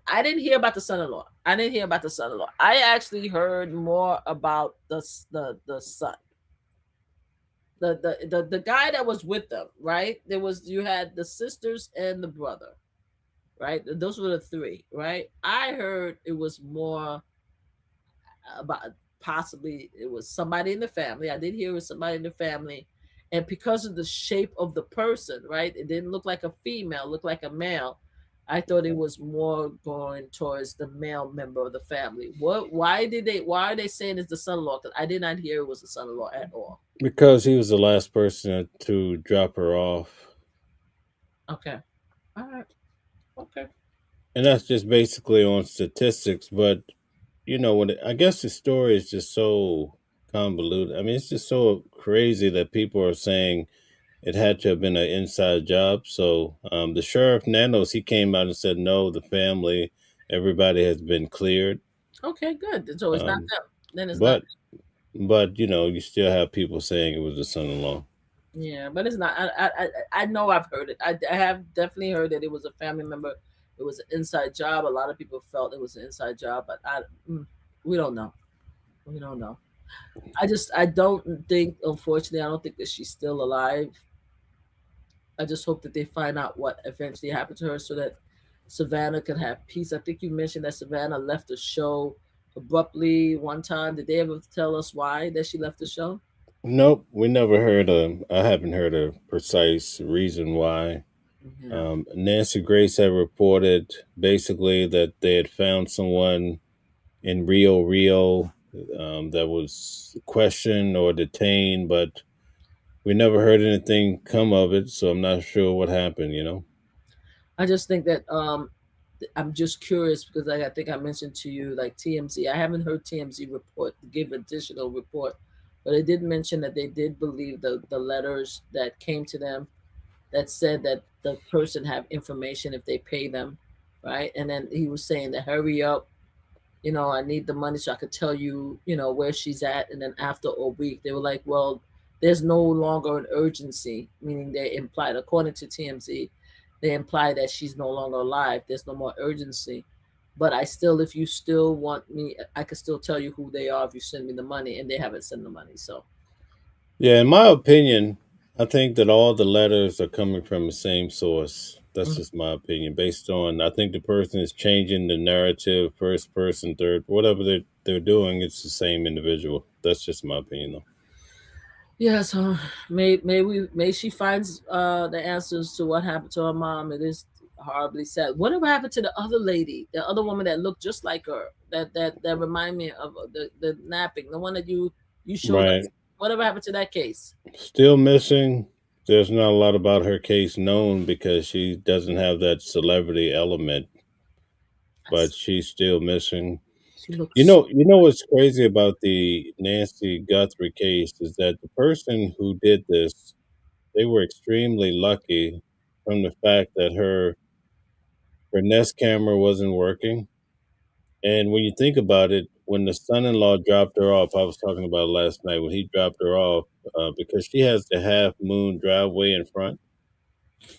I didn't hear about the son-in-law. I didn't hear about the son-in-law. I actually heard more about the son. The guy that was with them, right? There was you had the sisters and the brother, right? Those were the three, right? I heard it was more about possibly it was somebody in the family. I did hear it was somebody in the family, and because of the shape of the person, right? It didn't look like a female, it looked like a male. I thought it was more going towards the male member of the family. What? Why did they? Why are they saying it's the son-in-law? Because I did not hear it was the son-in-law at all. Because he was the last person to drop her off. Okay. All right. Okay. And that's just basically on statistics, but you know when I guess the story is just so convoluted. I mean, it's just so crazy that people are saying it had to have been an inside job. So the sheriff Nanos, he came out and said no, the family, everybody has been cleared. Okay. Good. So it's not Um, them. Then it's not. but but you know you still have people saying it was the son-in-law. Yeah, but it's not. I know I've heard it. I have definitely heard that it was a family member. It was an inside job. A lot of people felt it was an inside job, but we don't know. We don't know. I don't think. Unfortunately, I don't think that she's still alive. I just hope that they find out what eventually happened to her, so that Savannah can have peace. I think you mentioned that Savannah left the show abruptly one time. Did they ever tell us why that she left the show? Nope, we never heard a. I haven't heard a precise reason why. Yeah. Nancy Grace had reported basically that they had found someone in Rio that was questioned or detained, but we never heard anything come of it. So I'm not sure what happened. You know. I just think that I'm just curious because I think I mentioned to you like TMZ. I haven't heard TMZ report give additional report, but they did mention that they did believe the letters that came to them that said that the person have information if they pay them, right? And then he was saying to hurry up, I need the money so I could tell you, where she's at. And then after a week, they were like, well, there's no longer an urgency, meaning they implied, according to TMZ, they imply that she's no longer alive. There's no more urgency. But I still, if you still want me, I could still tell you who they are if you send me the money, and they haven't sent the money. So Yeah, in my opinion, I think that all the letters are coming from the same source. That's mhm. just my opinion. Based on, I think the person is changing the narrative, first person, third, whatever they're doing. It's the same individual. That's just my opinion, though. Yeah, so may she finds the answers to what happened to her mom. It is horribly sad. Whatever happened to the other lady, the other woman that looked just like her, that remind me of the napping, the one that you showed Right. us. Whatever happened to that case? Still missing. There's not a lot about her case known because she doesn't have that celebrity element, but That's, she's still missing. she looks so. You know what's crazy about the Nancy Guthrie case is that the person who did this, they were extremely lucky from the fact that her Nest camera wasn't working. And when you think about it, when the son-in-law dropped her off, I was talking about it last night when he dropped her off, because she has the half moon driveway in front,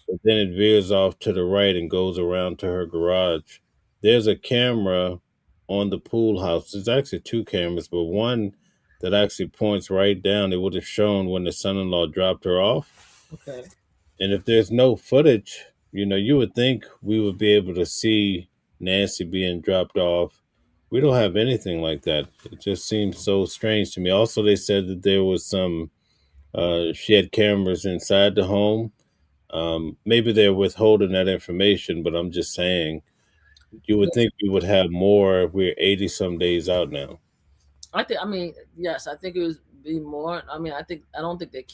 but then it veers off to the right and goes around to her garage. There's a camera on the pool house. There's actually two cameras, but one that actually points right down. It would have shown when the son-in-law dropped her off. Okay. And if there's no footage, you know, you would think we would be able to see Nancy being dropped off. We don't have anything like that. It just seems so strange to me. Also, they said that there was some, she had cameras inside the home. Maybe they're withholding that information, but I'm just saying, you would think we would have more. We're 80 some days out now. I mean, yes, I think it would be more. I mean, I don't think they.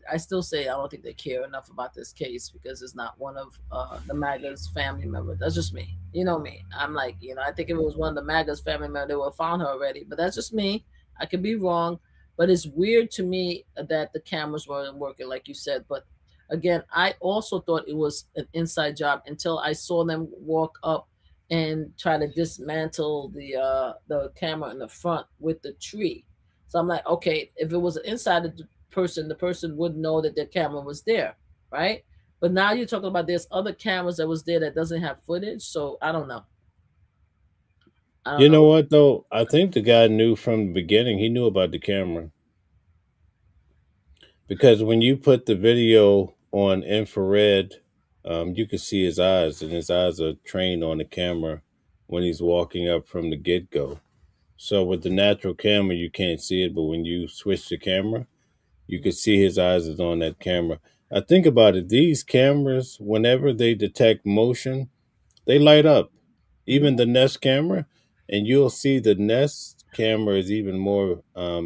I still say I don't think they care enough about this case because it's not one of the MAGA's family members. That's just me. You know me. I'm like, I think if it was one of the MAGA's family members, they would have found her already. But that's just me. I could be wrong. But it's weird to me that the cameras weren't working, like you said. But again, I also thought it was an inside job until I saw them walk up and try to dismantle the camera in the front with the tree. So I'm like, okay, if it was inside the person would know that their camera was there, right? But now you're talking about there's other cameras that was there that doesn't have footage. So I don't know. I don't You know. know what though? I think the guy knew from the beginning. He knew about the camera because when you put the video on infrared, you can see his eyes, and his eyes are trained on the camera when he's walking up from the get go. So with the natural camera, you can't see it, but when you switch the camera, you can see his eyes is on that camera. I think about it. These cameras, whenever they detect motion, they light up. Mhm. Even the Nest camera, and you'll see the Nest camera is even more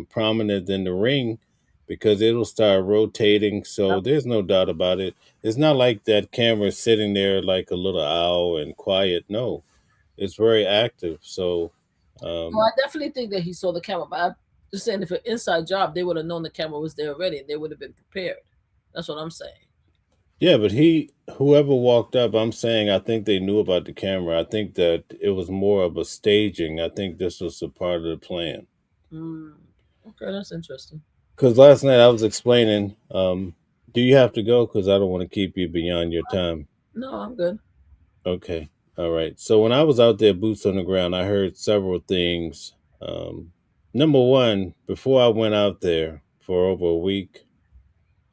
prominent than the Ring because it'll start rotating. So Yep. there's no doubt about it. It's not like that camera is sitting there like a little owl and quiet. No, it's very active. So, Well, um, I definitely think that he saw the camera, but I'm just saying if an inside job, they would have known the camera was there already and they would have been prepared. That's what I'm saying. yeah, but whoever walked up, I'm saying, I think they knew about the camera. I think that it was more of a staging. I think this was a part of the plan. Mm. Okay, that's interesting. Because last night I was explaining, do you have to go? Because I don't want to keep you beyond your time. No, I'm good. Okay. All right. So when I was out there, boots on the ground, I heard several things. Number one, before I went out there for over a week,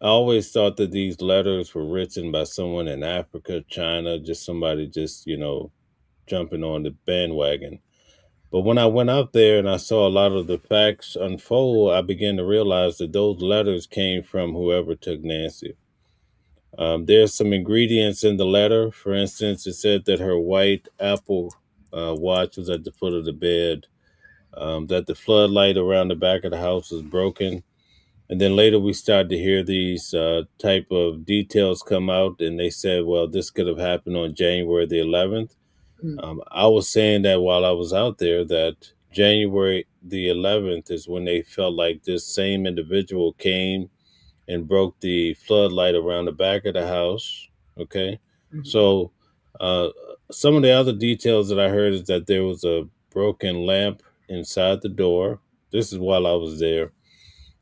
I always thought that these letters were written by someone in Africa, China, just somebody just, jumping on the bandwagon. But when I went out there and I saw a lot of the facts unfold, I began to realize that those letters came from whoever took Nancy. There's some ingredients in the letter. For instance, it said that her white Apple watch was at the foot of the bed, that the floodlight around the back of the house was broken. And then later we started to hear these type of details come out, and they said, well, this could have happened on January the 11th. Mm. I was saying that while I was out there, that January the 11th is when they felt like this same individual came and broke the floodlight around the back of the house. Okay. Mhm. So, uh, some of the other details that I heard is that there was a broken lamp inside the door. This is while I was there.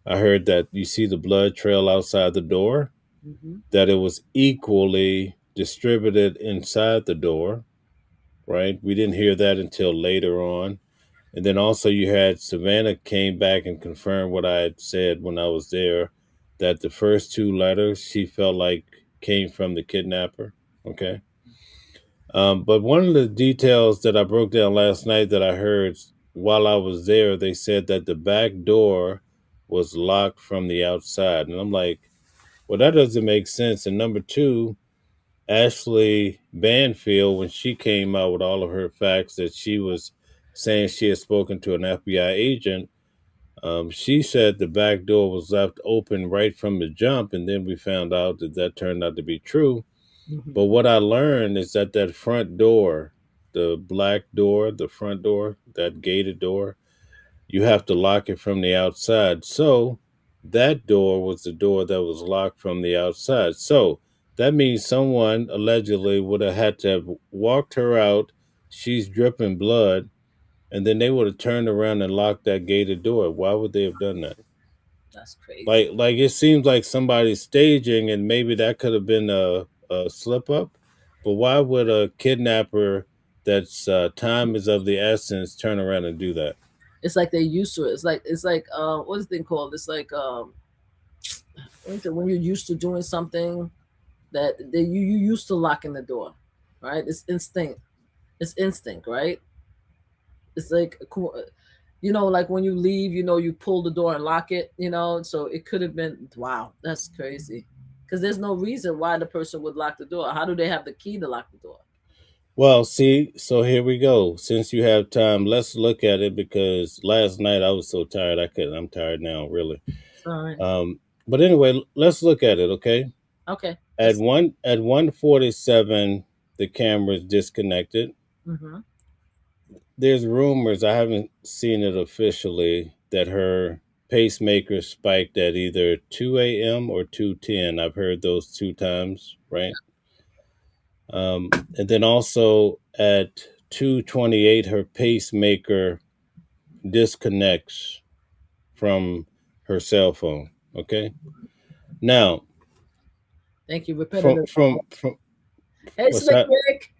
I heard that you see the blood trail outside the door, Mhm. that it was equally distributed inside the door, right? We didn't hear that until later on. And then also you had Savannah came back and confirmed what I had said when I was there, that the first two letters she felt like came from the kidnapper. Okay. But one of the details that I broke down last night that I heard while I was there, they said that the back door was locked from the outside. And I'm like, well, that doesn't make sense. And number two, Ashley Banfield, when she came out with all of her facts that she was saying she had spoken to an FBI agent, she said the back door was left open right from the jump, and then we found out that that turned out to be true. Mhm. But what I learned is that that front door, the black door, the front door, that gated door, you have to lock it from the outside. So that door was the door that was locked from the outside. So that means someone allegedly would have had to have walked her out. She's dripping blood, and then they would have turned around and locked that gated door. Why would they have done that? That's crazy. Like it seems like somebody's staging, and maybe that could have been a slip up. But why would a kidnapper that's time is of the essence turn around and do that? It's like they're used to it. It's like what's the thing called? It's like what is it, when you're used to doing something that you used to locking the door, right? It's instinct. It's instinct, right? It's like like when you leave, you pull the door and lock it, So it could have been wow, that's crazy. Because there's no reason why the person would lock the door. How do they have the key to lock the door? Well, see, so here we go. Since you have time, let's look at it because last night I was so tired I couldn't. I'm tired now, really. Sorry. But anyway, let's look at it, okay? Okay. At 1:47, the camera is disconnected. Mm-hmm. There's rumors, I haven't seen it officially, that her pacemaker spiked at either 2 a.m. or 2:10. I've heard those two times, right? And then also at 2:28, her pacemaker disconnects from her cell phone. Okay. Now, Thank you. from Repetitive. from Hey, what's Slick that? Rick.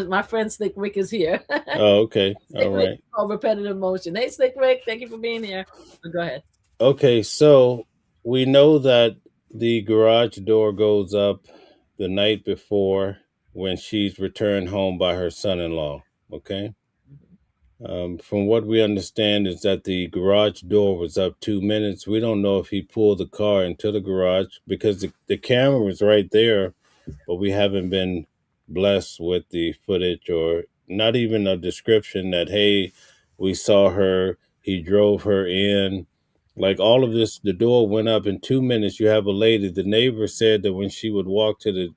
My friend Slick Rick is here. Oh, okay. All Slick Rick right. is called repetitive motion. Hey, Slick Rick. Thank you for being here. Go ahead. Okay, so we know that the garage door goes up the night before when she's returned home by her son-in-law. Okay. Mhm. From what we understand is that the garage door was up 2 minutes. We don't know if he pulled the car into the garage because the camera was right there, but we haven't been blessed with the footage or not even a description that, hey, we saw her, he drove her in. Like all of this, the door went up in 2 minutes. You have a lady, the neighbor said that when she would walk to the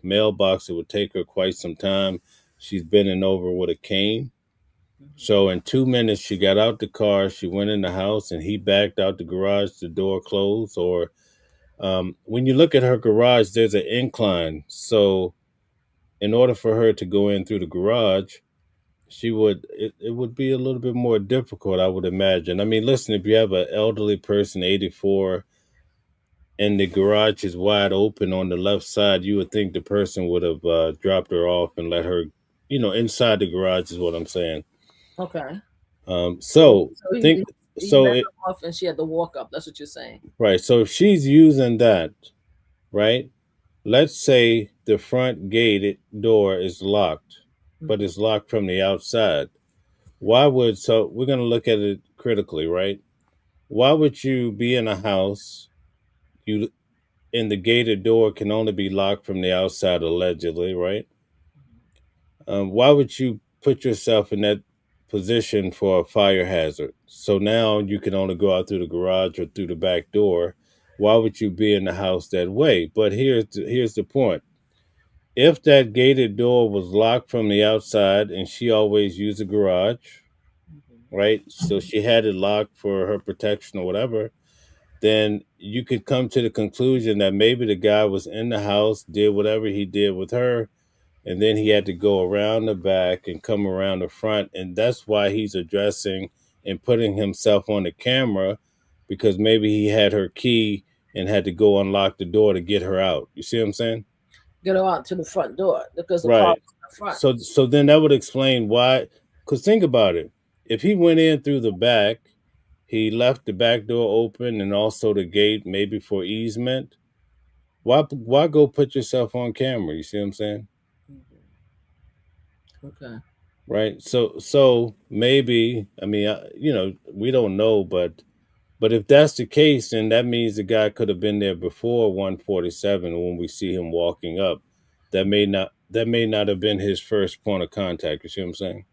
mailbox, it would take her quite some time. She's bending over with a cane. Mhm. So in 2 minutes, she got out the car, she went in the house, and he backed out the garage, the door closed. Or when you look at her garage, there's an incline. So in order for her to go in through the garage, it would be a little bit more difficult, I would imagine. I mean, listen, if you have an elderly person, 84, and the garage is wide open on the left side, you would think the person would have dropped her off and let her, inside the garage is what I'm saying. Okay. So, So so he, think he so let it her off and she had to walk up. That's what you're saying. right. So if she's using that, right? Let's say the front door is locked, but Hmm. it's locked from the outside. Why would so we're gonna look at it critically, right? Why would you be in a house you and the gated door can only be locked from the outside allegedly, right? Why would you put yourself in that position for a fire hazard? So now you can only go out through the garage or through the back door. Why would you be in the house that way? But here's the point. If that gated door was locked from the outside and she always used the garage, Hmm. right? So she had it locked for her protection or whatever, then you could come to the conclusion that maybe the guy was in the house, did whatever he did with her, and then he had to go around the back and come around the front, and that's why he's addressing and putting himself on the camera, because maybe he had her key and had to go unlock the door to get her out. You see what I'm saying? Get her out to the front door because the car Right. is in the front. So then that would explain why, because think about it. If he went in through the back, he left the back door open and also the gate maybe for easement. Why go put yourself on camera? You see what I'm saying? Hmm. Okay. Right. So maybe, I mean, we don't know, but if that's the case, then that means the guy could have been there before 147 when we see him walking up. That may not have been his first point of contact. You see what I'm saying?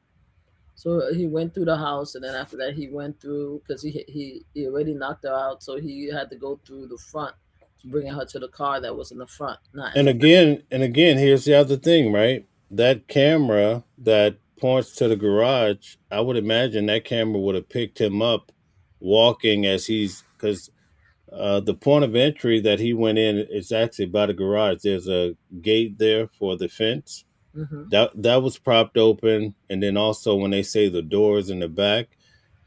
So he went through the house, and then after that, he went through because he already knocked her out, so he had to go through the front to bring her to the car that was in the front, not in And the. again, here's the other thing, right? That camera that points to the garage, I would imagine that camera would have picked him up walking as he's because the point of entry that he went in is actually by the garage. There's a gate there for the fence Hmm. that was propped open, and then also when they say the doors in the back,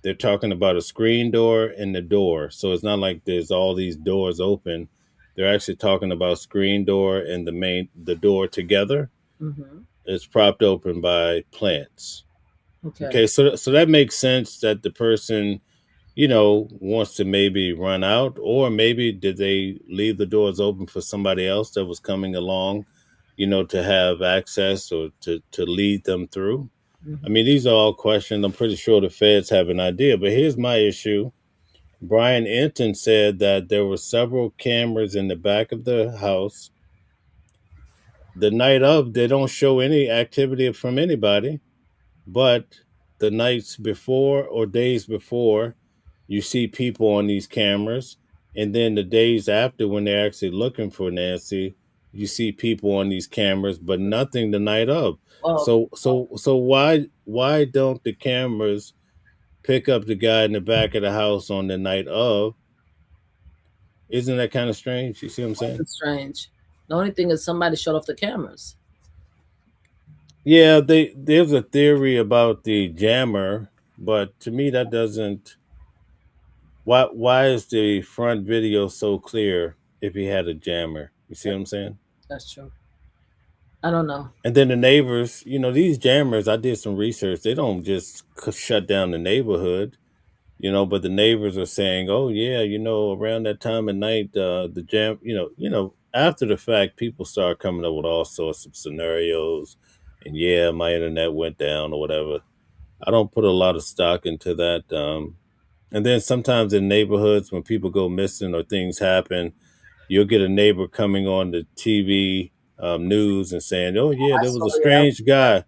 they're talking about a screen door and the door. So it's not like there's all these doors open. They're actually talking about screen door and the door together. Hmm. It's propped open by plants. Okay. Okay, so that makes sense that the person wants to maybe run out, or maybe did they leave the doors open for somebody else that was coming along, to have access or to lead them through. I Hmm. mean, these are all questions. I'm pretty sure the feds have an idea, but here's my issue. Brian Enton said that there were several cameras in the back of the house. The night of, they don't show any activity from anybody, but the nights before or days before, you see people on these cameras. And then the days after, when they're actually looking for Nancy, you see people on these cameras, but nothing the night of. Well, So why don't the cameras pick up the guy in the back of the house on the night of? Isn't that kind of strange? You see what I'm saying? it's strange. The only thing is somebody shut off the cameras. Yeah, there's a theory about the jammer, but to me that doesn't. Why is the front video so clear if he had a jammer? You see what I'm saying? That's true. I don't know. And then the neighbors, these jammers. I did some research. They don't just shut down the neighborhood. But the neighbors are saying, "Oh yeah, around that time of night, the jam." After the fact, people start coming up with all sorts of scenarios, and yeah, my internet went down or whatever. I don't put a lot of stock into that. And then sometimes in neighborhoods, when people go missing or things happen, you'll get a neighbor coming on the TV news and saying, "Oh yeah, I there was saw, a yeah, strange guy. yeah.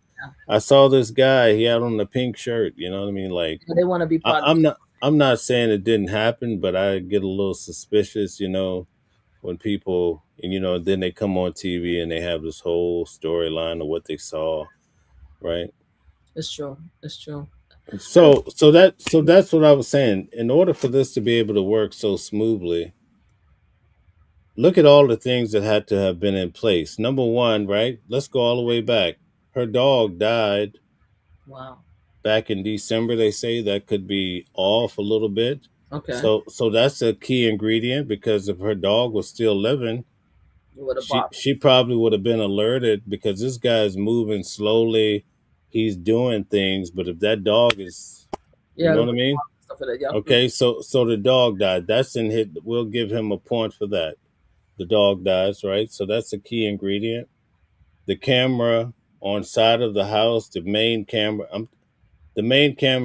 I saw this guy. He had on a pink shirt." You know what I mean? Like, They want to be I, part of I'm it. not. I'm not saying it didn't happen, but I get a little suspicious. When people and then they come on TV and they have this whole storyline of what they saw, right? It's true. It's true. And So that's what I was saying. In order for this to be able to work so smoothly, look at all the things that had to have been in place. Number one, right? Let's go all the way back. Her dog died wow. back in December. They say that could be off a little bit. Okay. So that's a key ingredient because if her dog was still living, With a she bottle. she probably would have been alerted because this guy's moving slowly. He's doing things, but if that dog is, you Yeah, know with what I the mean? bottle and stuff like that. Yep. Okay, so the dog died. That's in hit. We'll give him a point for that. The dog dies, right? So that's a key ingredient. The camera on side of the house, the main camera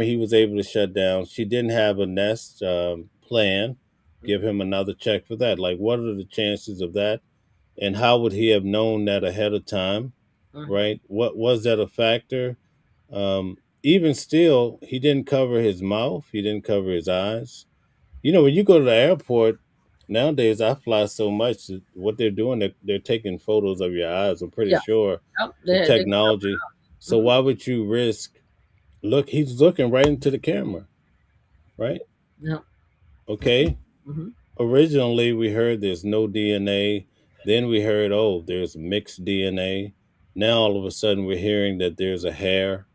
he was able to shut down. She didn't have a nest plan. Give him another check for that. Like, what are the chances of that? And how would he have known that ahead of time? Mm-hmm. Right? What was that a factor? Even still, he didn't cover his mouth. He didn't cover his eyes. When you go to the airport nowadays, I fly so much. What they're doing, they're taking photos of your eyes. I'm pretty Yeah. sure Yep. the They can cover technology. it So up. why would you risk? Look, he's looking right into the camera, right? Yep. Okay. Mm-hmm. Originally, we heard there's no DNA. Then we heard, oh, there's mixed DNA. Now all of a sudden, we're hearing that there's a hair,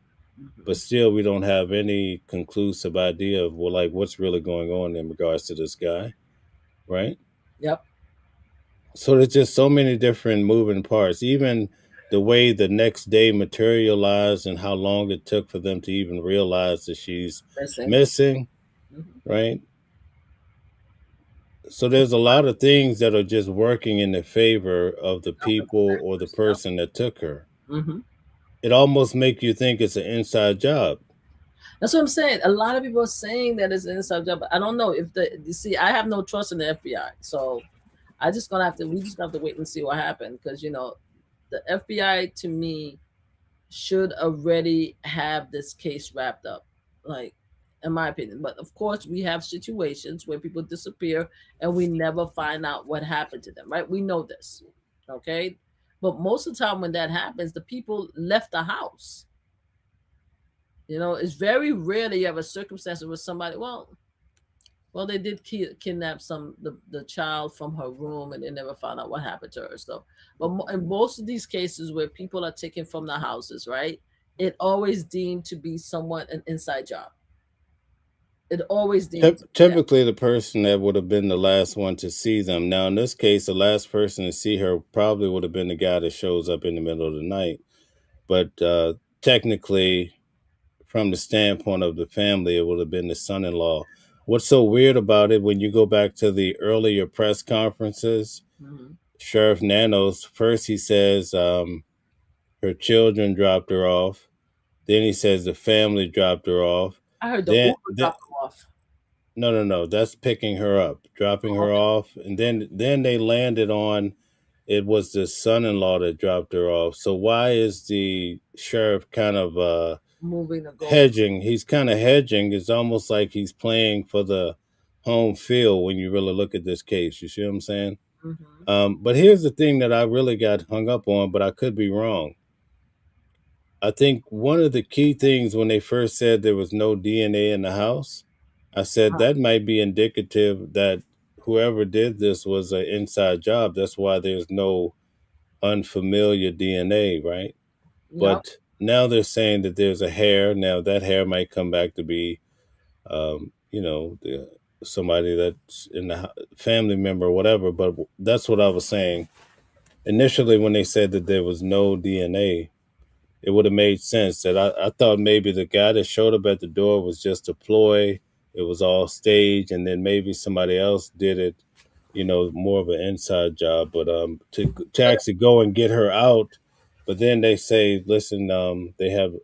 but Mm-hmm. still, we don't have any conclusive idea of well, like what's really going on in regards to this guy, right? Yep. So there's just so many different moving parts. Even the way the next day materialized and how long it took for them to even realize that she's Missing. missing, Mm-hmm. right? So there's a lot of things that are just working in the favor of the Of the people or the protectors. Yep. person that took her. Mm-hmm. It almost make you think it's an inside job. That's what I'm saying. A lot of people are saying that it's an inside job, but I don't know if the you see. I have no trust in the FBI, so I just gonna have to. We just gonna have to wait and see what happens because the FBI to me should already have this case wrapped up, like in my opinion. But of course, we have situations where people disappear and we never find out what happened to them, right? We know this, okay? But most of the time when that happens, the people left the house. It's very rare that you have a circumstance where somebody, well, they did kidnap the child from her room, and they never found out what happened to her. So, but in most of these cases where people are taken from the houses, right? It always deemed to be somewhat an inside job. It always deemed to be that. Typically, the person that would have been the last one to see them. Now, in this case, the last person to see her probably would have been the guy that shows up in the middle of the night. But technically, from the standpoint of the family, it would have been the son-in-law. What's so weird about it when you go back to the earlier press conferences? Hmm. Sheriff Nanos first he says her children dropped her off. Then he says the family dropped her off. I heard the Then, Uber then dropped them off. no, that's picking her up, dropping Oh, her okay. off, and then they landed on it was the son-in-law that dropped her off. So why is the sheriff kind of Moving the goal. hedging? He's kind of hedging. It's almost like he's playing for the home field when you really look at this case. You see what I'm saying? Hmm. But here's the thing that I really got hung up on, but I could be wrong. I think one of the key things when they first said there was no DNA in the house, I said that might be indicative that whoever did this was an inside job. That's why there's no unfamiliar DNA, right? Yep. But now they're saying that there's a hair. Now that hair might come back to be, somebody that's in the family member or whatever. But that's what I was saying initially when they said that there was no DNA. It would have made sense that I thought maybe the guy that showed up at the door was just a ploy. It was all staged, and then maybe somebody else did it. More of an inside job. But to actually go and get her out, but then they say, listen, they have,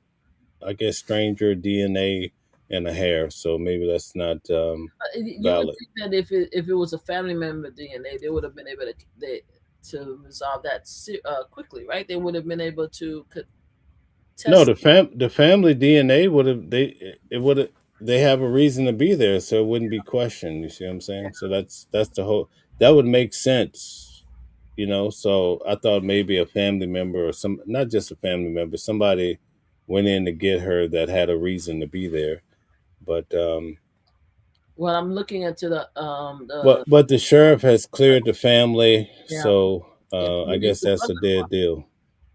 I guess, stranger DNA in the hair, so maybe that's not You would valid. think that if it was a family member DNA, they would have been able to resolve that quickly, right? They would have been able to No, test. the family DNA would have it would have they have a reason to be there, so it wouldn't be questioned. You see what I'm saying? So that's the whole that would make sense. So I thought maybe a family member or some not just a family member, somebody went in to get her that had a reason to be there. But Well, I'm looking into but the but the sheriff has cleared the family, yeah, so I including guess the that's a brother-in-law, dead deal.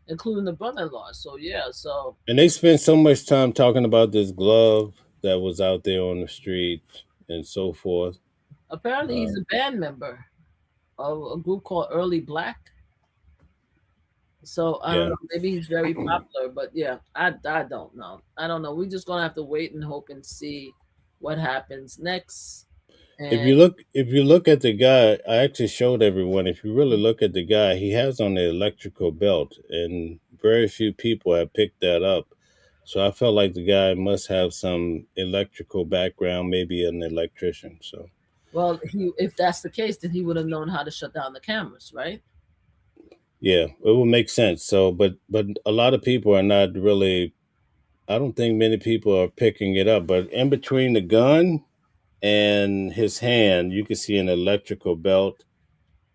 including the brother-in-law. So yeah, so And they spent so much time talking about this glove that was out there on the street and so forth. apparently he's Um, a band member of a group called Early Black. So I don't yeah. know. Maybe he's very popular, but yeah, I don't know. I don't know. We're just gonna have to wait and hope and see what happens next. And If you look at the guy, I actually showed everyone. If you really look at the guy, he has on the electrical belt, and very few people have picked that up. So I felt like the guy must have some electrical background, maybe an electrician. So well, if that's the case, then he would have known how to shut down the cameras, right? yeah, it would make sense. So, but a lot of people are not really. I don't think many people are picking it up. But in between the gun and his hand, you can see an electrical belt,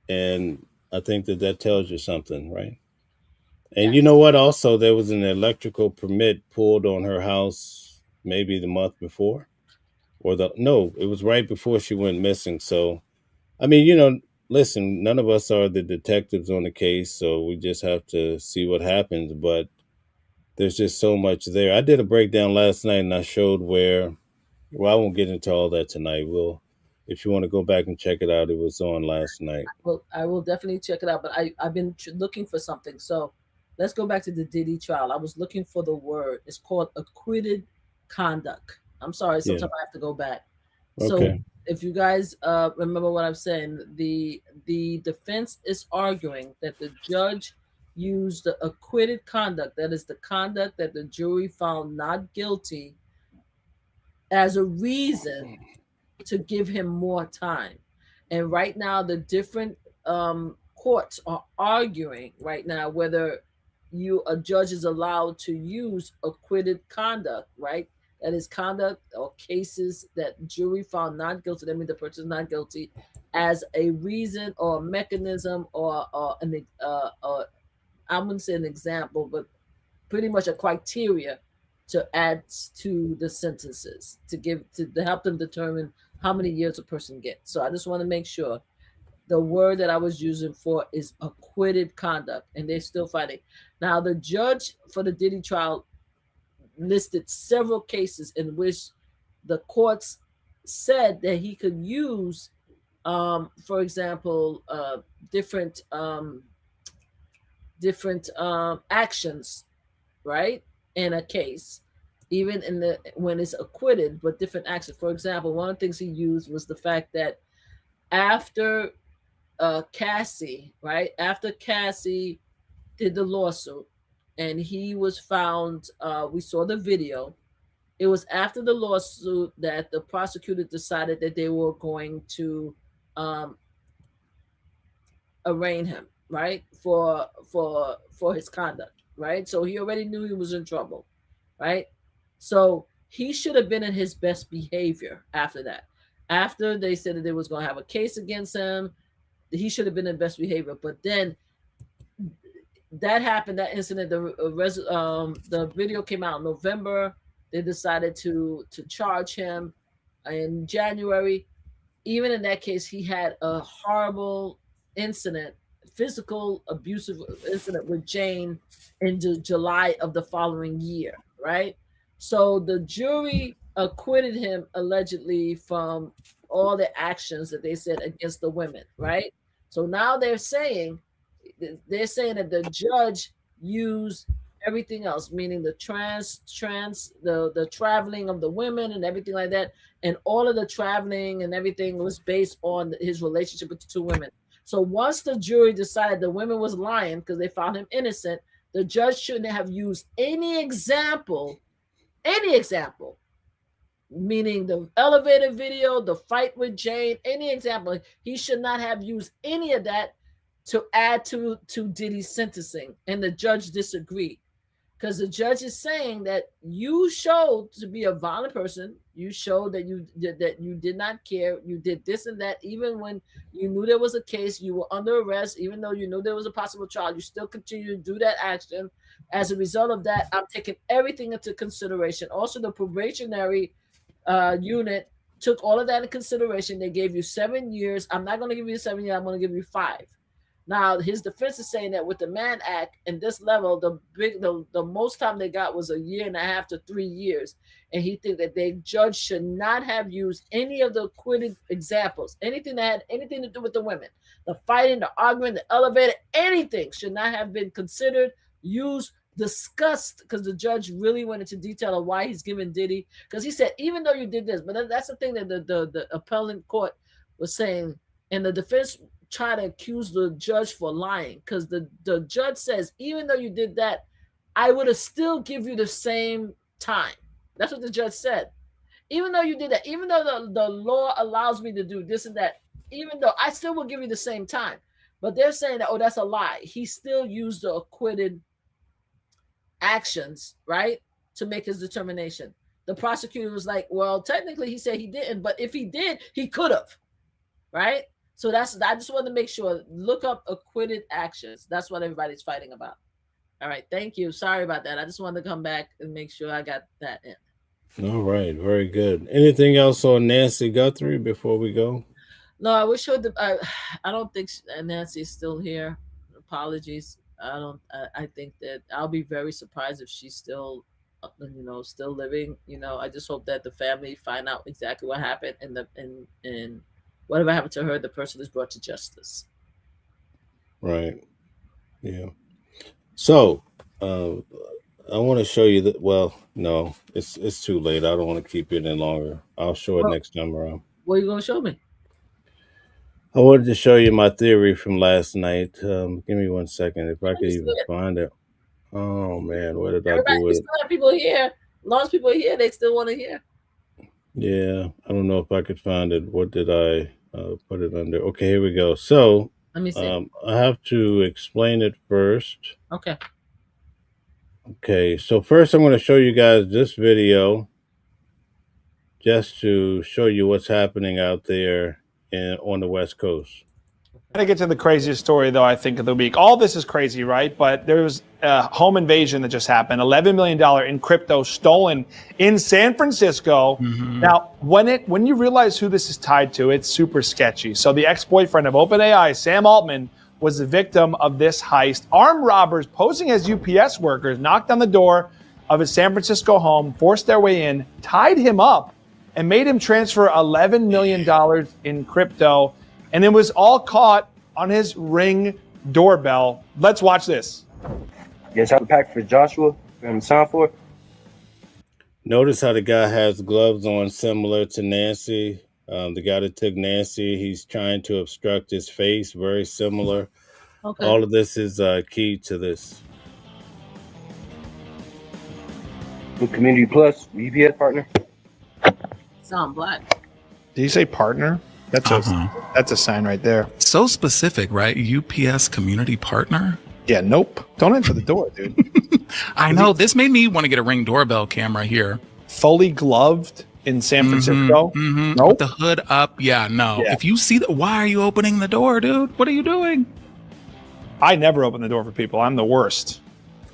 and I think that tells you something, right? And you know Yes. what? Also, there was an electrical permit pulled on her house maybe the month before, or the no, it was right before she went missing. So, I mean, listen, none of us are the detectives on the case, so we just have to see what happens. But there's just so much there. I did a breakdown last night, and I showed where. Well, I won't get into all that tonight. If you want to go back and check it out, it was on last night. Well, I will definitely check it out. But I've been looking for something. So let's go back to the Diddy trial. I was looking for the word. It's called acquitted conduct. I'm sorry. Yeah. Sometimes I have to go back. So Okay. if you guys remember what I'm saying, the defense is arguing that the judge used the acquitted conduct, that is the conduct that the jury found not guilty, as a reason to give him more time. And right now, the different courts are arguing right now whether a judge is allowed to use acquitted conduct, right? That is conduct or cases that jury found not guilty. That means the person is not guilty, as a reason or a mechanism or I wouldn't say an example, but pretty much a criteria to add to the sentences to help them determine how many years a person gets. So I just want to make sure the word that I was using for is acquitted conduct, and they're still fighting. Now, the judge for the Diddy trial listed several cases in which the courts said that he could use, for example, different actions, right, in a case, even in the when it's acquitted, but different actions. For example, one of the things he used was the fact that after Cassie, right, after Cassie did the lawsuit, and he was found, we saw the video. It was after the lawsuit that the prosecutor decided that they were going to um, arraign him, right, for his conduct, right. So he already knew he was in trouble, right. So he should have been in his best behavior after that. After they said that they was going to have a case against him, he should have been in best behavior. But then that happened, that incident. The video came out in November. They decided to charge him in January. Even in that case, he had a horrible incident physical abusive incident with Jane in July of the following year, right? So the jury acquitted him allegedly from all the actions that they said against the women, right? So now they're saying that the judge used everything else, meaning the the traveling of the women and everything like that, and all of the traveling and everything was based on his relationship with the two women. So once the jury decided the women was lying because they found him innocent, the judge shouldn't have used any example, meaning the elevator video, the fight with Jane, any example. He should not have used any of that to add to Diddy's sentencing, and the judge disagreed, because the judge is saying that you showed to be a violent person. You showed that you did not care. You did this and that, even when you knew there was a case. You were under arrest, even though you knew there was a possible trial. You still continue to do that action. As a result of that, I'm taking everything into consideration. Also, the probationary unit took all of that into consideration. They gave you 7 years. I'm not going to give you 7 years. I'm going to give you 5. Now, his defense is saying that with the Mann Act and this level, the most time they got was 1.5 to 3 years. And he thinks that the judge should not have used any of the acquitted examples, anything that had anything to do with the women, the fighting, the arguing, the elevator, anything should not have been considered, used, discussed, because the judge really went into detail of why he's giving Diddy. Because he said, even though you did this, but that's the thing that the appellate court was saying, and the defense try to accuse the judge for lying, because the judge says, even though you did that, I would have still give you the same time. That's what the judge said. Even though you did that, even though the law allows me to do this and that, even though I still will give you the same time. But they're saying that, oh, that's a lie. He still used the acquitted actions, right, to make his determination. The prosecutor was like, well, technically he said he didn't, but if he did, he could have, right? So I just want to make sure, look up acquitted actions. That's what everybody's fighting about. All right, thank you. Sorry about that. I just wanted to come back and make sure I got that in. All right, very good. Anything else on Nancy Guthrie before we go? No, I wish her. I don't think Nancy's still here. Apologies. I think that I'll be very surprised if she's still, still living. I just hope that the family find out exactly what happened, and whatever happened to her, the person is brought to justice. Right. Yeah. So, I want to show you that. Well, no, it's too late. I don't want to keep it any longer. I'll show it next time around. What are you going to show me? I wanted to show you my theory from last night. Give me 1 second, if I could even find it. Oh man, what did I do with it? Still have people here. As long as people are here, they still want to hear. Yeah, I don't know if I could find it. What did I put it under? Okay, here we go. So let me see. I have to explain it first. Okay. Okay, so first I'm going to show you guys this video just to show you what's happening out there on the West Coast. I'm going to get to the craziest story, though, I think, of the week. All this is crazy, right? But there was a home invasion that just happened. $11 million in crypto stolen in San Francisco. Mm-hmm. Now, when you realize who this is tied to, it's super sketchy. So the ex-boyfriend of OpenAI, Sam Altman, was the victim of this heist. Armed robbers posing as UPS workers knocked on the door of his San Francisco home, forced their way in, tied him up, and made him transfer $11 million in crypto. And it was all caught on his Ring doorbell. Let's watch this. Yes, I have a pack for Joshua from Sanford. Notice how the guy has gloves on similar to Nancy. The guy that took Nancy, he's trying to obstruct his face, very similar. Okay. All of this is key to this. Community Plus, UPS partner. Sound black. Did you say partner? That's a sign right there. So specific, right? UPS community partner? Yeah, nope. Don't answer the door, dude. I know. This made me want to get a Ring doorbell camera here. Fully gloved in San Francisco? Mm-hmm. Nope. With the hood up. Yeah, no. Yeah. If you see why are you opening the door, dude? What are you doing? I never open the door for people. I'm the worst.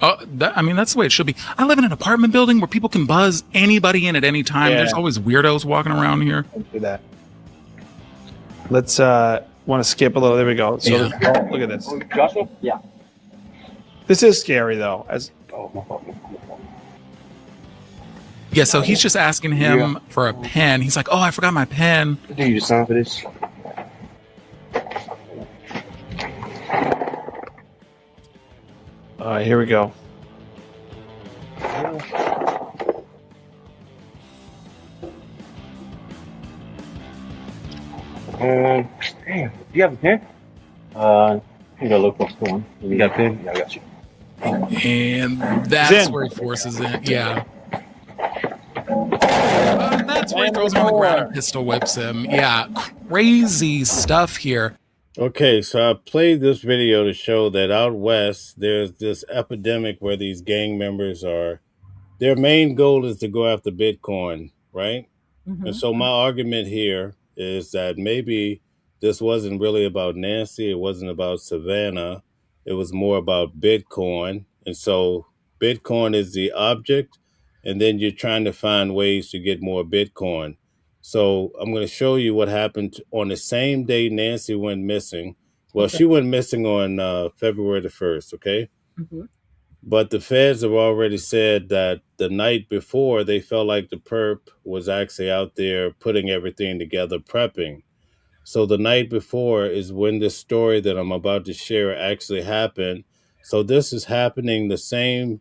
That's the way it should be. I live in an apartment building where people can buzz anybody in at any time. Yeah. There's always weirdos walking around here. Don't do that. want to skip a little. There we go. So Yeah. look at this. Joshua? Yeah. This is scary though. As Oh, my fault. Yeah, so he's just asking him for a pen. He's like, "Oh, I forgot my pen." Do you just sign for this? all right, here we go. Damn. Do you have a pen? I gotta look for one. You got a pen? Yeah, I got you. And that's Zen. where he forces it. Yeah. That's where he throws him on the ground and pistol whips him. Yeah. Crazy stuff here. Okay, so I played this video to show that out west, there's this epidemic where these gang members are, their main goal is to go after Bitcoin, right? And so my argument here is that maybe this wasn't really about Nancy, it wasn't about Savannah, it was more about Bitcoin. And so Bitcoin is the object, and then you're trying to find ways to get more Bitcoin. So I'm going to show you what happened on the same day Nancy went missing. Well, Okay. she went missing on February the 1st, okay? Mm-hmm. But the feds have already said that the night before, they felt like the perp was actually out there putting everything together, prepping. So the night before is when this story that I'm about to share actually happened. So this is happening the same,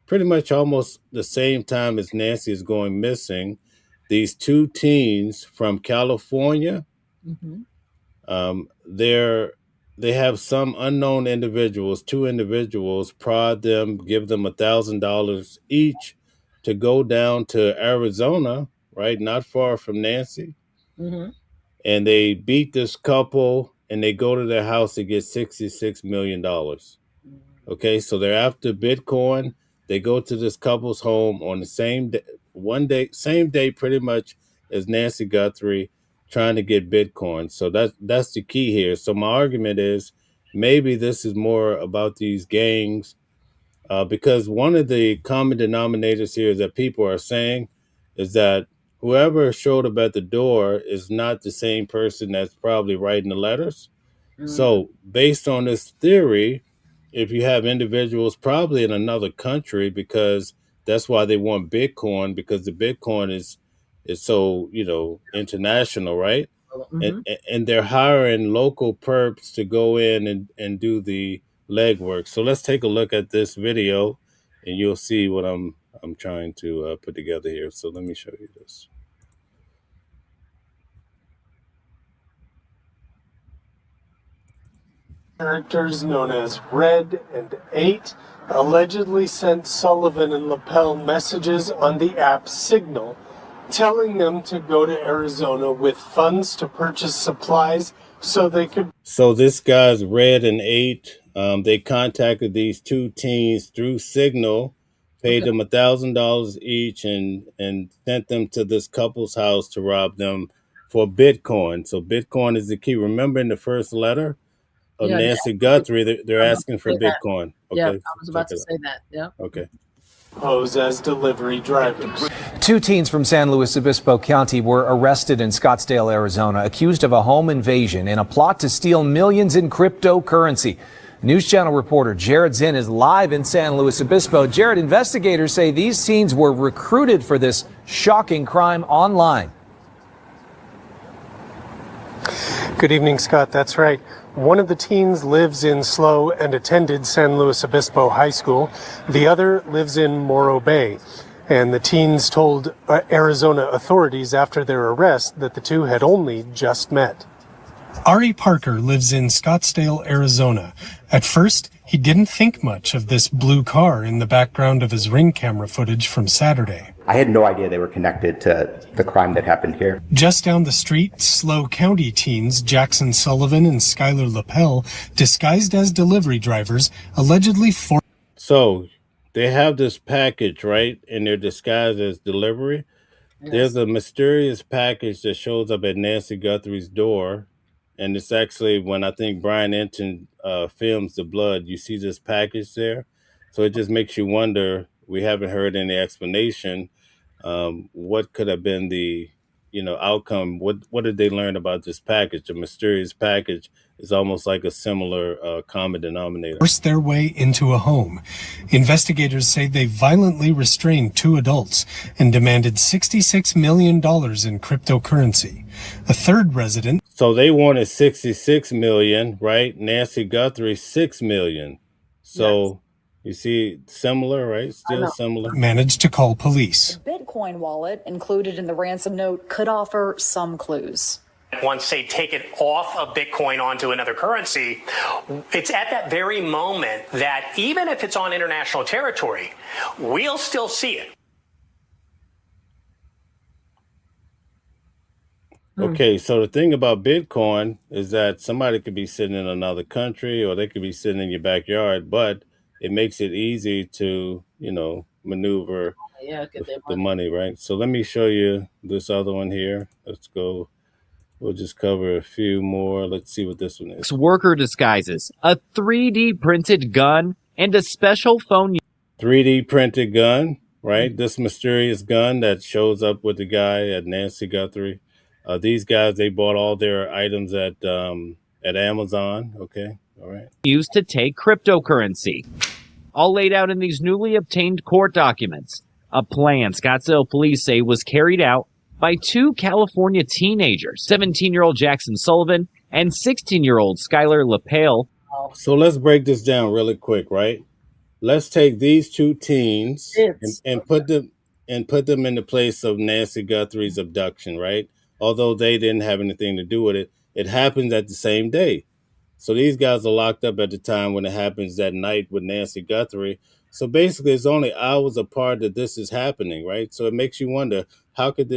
pretty much almost the same time as Nancy is going missing. These two teens from California, Mm-hmm. they have some unknown individuals, two individuals, prod them, give them $1,000 each to go down to Arizona, right, not far from Nancy, Mm-hmm. and they beat this couple, and they go to their house to get $66 million. Okay, so they're after Bitcoin. They go to this couple's home on the same day, same day, pretty much as Nancy Guthrie, trying to get Bitcoin. So that's the key here. So my argument is maybe this is more about these gangs, because one of the common denominators here is that people are saying is that whoever showed up at the door is not the same person that's probably writing the letters. So based on this theory, if you have individuals probably in another country, because that's why they want Bitcoin, because the Bitcoin is so, international, right? Mm-hmm. And they're hiring local perps to go in and do the legwork. So let's take a look at this video, and you'll see what I'm trying to put together here. So let me show you this. Characters known as Red and 8 allegedly sent Sullivan and Lapel messages on the app Signal, telling them to go to Arizona with funds to purchase supplies so they could. So this guy's Red and 8. They contacted these two teens through Signal, paid them $1,000 each, and sent them to this couple's house to rob them for Bitcoin. So Bitcoin is the key. Remember in the first letter of Yeah, Nancy Guthrie, they're I was asking about for to say that. Bitcoin. Yeah, Okay, I was about to say that. Yeah. okay. Pose as delivery drivers. Two teens from San Luis Obispo County were arrested in Scottsdale, Arizona, accused of a home invasion and a plot to steal millions in cryptocurrency. News Channel reporter Jared Zinn is live in San Luis Obispo. Jared, investigators say these teens were recruited for this shocking crime online. Good evening, Scott. That's right. One of the teens lives in SLO and attended San Luis Obispo High School. The other lives in Morro Bay. And the teens told Arizona authorities after their arrest that the two had only just met. Ari Parker lives in Scottsdale, Arizona. At first, he didn't think much of this blue car in the background of his Ring camera footage from Saturday. I had no idea they were connected to the crime that happened here. Just down the street, SLO County teens Jackson Sullivan and Skylar Lapel, disguised as delivery drivers, allegedly So they have this package, right? And they're disguised as delivery. Yes. There's a mysterious package that shows up at Nancy Guthrie's door. And it's actually when I think Brian Enton films The Blood, you see this package there. So it just makes you wonder. We haven't heard any explanation. What could have been the outcome. What did they learn about this package? A mysterious package is almost like a similar common denominator. Forced their way into a home. Investigators say they violently restrained 2 adults and demanded $66 million in cryptocurrency. A third resident. So they wanted 66 million, right? Nancy Guthrie, 6 million. So you see, similar, right? Still similar. Managed to call police. The Bitcoin wallet included in the ransom note could offer some clues. Once they take it off of Bitcoin onto another currency, it's at that very moment that even if it's on international territory, we'll still see it. Okay, so the thing about Bitcoin is that somebody could be sitting in another country or they could be sitting in your backyard, but it makes it easy to, maneuver the money, right? So let me show you this other one here. Let's go. We'll just cover a few more. Let's see what this one is. Worker disguises, a 3D printed gun, and a special phone. 3D printed gun, right? This mysterious gun that shows up with the guy at Nancy Guthrie. These guys, they bought all their items at Amazon. Okay, all right. Used to take cryptocurrency. All laid out in these newly obtained court documents. A plan Scottsdale police say was carried out by 2 California teenagers, 17-year-old Jackson Sullivan and 16-year-old Skylar LaPale. So let's break this down really quick, right? Let's take these 2 teens and put them in the place of Nancy Guthrie's abduction, right? Although they didn't have anything to do with it, it happens at the same day. So these guys are locked up at the time when it happens that night with Nancy Guthrie. So basically, it's only hours apart that this is happening, right? So it makes you wonder, how could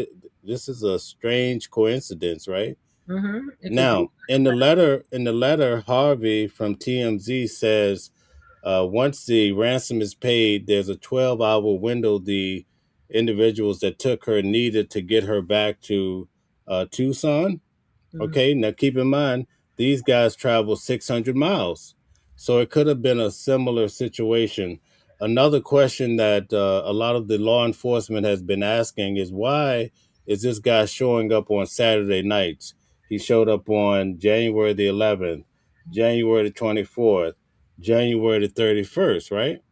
this is a strange coincidence, right? Mm-hmm. Now, in the letter, Harvey from TMZ says, once the ransom is paid, there's a 12-hour window the individuals that took her needed to get her back to Tucson. Okay, now keep in mind, these guys travel 600 miles. So it could have been a similar situation. Another question that a lot of the law enforcement has been asking is, why is this guy showing up on Saturday nights? He showed up on January the 11th, January the 24th, January the 31st, right?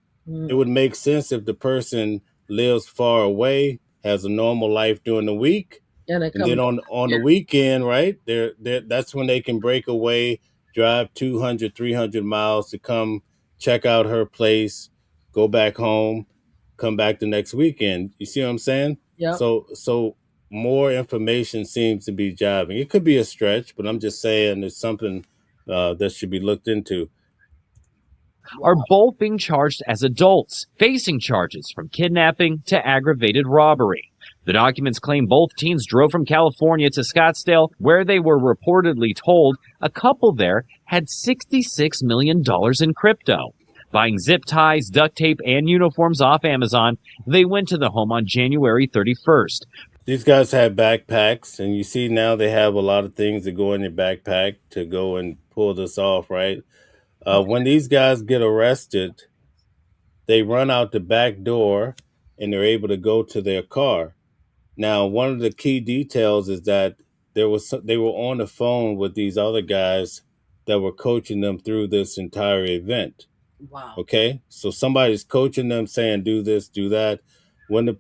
It would make sense if the person lives far away, has a normal life during the week, and then on the weekend, right, that's when they can break away, drive 200, 300 miles to come check out her place, go back home, come back the next weekend. You see what I'm saying? Yeah. So more information seems to be jiving. It could be a stretch, but I'm just saying it's something that should be looked into. Are both being charged as adults, facing charges from kidnapping to aggravated robbery. The documents claim both teens drove from California to Scottsdale, where they were reportedly told a couple there had $66 million in crypto. Buying zip ties, duct tape, and uniforms off Amazon, they went to the home on January 31st. These guys have backpacks, and you see now they have a lot of things that go in your backpack to go and pull this off, right? When these guys get arrested, they run out the back door and they're able to go to their car. Now, one of the key details is that they were on the phone with these other guys that were coaching them through this entire event. Wow. Okay, so somebody's coaching them, saying do this, do that. When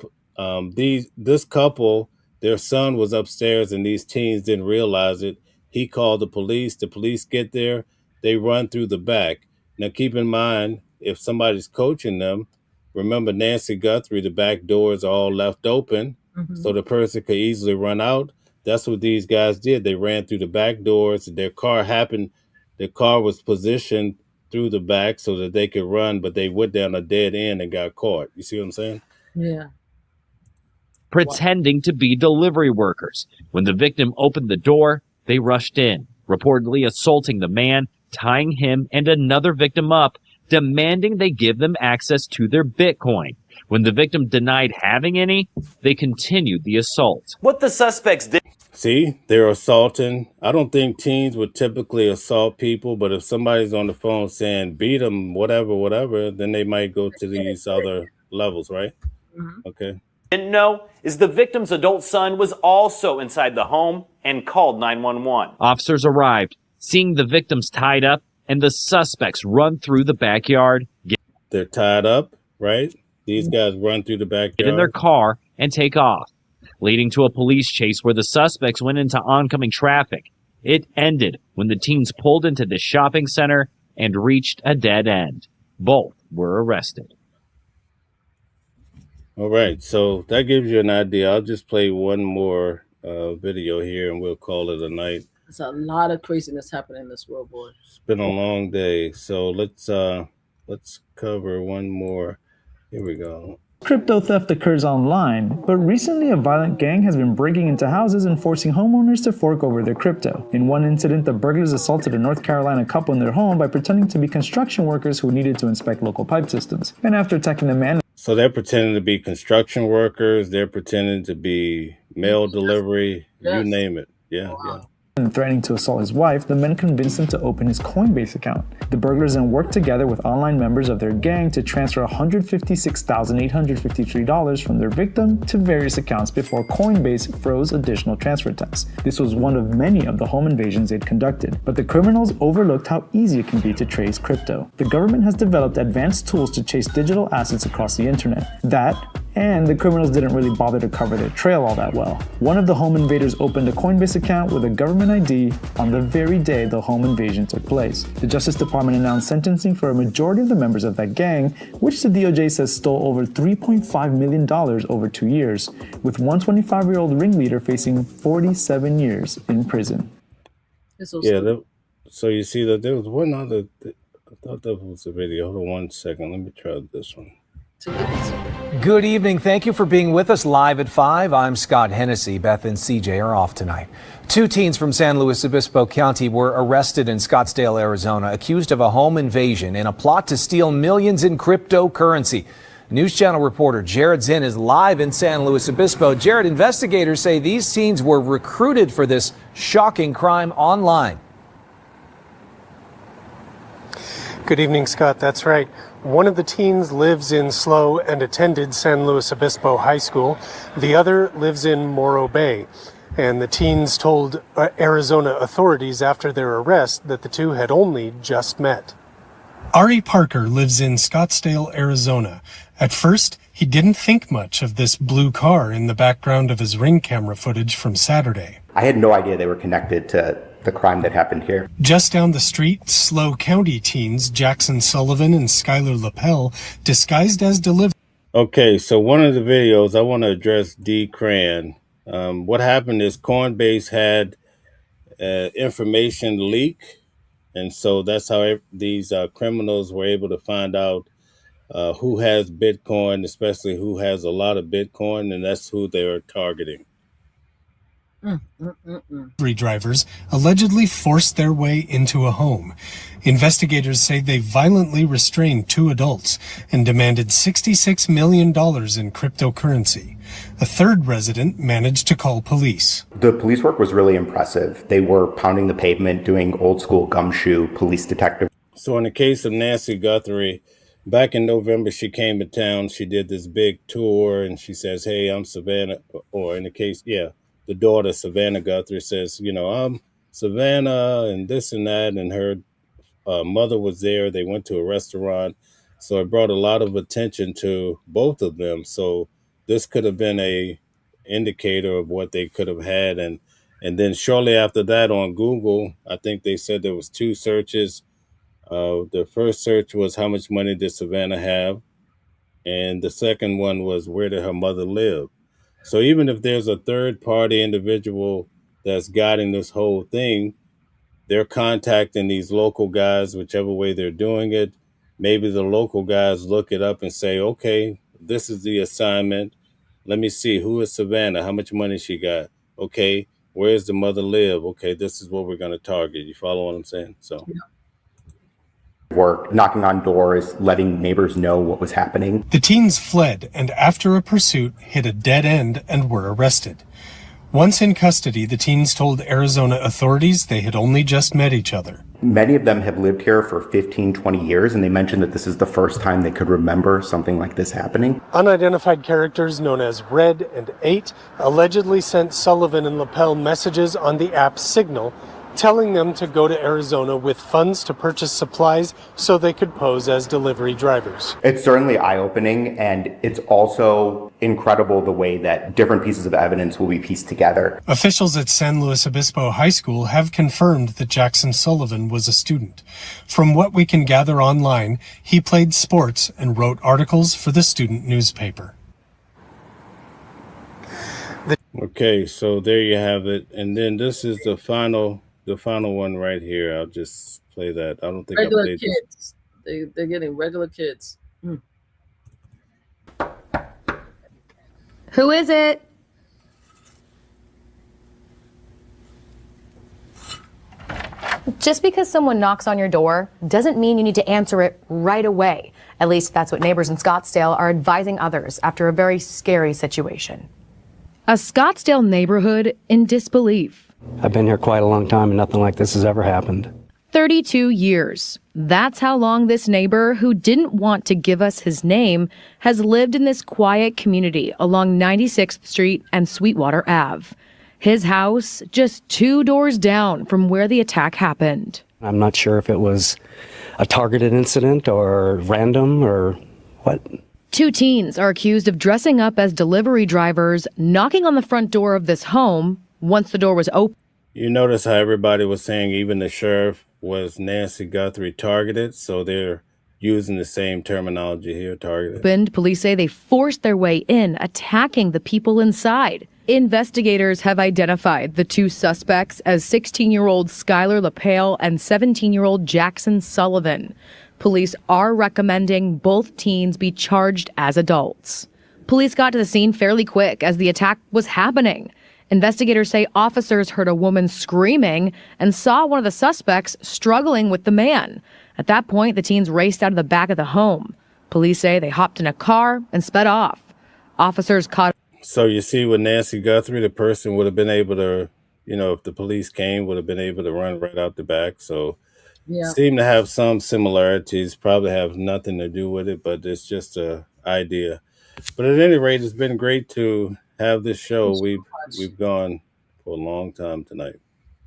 this couple, their son was upstairs and these teens didn't realize it. He called the police. The police get there. They run through the back. Now, keep in mind, if somebody's coaching them, remember Nancy Guthrie, the back doors are all left open, so the person could easily run out. That's what these guys did. They ran through the back doors. Their car was positioned through the back so that they could run, but they went down a dead end and got caught. You see what I'm saying? Yeah. Pretending to be delivery workers. When the victim opened the door, they rushed in, reportedly assaulting the man, tying him and another victim up, demanding they give them access to their Bitcoin. When the victim denied having any, they continued the assault. What the suspects did. See, they're assaulting. I don't think teens would typically assault people, but if somebody's on the phone saying beat them, whatever, then they might go to these other levels, right? Okay. Didn't know is the victim's adult son was also inside the home and called 911. Officers arrived, seeing the victims tied up and the suspects run through the backyard. They're tied up, right? These guys run through the backyard. Get in their car and take off, leading to a police chase where the suspects went into oncoming traffic. It ended when the teens pulled into the shopping center and reached a dead end. Both were arrested. All right, so that gives you an idea. I'll just play one more video here and we'll call it a night. There's a lot of craziness happening in this world, boy. It's been a long day, so let's cover one more. Here we go. Crypto theft occurs online, but recently a violent gang has been breaking into houses and forcing homeowners to fork over their crypto. In one incident, the burglars assaulted a North Carolina couple in their home by pretending to be construction workers who needed to inspect local pipe systems. And after attacking the man... So they're pretending to be construction workers, they're pretending to be mail delivery, you name it. Yeah, yeah. And threatening to assault his wife, the men convinced him to open his Coinbase account. The burglars then worked together with online members of their gang to transfer $156,853 from their victim to various accounts before Coinbase froze additional transfer attempts. This was one of many of the home invasions they'd conducted, but the criminals overlooked how easy it can be to trace crypto. The government has developed advanced tools to chase digital assets across the internet. And the criminals didn't really bother to cover their trail all that well. One of the home invaders opened a Coinbase account with a government ID on the very day the home invasion took place. The Justice Department announced sentencing for a majority of the members of that gang, which the DOJ says stole over $3.5 million over 2 years, with one 25-year-old ringleader facing 47 years in prison. So you see that there was one other, I thought that was a video. Hold on 1 second, let me try this one. Good evening. Thank you for being with us live at 5. I'm Scott Hennessy. Beth and CJ are off tonight. 2 teens from San Luis Obispo County were arrested in Scottsdale, Arizona, accused of a home invasion in a plot to steal millions in cryptocurrency. News Channel reporter Jared Zinn is live in San Luis Obispo. Jared, investigators say these teens were recruited for this shocking crime online. Good evening, Scott. That's right. One of the teens lives in SLO and attended San Luis Obispo High School. The other lives in Morro Bay. And the teens told Arizona authorities after their arrest that the two had only just met. Ari Parker lives in Scottsdale, Arizona. At first, he didn't think much of this blue car in the background of his Ring camera footage from Saturday. I had no idea they were connected to the crime that happened here. Just down the street, SLO County teens Jackson Sullivan and Skylar Lapel, disguised as delivery. Okay, so one of the videos I want to address D. Cran. What happened is Coinbase had information leak, and so that's how these criminals were able to find out who has Bitcoin, especially who has a lot of Bitcoin, and that's who they were targeting. Drivers allegedly forced their way into a home. Investigators say they violently restrained 2 adults and demanded $66 million in cryptocurrency. A third resident managed to call police. The police work was really impressive. They were pounding the pavement, doing old school gumshoe police detective. So in the case of Nancy Guthrie, back in November, she came to town. She did this big tour and she says, hey, I'm Savannah, or in the case, the daughter, Savannah Guthrie, says, I'm Savannah and this and that. And her mother was there. They went to a restaurant. So it brought a lot of attention to both of them. So this could have been a indicator of what they could have had. And then shortly after that on Google, I think they said there was 2 searches. The first search was how much money did Savannah have? And the second one was where did her mother live? So even if there's a third party individual that's guiding this whole thing, they're contacting these local guys, whichever way they're doing it. Maybe the local guys look it up and say, okay, this is the assignment. Let me see, who is Savannah? How much money she got? Okay, where's the mother live? Okay, this is what we're going to target. You follow what I'm saying? So. Work, knocking on doors, letting neighbors know what was happening. The teens fled and after a pursuit hit a dead end and were arrested. Once in custody, the teens told Arizona authorities they had only just met each other. Many of them have lived here for 15, 20 years, and they mentioned that this is the first time they could remember something like this happening. Unidentified characters known as Red and 8 allegedly sent Sullivan and Lapel messages on the app Signal, telling them to go to Arizona with funds to purchase supplies so they could pose as delivery drivers. It's certainly eye-opening, and it's also incredible the way that different pieces of evidence will be pieced together. Officials at San Luis Obispo High School have confirmed that Jackson Sullivan was a student. From what we can gather online, he played sports and wrote articles for the student newspaper. Okay, so there you have it. And then this is the final one right here. I'll just play that. I don't think regular I played kids. They're getting regular kids. Who is it? Just because someone knocks on your door doesn't mean you need to answer it right away. At least that's what neighbors in Scottsdale are advising others after a very scary situation. A Scottsdale neighborhood in disbelief. I've been here quite a long time and nothing like this has ever happened. 32 years. That's how long this neighbor, who didn't want to give us his name, has lived in this quiet community along 96th Street and Sweetwater Ave. His house just 2 doors down from where the attack happened. I'm not sure if it was a targeted incident or random or what. 2 teens are accused of dressing up as delivery drivers, knocking on the front door of this home once the door was open. You notice how everybody was saying even the sheriff was Nancy Guthrie targeted, so they're using the same terminology here, targeted. Police say they forced their way in, attacking the people inside. Investigators have identified the 2 suspects as 16-year-old Skylar LaPale and 17-year-old Jackson Sullivan. Police are recommending both teens be charged as adults. Police got to the scene fairly quick as the attack was happening. Investigators say officers heard a woman screaming and saw one of the suspects struggling with the man. At that point, the teens raced out of the back of the home. Police say they hopped in a car and sped off. Officers caught. So you see with Nancy Guthrie, the person would have been able to, if the police came, would have been able to run right out the back. So seem to have some similarities, probably have nothing to do with it, but it's just a idea. But at any rate, it's been great to have this show. We've gone for a long time tonight.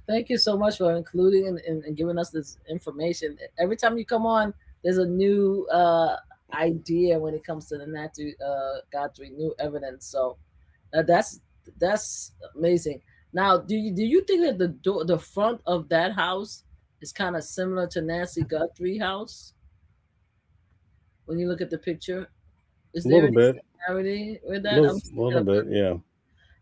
Thank you so much for including and giving us this information. Every time you come on, there's a new idea when it comes to the Nancy Guthrie, new evidence. So that's amazing. Now, do you think that the front of that house is kind of similar to Nancy Guthrie house? When you look at the picture, is there any similarity with that? A little bit, yeah.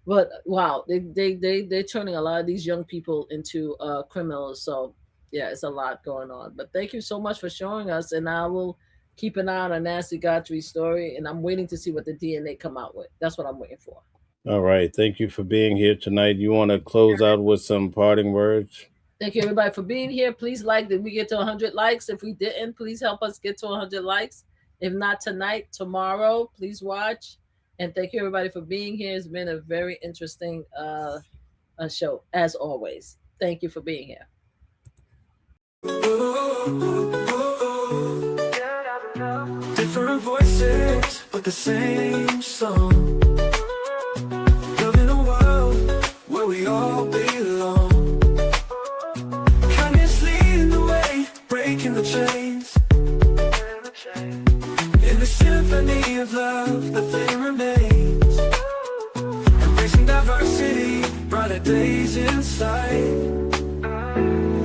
But wow, they're turning a lot of these young people into criminals. So yeah, it's a lot going on. But thank you so much for showing us, and I will keep an eye on a Nancy Guthrie story, and I'm waiting to see what the DNA come out with. That's what I'm waiting for. All right, thank you for being here tonight. You want to close out with some parting words? Thank you everybody for being here. Please like. Did we get to 100 likes? If we didn't, please help us get to 100 likes. If not tonight, tomorrow, please watch. And thank you everybody for being here. It's been a very interesting show, as always. Thank you for being here. Different voices, but the same song. Living a world where we all belong. Kindness leading the way, breaking the chains. In the symphony of love, the thing remains. Embracing diversity, brighter days in sight.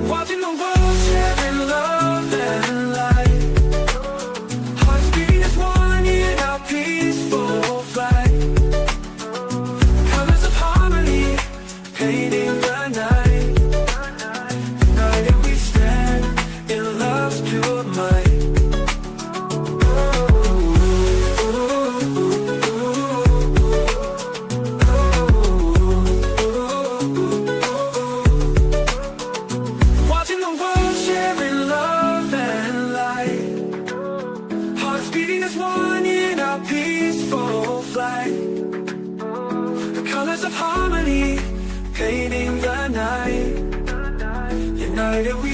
Watching the world sharing love and light. Hearts beating as one in our peaceful flight. Colors of harmony, painting the night. United we stand in love's pure might. Of harmony, painting the night. United we